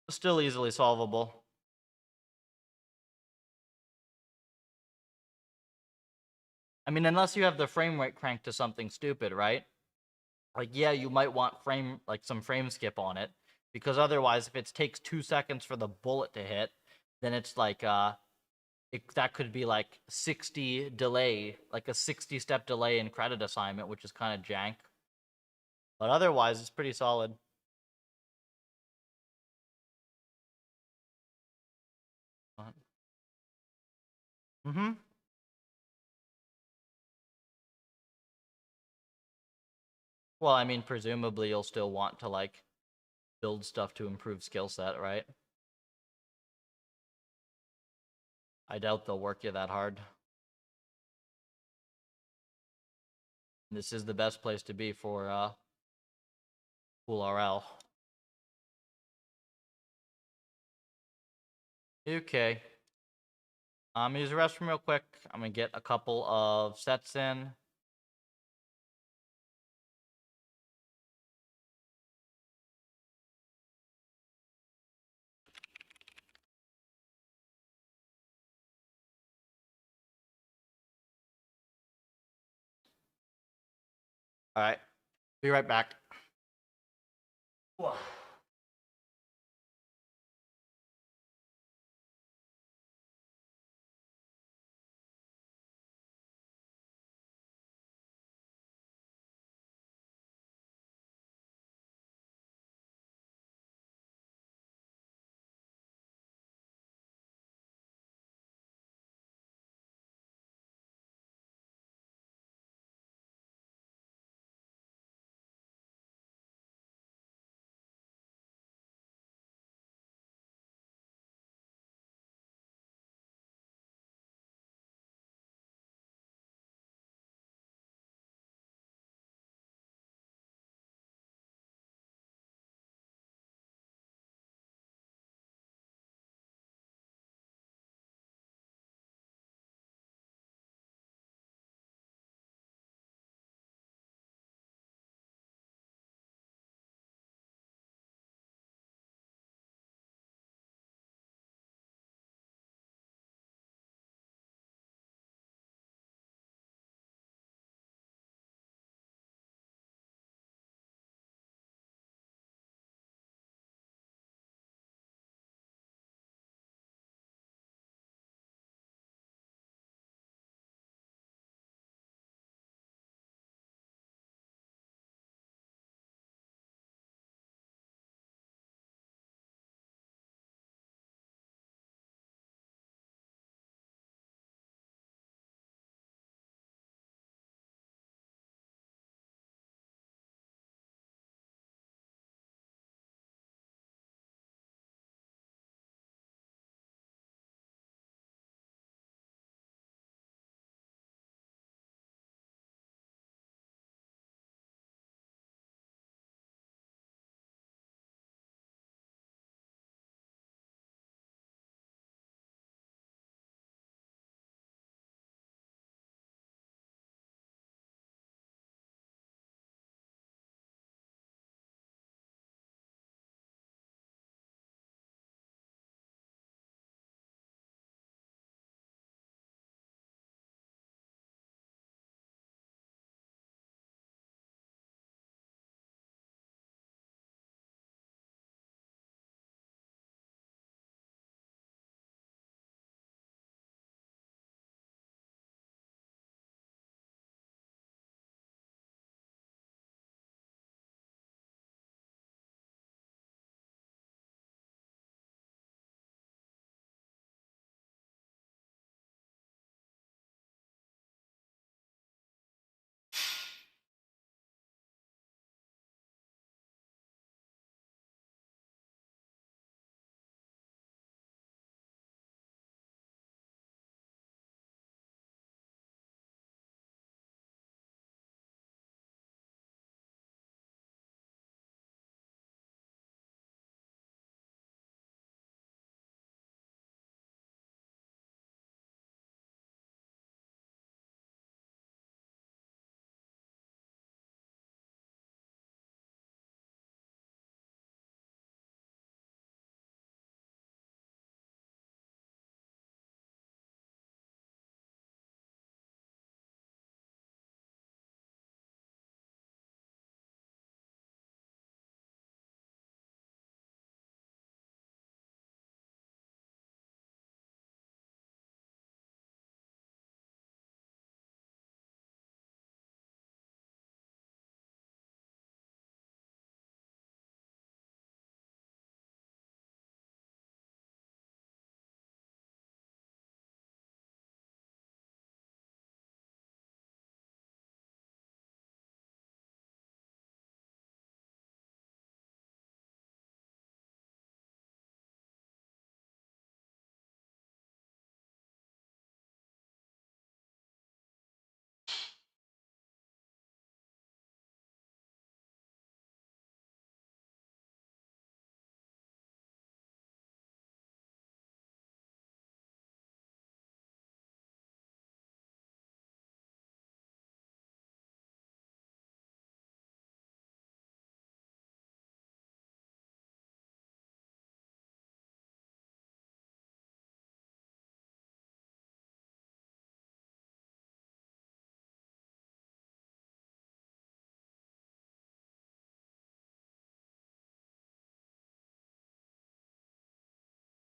Still easily solvable. I mean, unless you have the frame rate cranked to something stupid, right? Like, yeah, you might want some frame skip on it, because otherwise, if it takes 2 seconds for the bullet to hit, then it's like, that could be like 60 delay, like a 60-step delay in credit assignment, which is kind of jank. But otherwise, it's pretty solid. Mm-hmm. Well, I mean, presumably you'll still want to like build stuff to improve skill set, right? I doubt they'll work you that hard. This is the best place to be for Cool RL. Okay. Use the restroom real quick. I'm gonna get a couple of sets in. All right. Be right back. Whoa.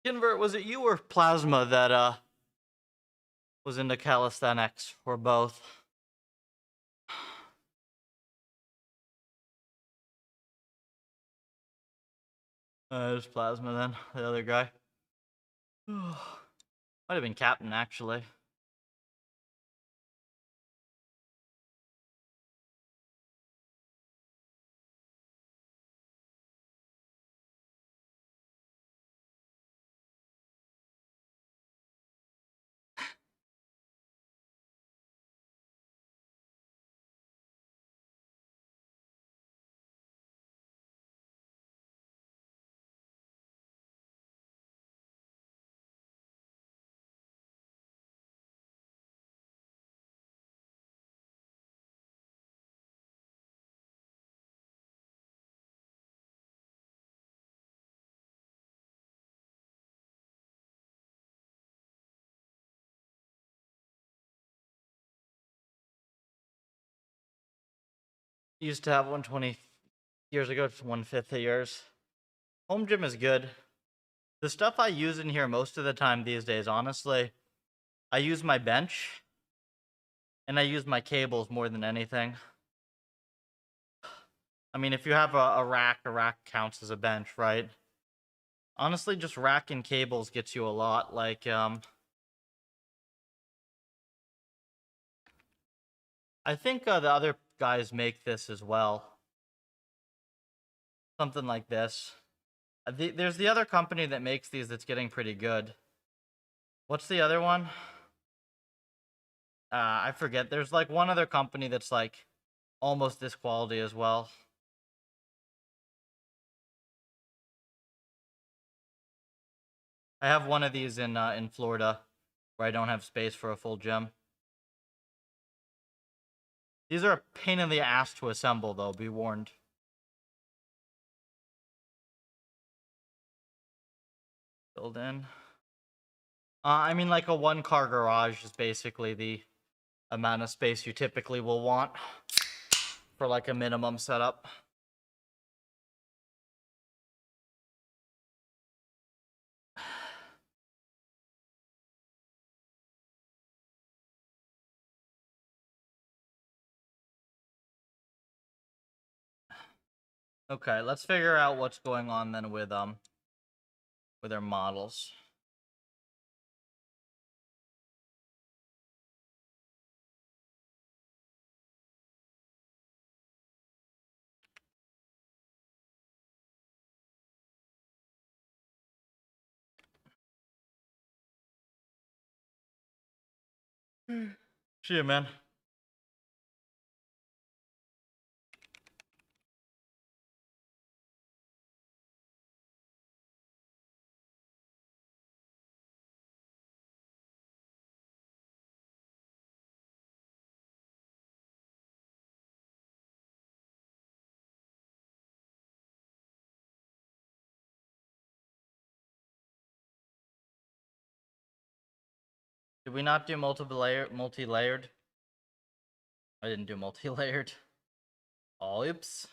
Convert, was it you or Plasma that was into calisthenics, or both? It was Plasma then, the other guy. Might have been Captain, actually. Used to have 120 years ago, it's 1/5 of yours. Home gym is good. The stuff I use in here most of the time these days, honestly, I use my bench and I use my cables more than anything. I mean, if you have a rack counts as a bench, right? Honestly, just rack and cables gets you a lot. Like, I think the other guys make this as well. Something like this. There's the other company that makes these that's getting pretty good. What's the other one? I forget. There's like one other company that's like almost this quality as well. I have one of these in Florida where I don't have space for a full gym. These are a pain in the ass to assemble, though, be warned. Build in. I mean, like a one-car garage is basically the amount of space you typically will want for like a minimum setup. Okay, let's figure out what's going on then with our models. See ya, man. Did we not do multi-layered? I didn't do multi-layered. Oh, oops.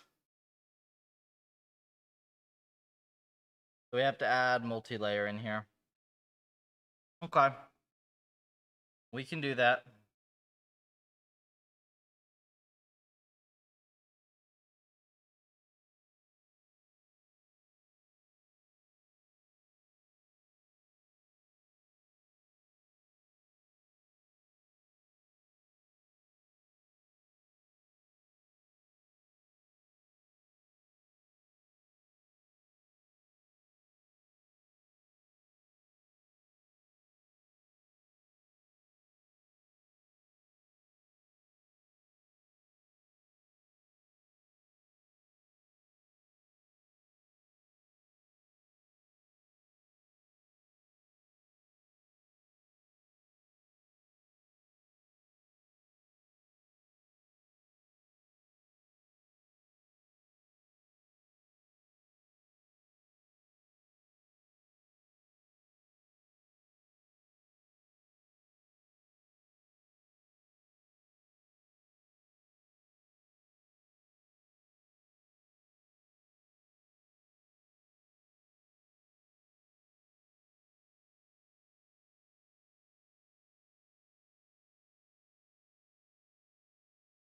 So we have to add multi-layer in here. Okay. We can do that.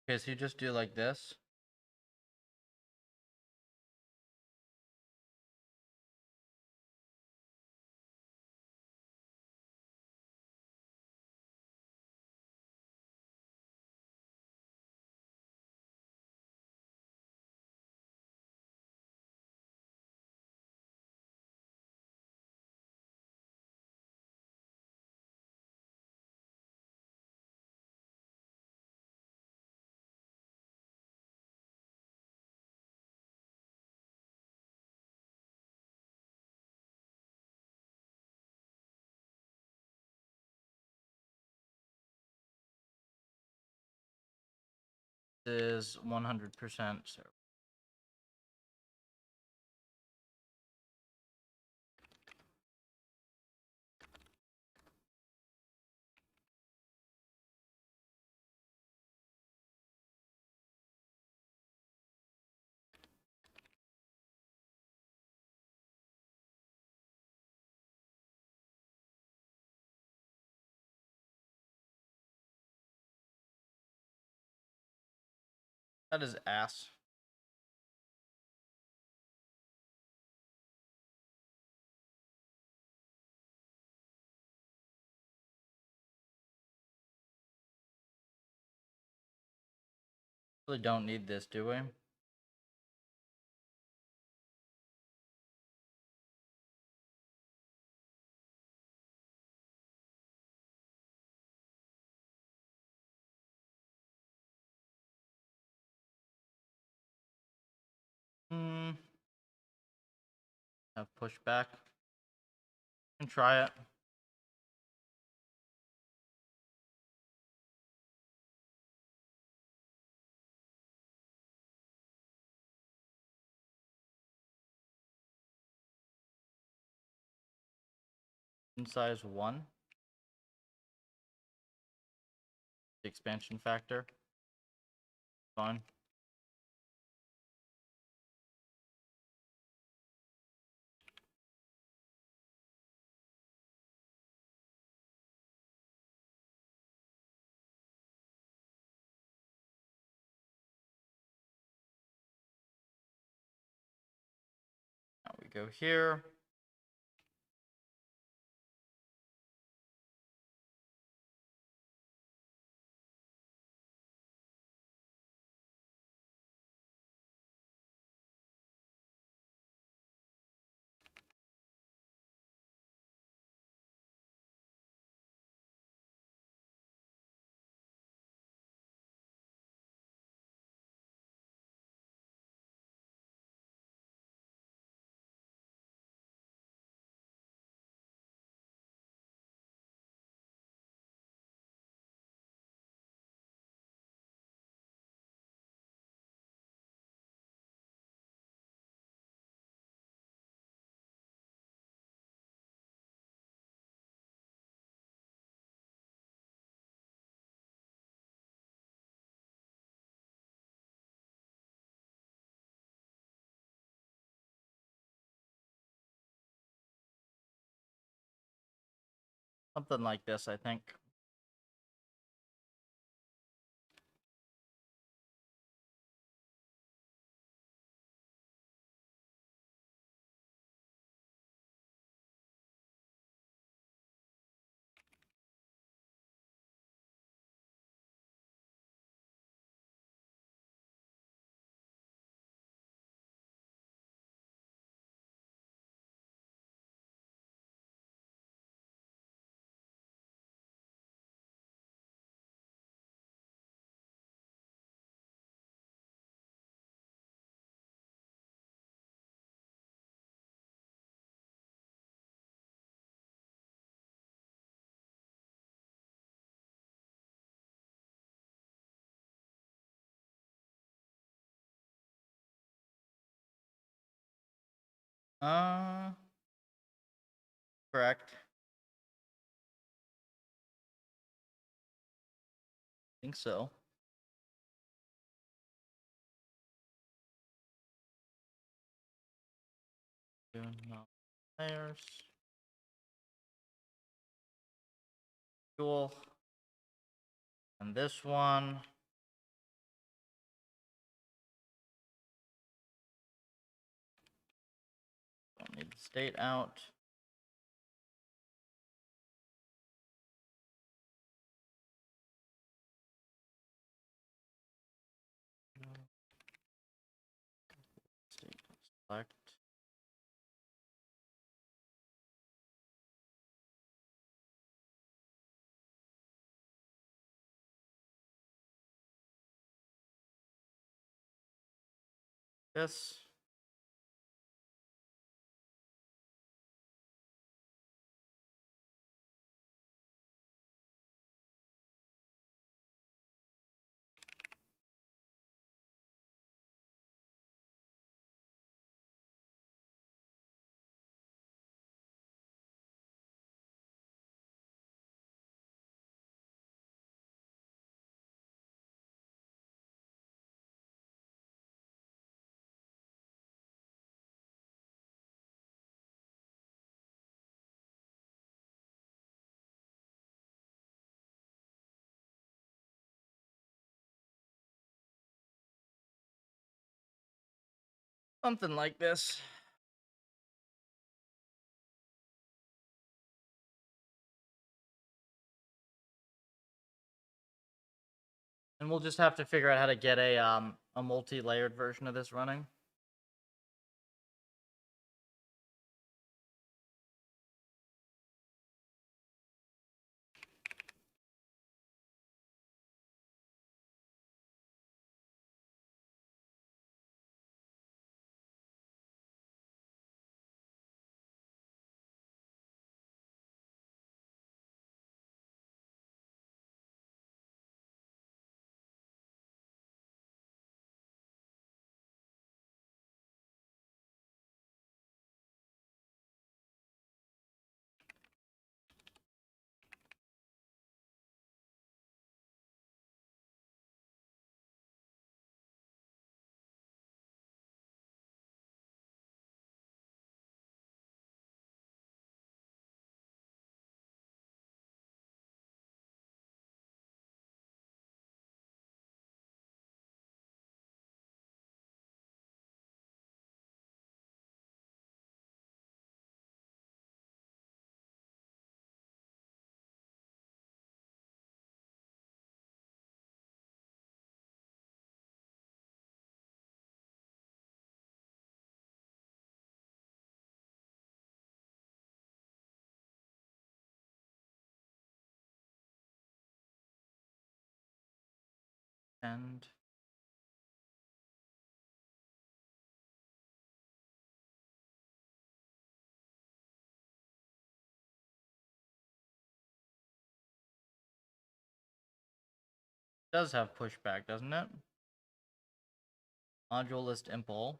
Okay, so you just do like this. This is 100% server. That is ass. Really don't need this, do we? Have pushback. And try it. In size 1. The expansion factor. Fine. Now we go here. Something like this, I think. Correct. I think so. No layers. Cool. And this one. state out. State select. This. Something like this. And we'll just have to figure out how to get a multi-layered version of this running. And does have pushback, doesn't it? Module list impl.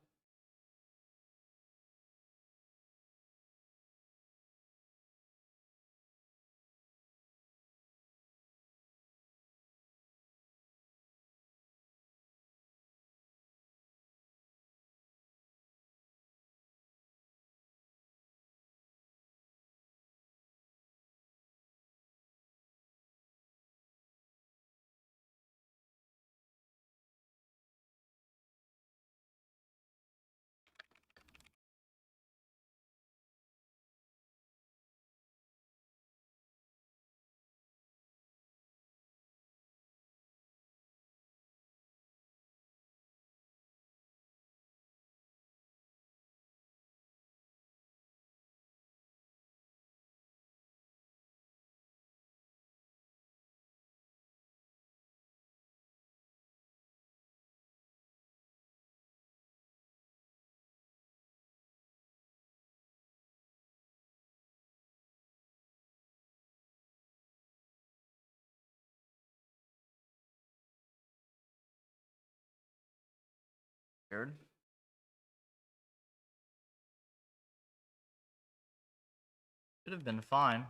Weird. Should have been fine.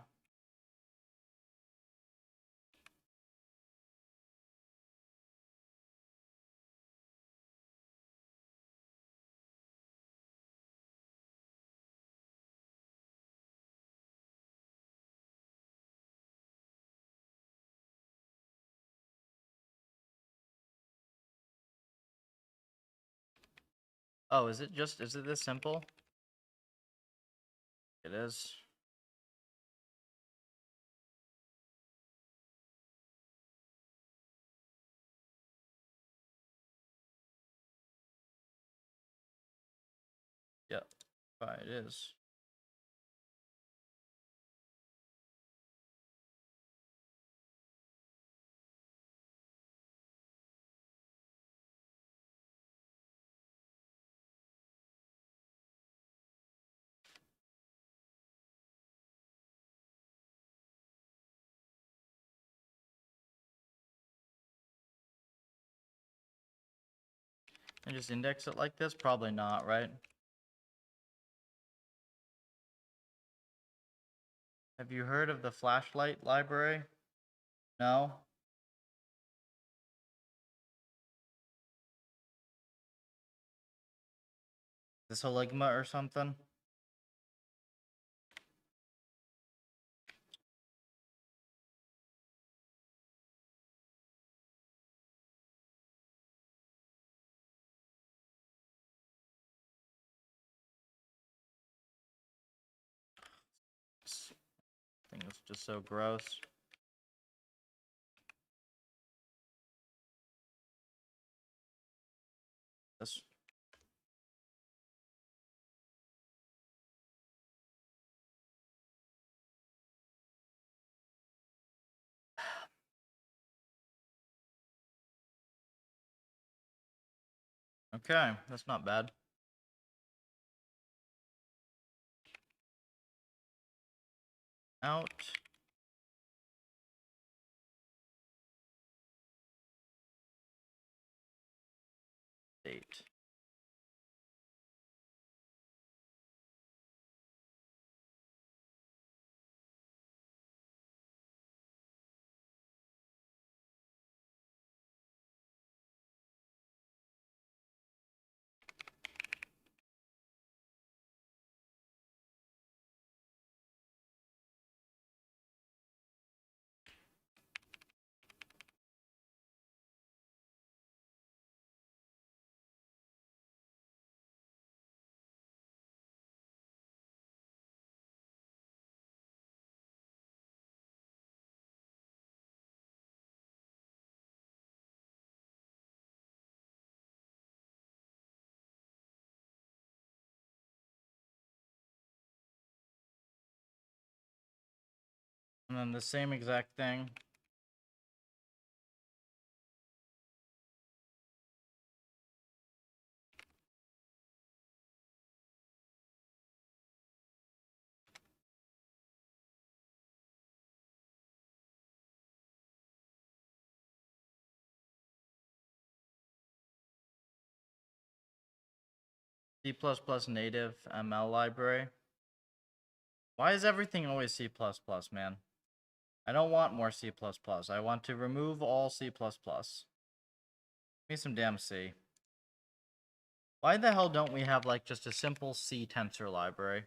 Oh, is it this simple? It is. Yep, right, it is. And just index it like this? Probably not, right? Have you heard of the flashlight library? No? Is this a Ligma or something? This thing is just so gross. This. Okay, that's not bad. Out. Date. And then the same exact thing. C++ native ML library. Why is everything always C++, man? I don't want more C++. I want to remove all C++. Give me some damn C. Why the hell don't we have, like, just a simple C tensor library?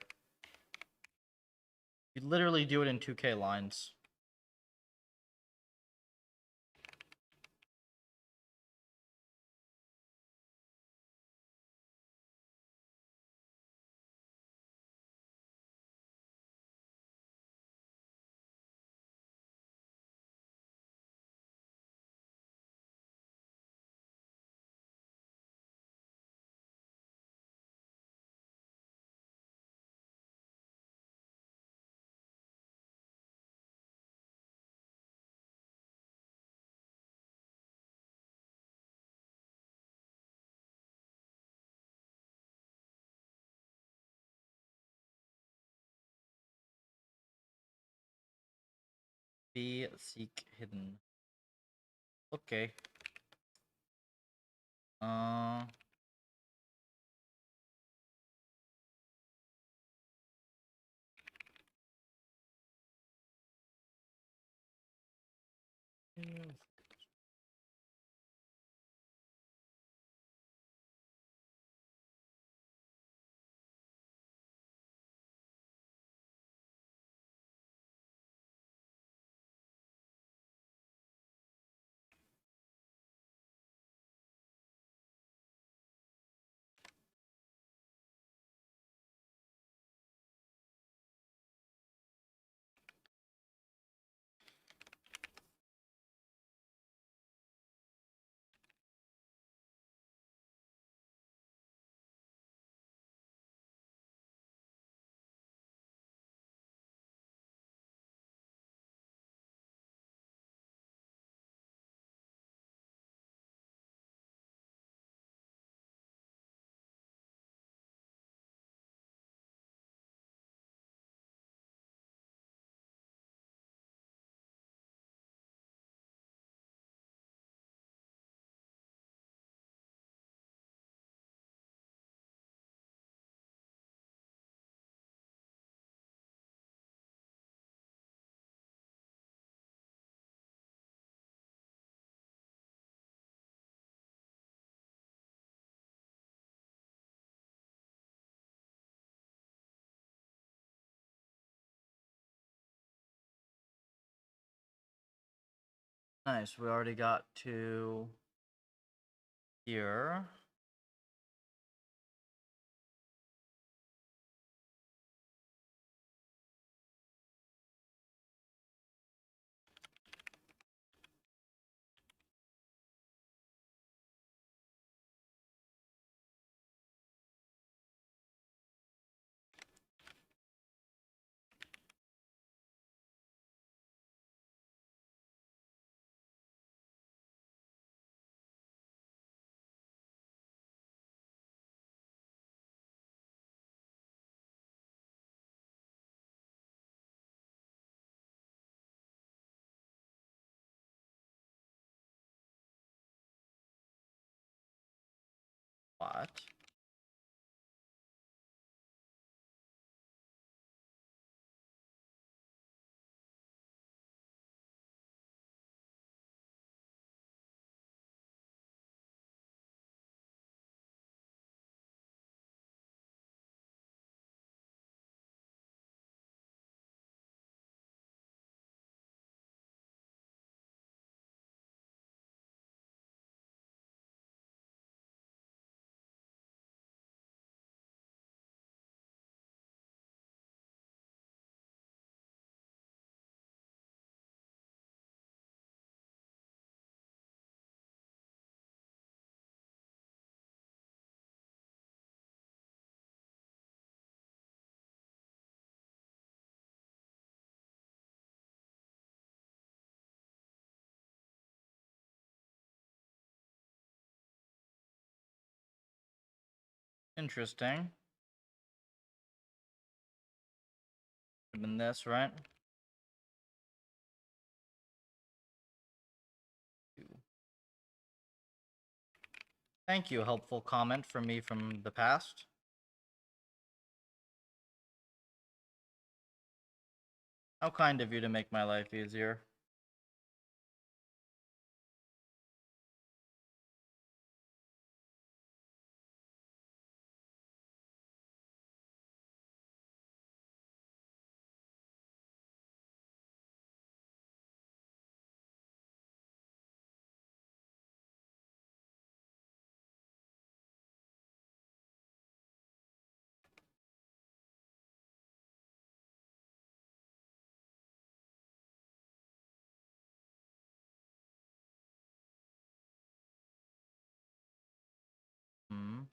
You literally do it in 2K lines. Be seek hidden. Okay. Nice. We already got to here. What? Interesting. Have been this, right? Thank you, helpful comment from me from the past. How kind of you to make my life easier. Hmm.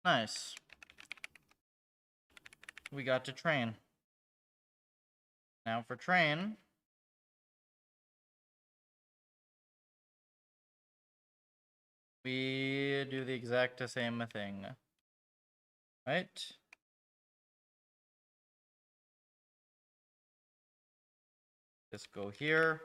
Nice. We got to train. Now for train. We do the exact same thing. Right? Just go here.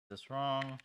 This wrong.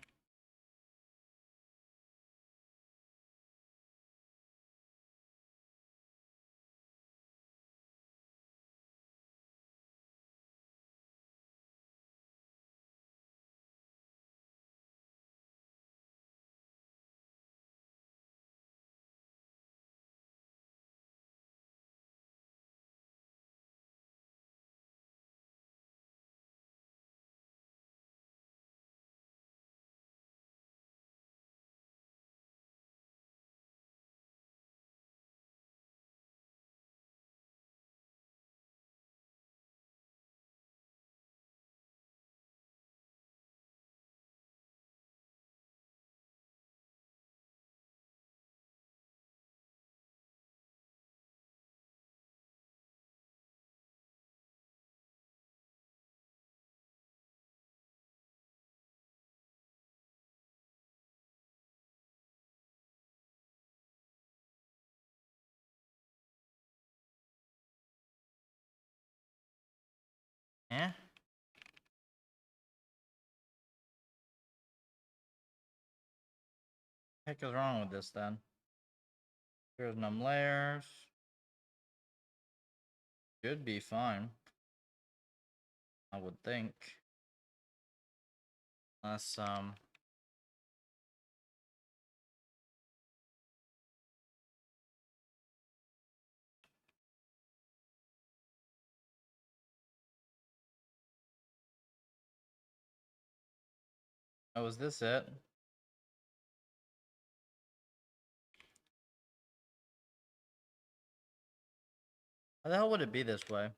Eh? What the heck is wrong with this then? Here's num layers. Should be fine. I would think. Unless, oh, is this it? How the hell would it be this way?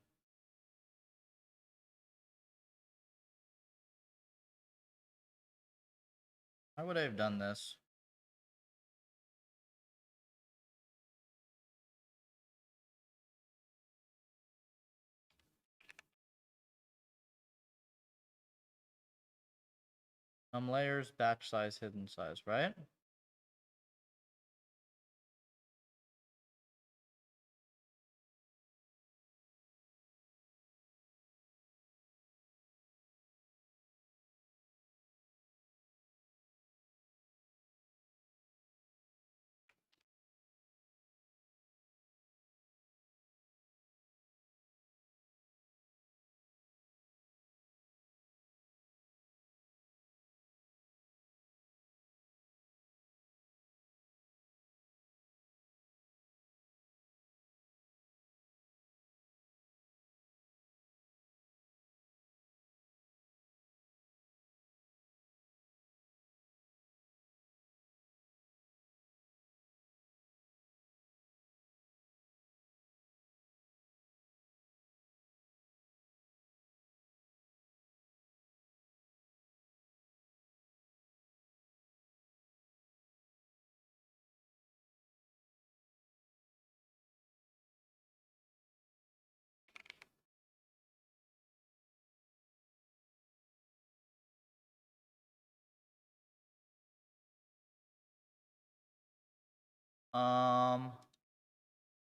How would I have done this? Layers, batch size, hidden size, right?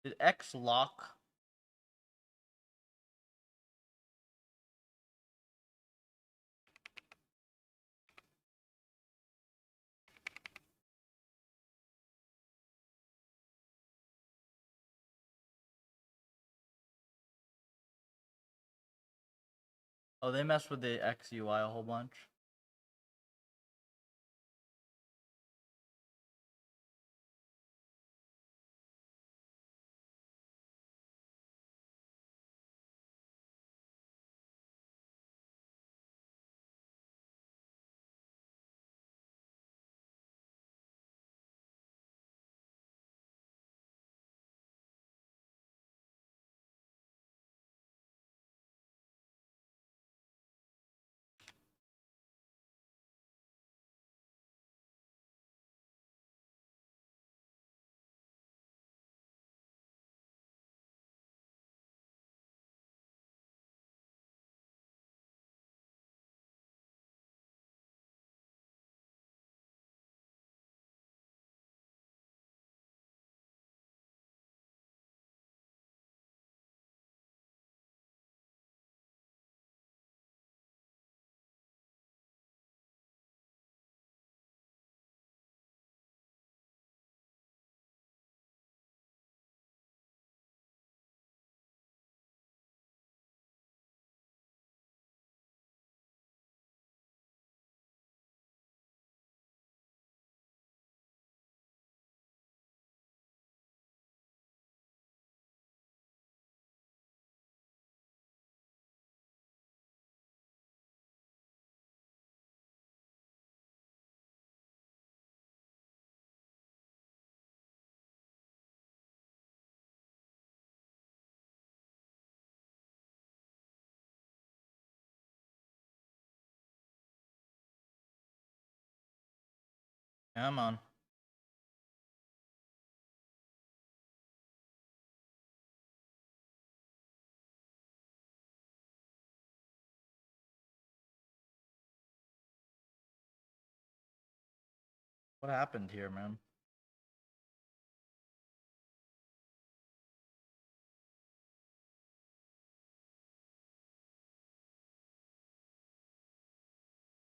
Did X lock? Oh, they messed with the X UI a whole bunch. Come on. What happened here, man?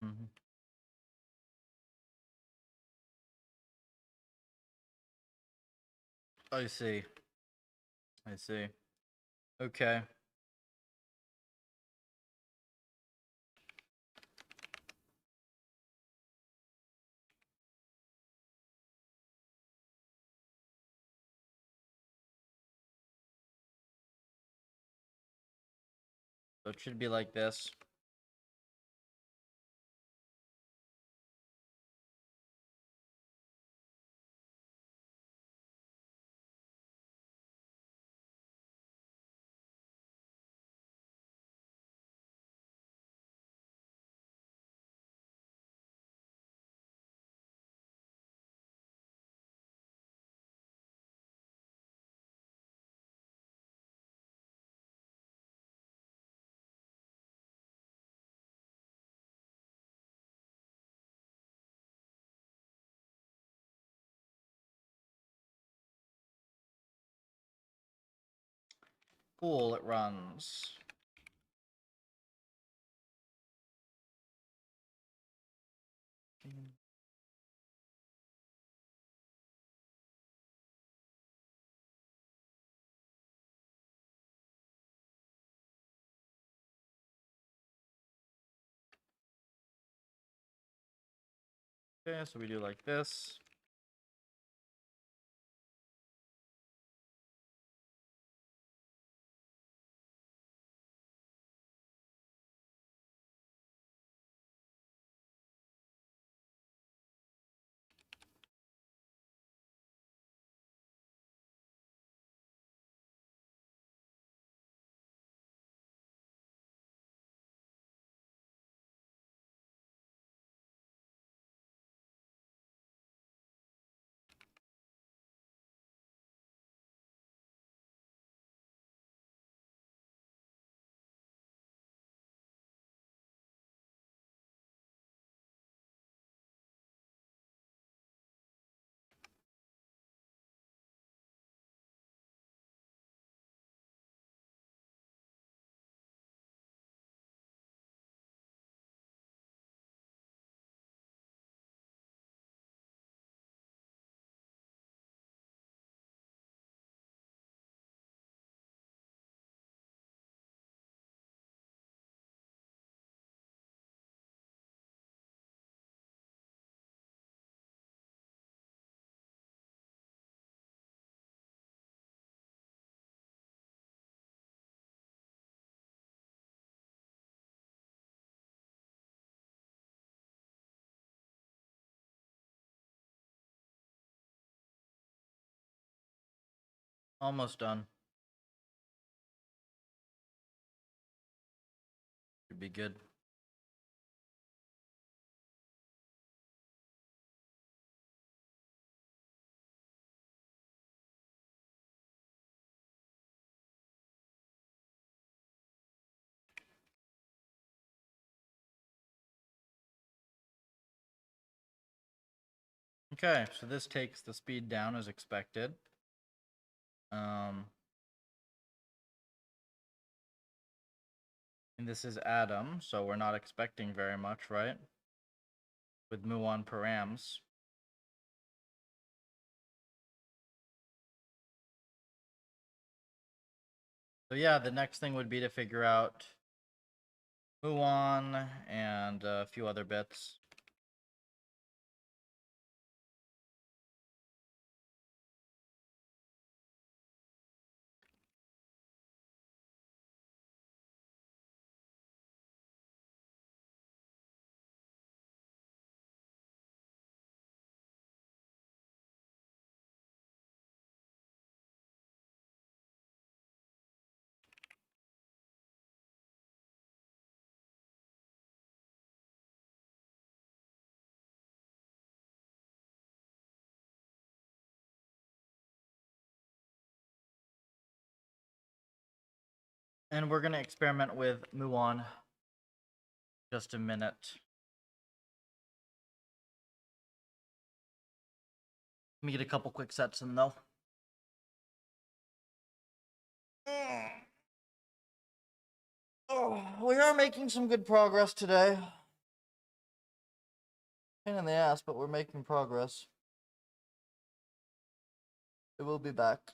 Mm-hmm. I see. I see. Okay. So it should be like this. Cool, it runs. Okay, so we do like this. Almost done. Should be good. Okay, so this takes the speed down as expected. And this is Atom, so we're not expecting very much, right? With muon params. So yeah, the next thing would be to figure out muon and a few other bits. And we're gonna experiment with Muon. Just a minute. Let me get a couple quick sets in though. Oh, we are making some good progress today. Pain in the ass, but we're making progress. It will be back.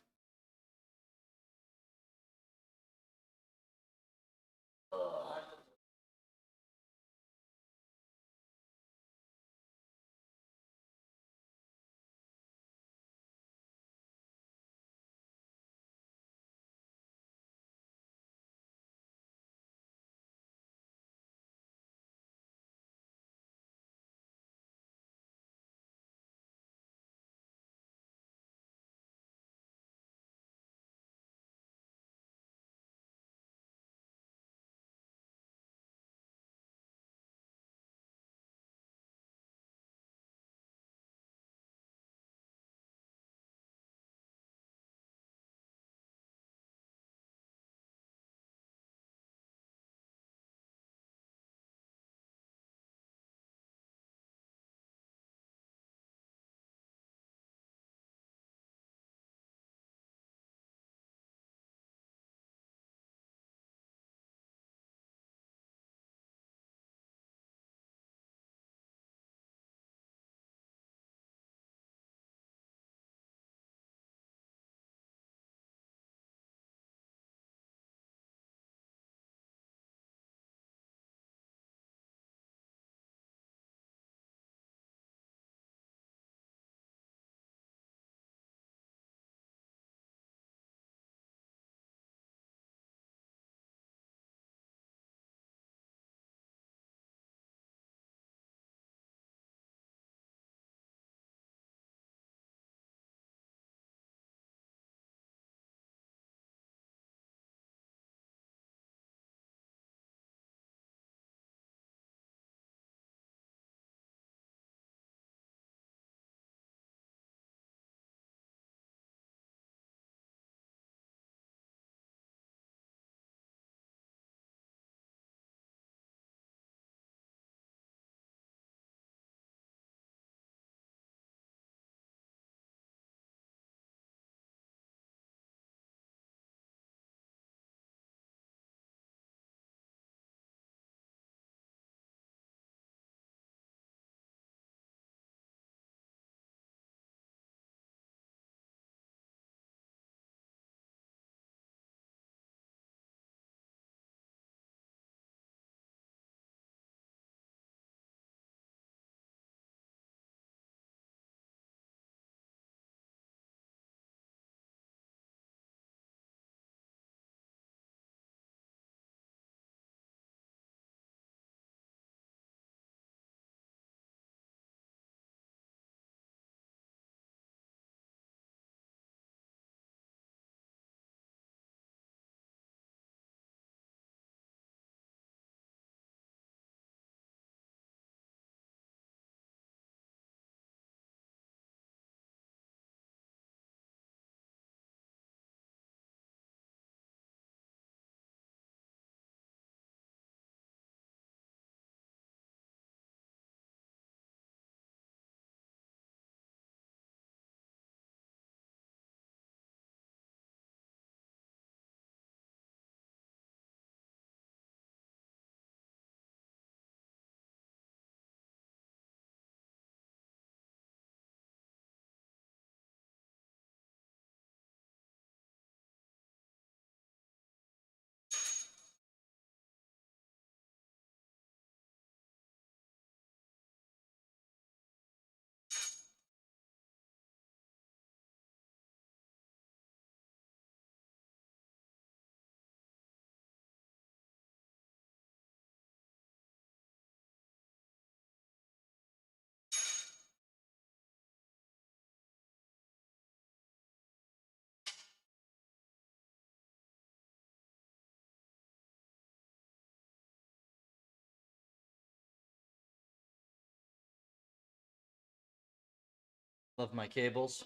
Love my cables.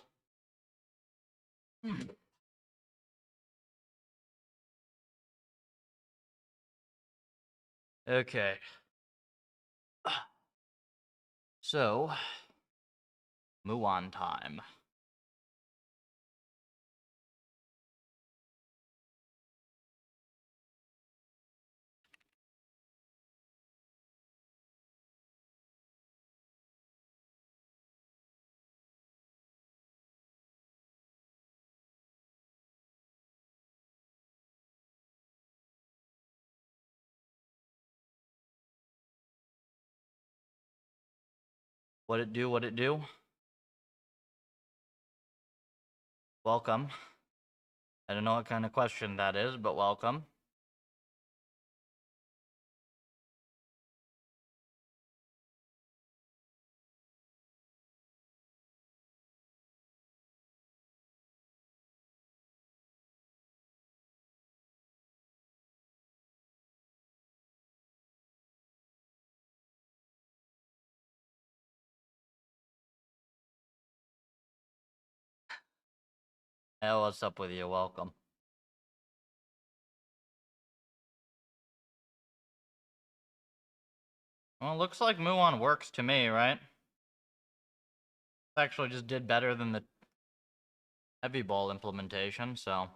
Okay. So, Muon time. What it do, what it do? Welcome. I don't know what kind of question that is, but welcome. Hey, what's up with you? Welcome. Well, looks like Muon works to me, right? Actually just did better than the heavy ball implementation, so...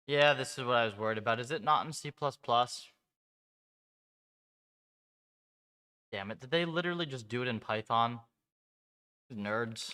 Yeah, this is what I was worried about. Is it not in C++? Damn it, did they literally just do it in Python? Nerds.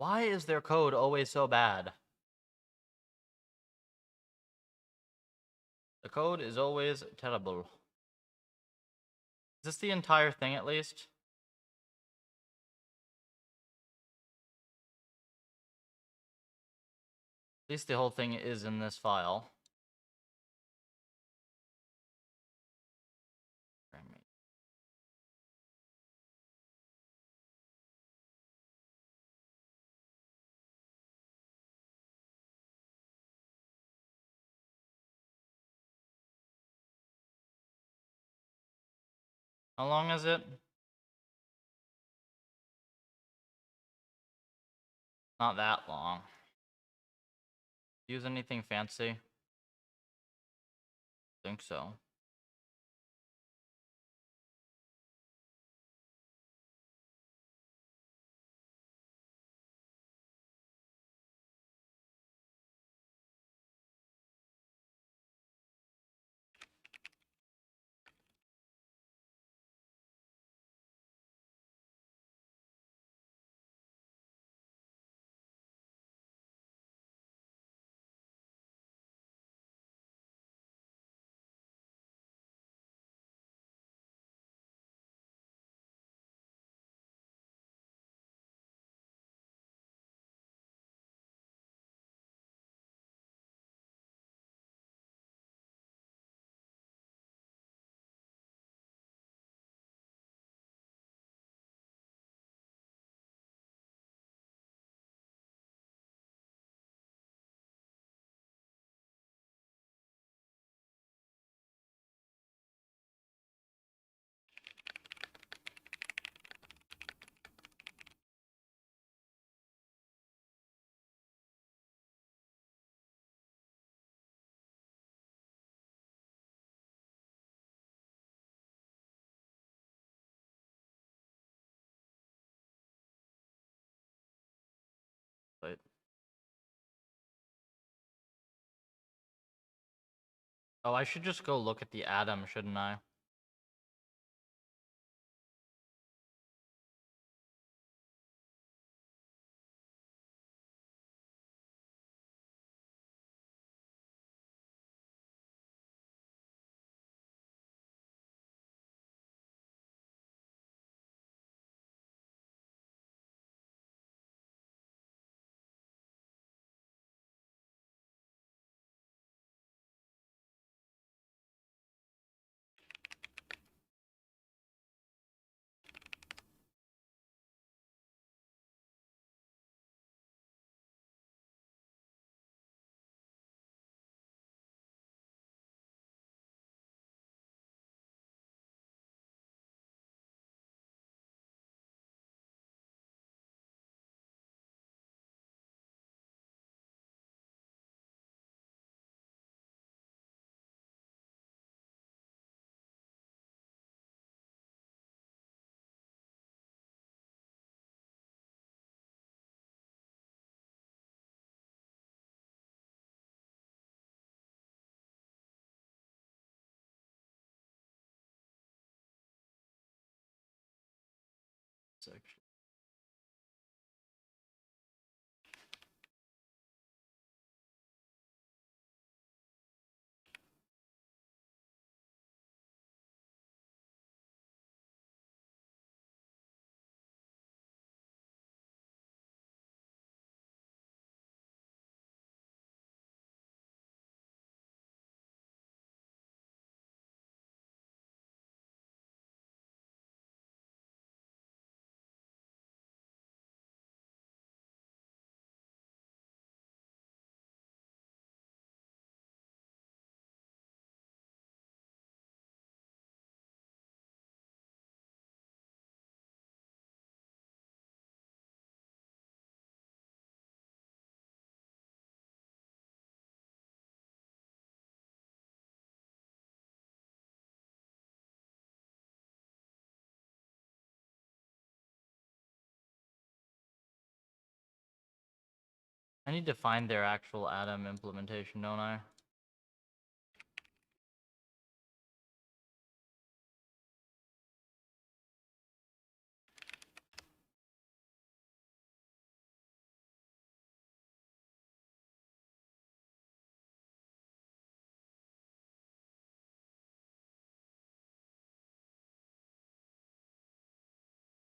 Why is their code always so bad? The code is always terrible. Is this the entire thing at least? At least the whole thing is in this file. How long is it? Not that long. Use anything fancy? Think so. Oh, I should just go look at the atom, shouldn't I? Section. I need to find their actual atom implementation, don't I?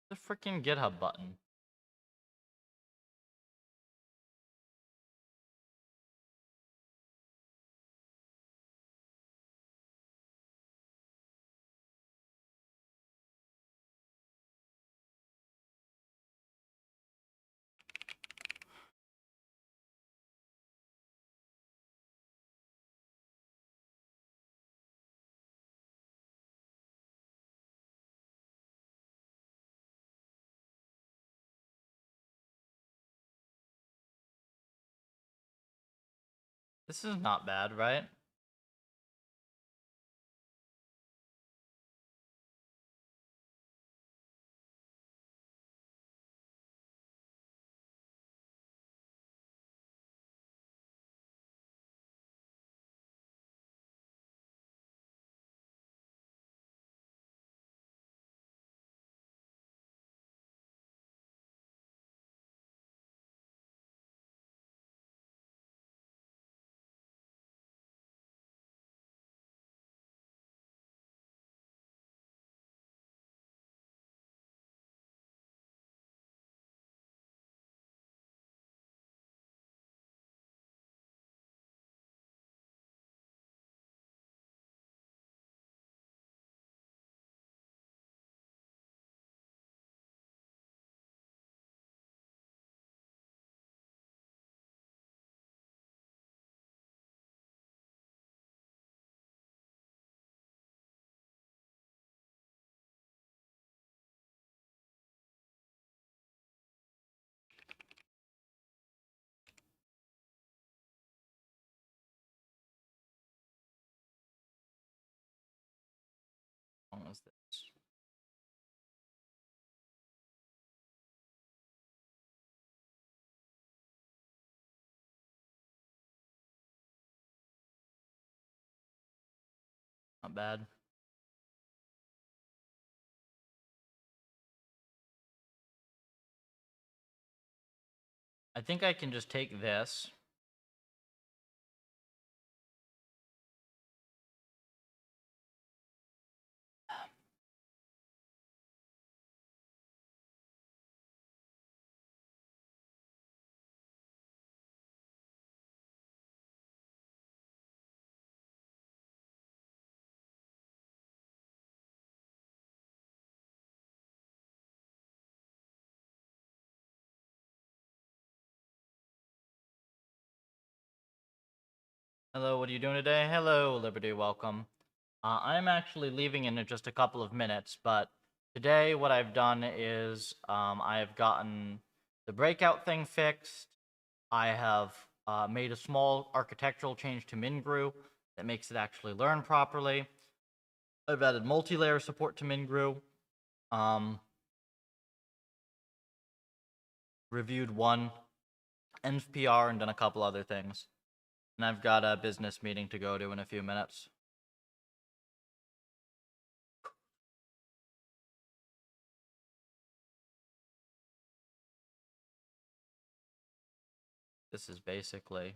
The freaking GitHub button. This is not bad, right? How long is this? not bad. I think I can just take this. Hello, what are you doing today? Hello, Liberty, welcome. I'm actually leaving in just a couple of minutes, but today what I've done is I have gotten the breakout thing fixed. I have made a small architectural change to MinGrew that makes it actually learn properly. I've added multi-layer support to MinGrew. Reviewed one NPR and done a couple other things. And I've got a business meeting to go to in a few minutes. This is basically...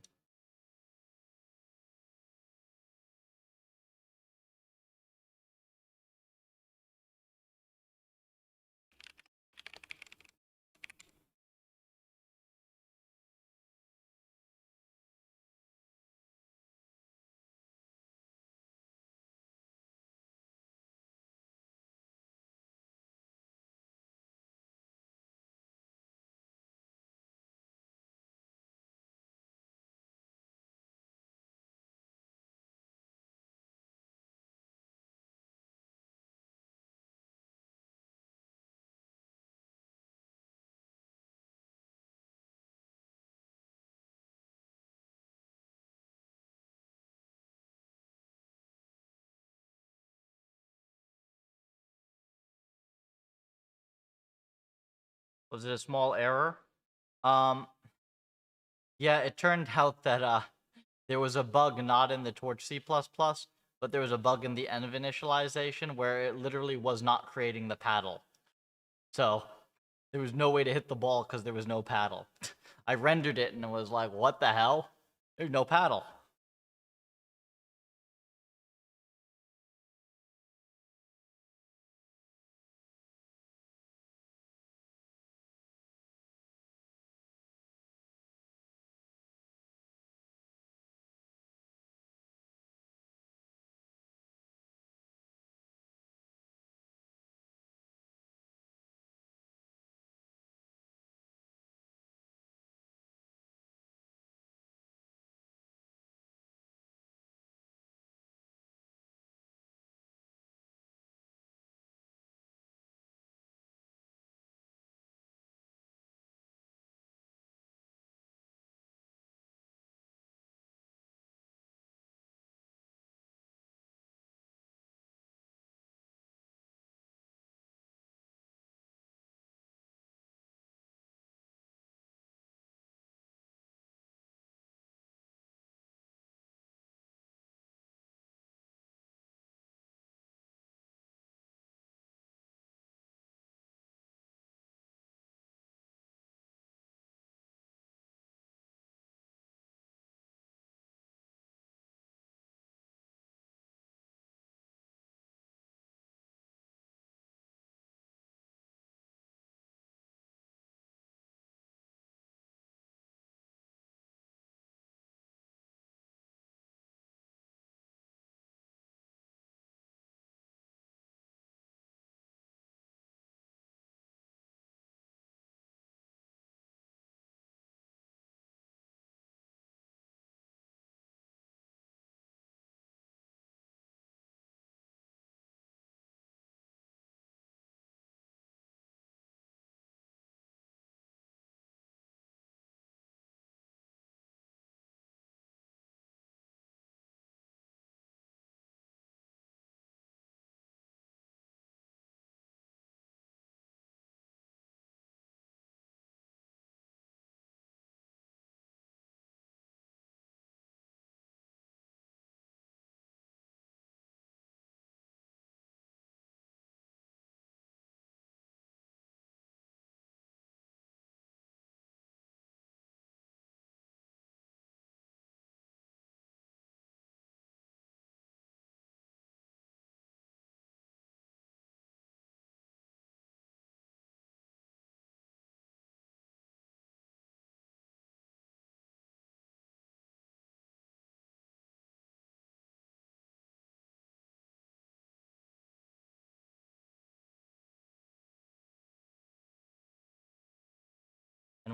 Was it a small error? Yeah, it turned out that there was a bug not in the Torch C++, but there was a bug in the env initialization where it literally was not creating the paddle. So there was no way to hit the ball because there was no paddle. I rendered it and it was like, what the hell? There's no paddle.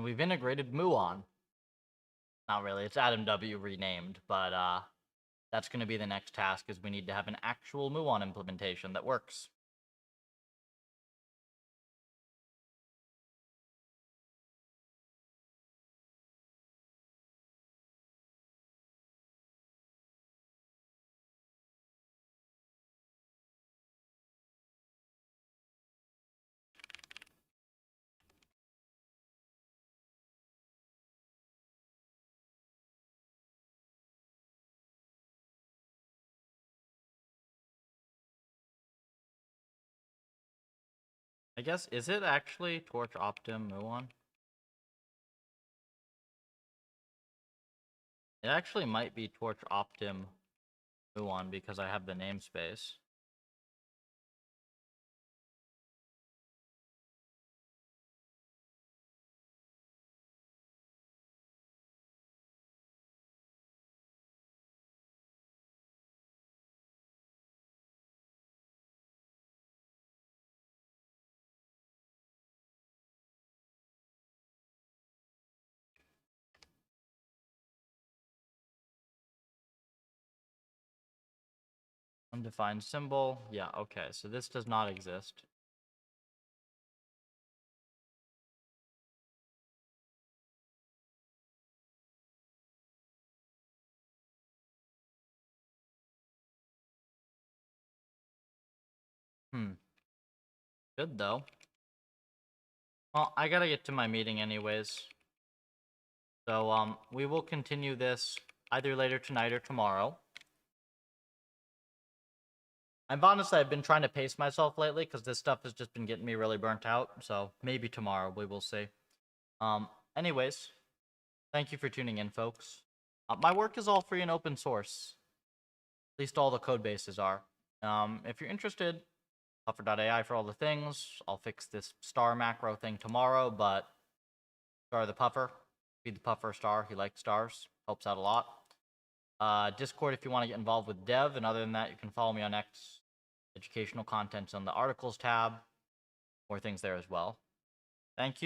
we've integrated Muon. Not really, it's Adam W renamed, but that's going to be the next task, is we need to have an actual Muon implementation that works. I guess, is it actually Torch Optim Muon? It actually might be Torch Optim Muon because I have the namespace. Undefined symbol. Yeah, okay, so this does not exist. Good, though. Well, I gotta get to my meeting anyways. So, we will continue this either later tonight or tomorrow. I've been trying to pace myself lately because this stuff has just been getting me really burnt out. So maybe tomorrow, we will see. Anyways, thank you for tuning in, folks. My work is all free and open source. At least all the code bases are. If you're interested, Puffer.ai for all the things. I'll fix this star macro thing tomorrow, but star the Puffer. Feed the Puffer a star. He likes stars. Helps out a lot. Discord if you want to get involved with dev, and other than that, you can follow me on X. Educational content's on the articles tab. More things there as well. Thank you.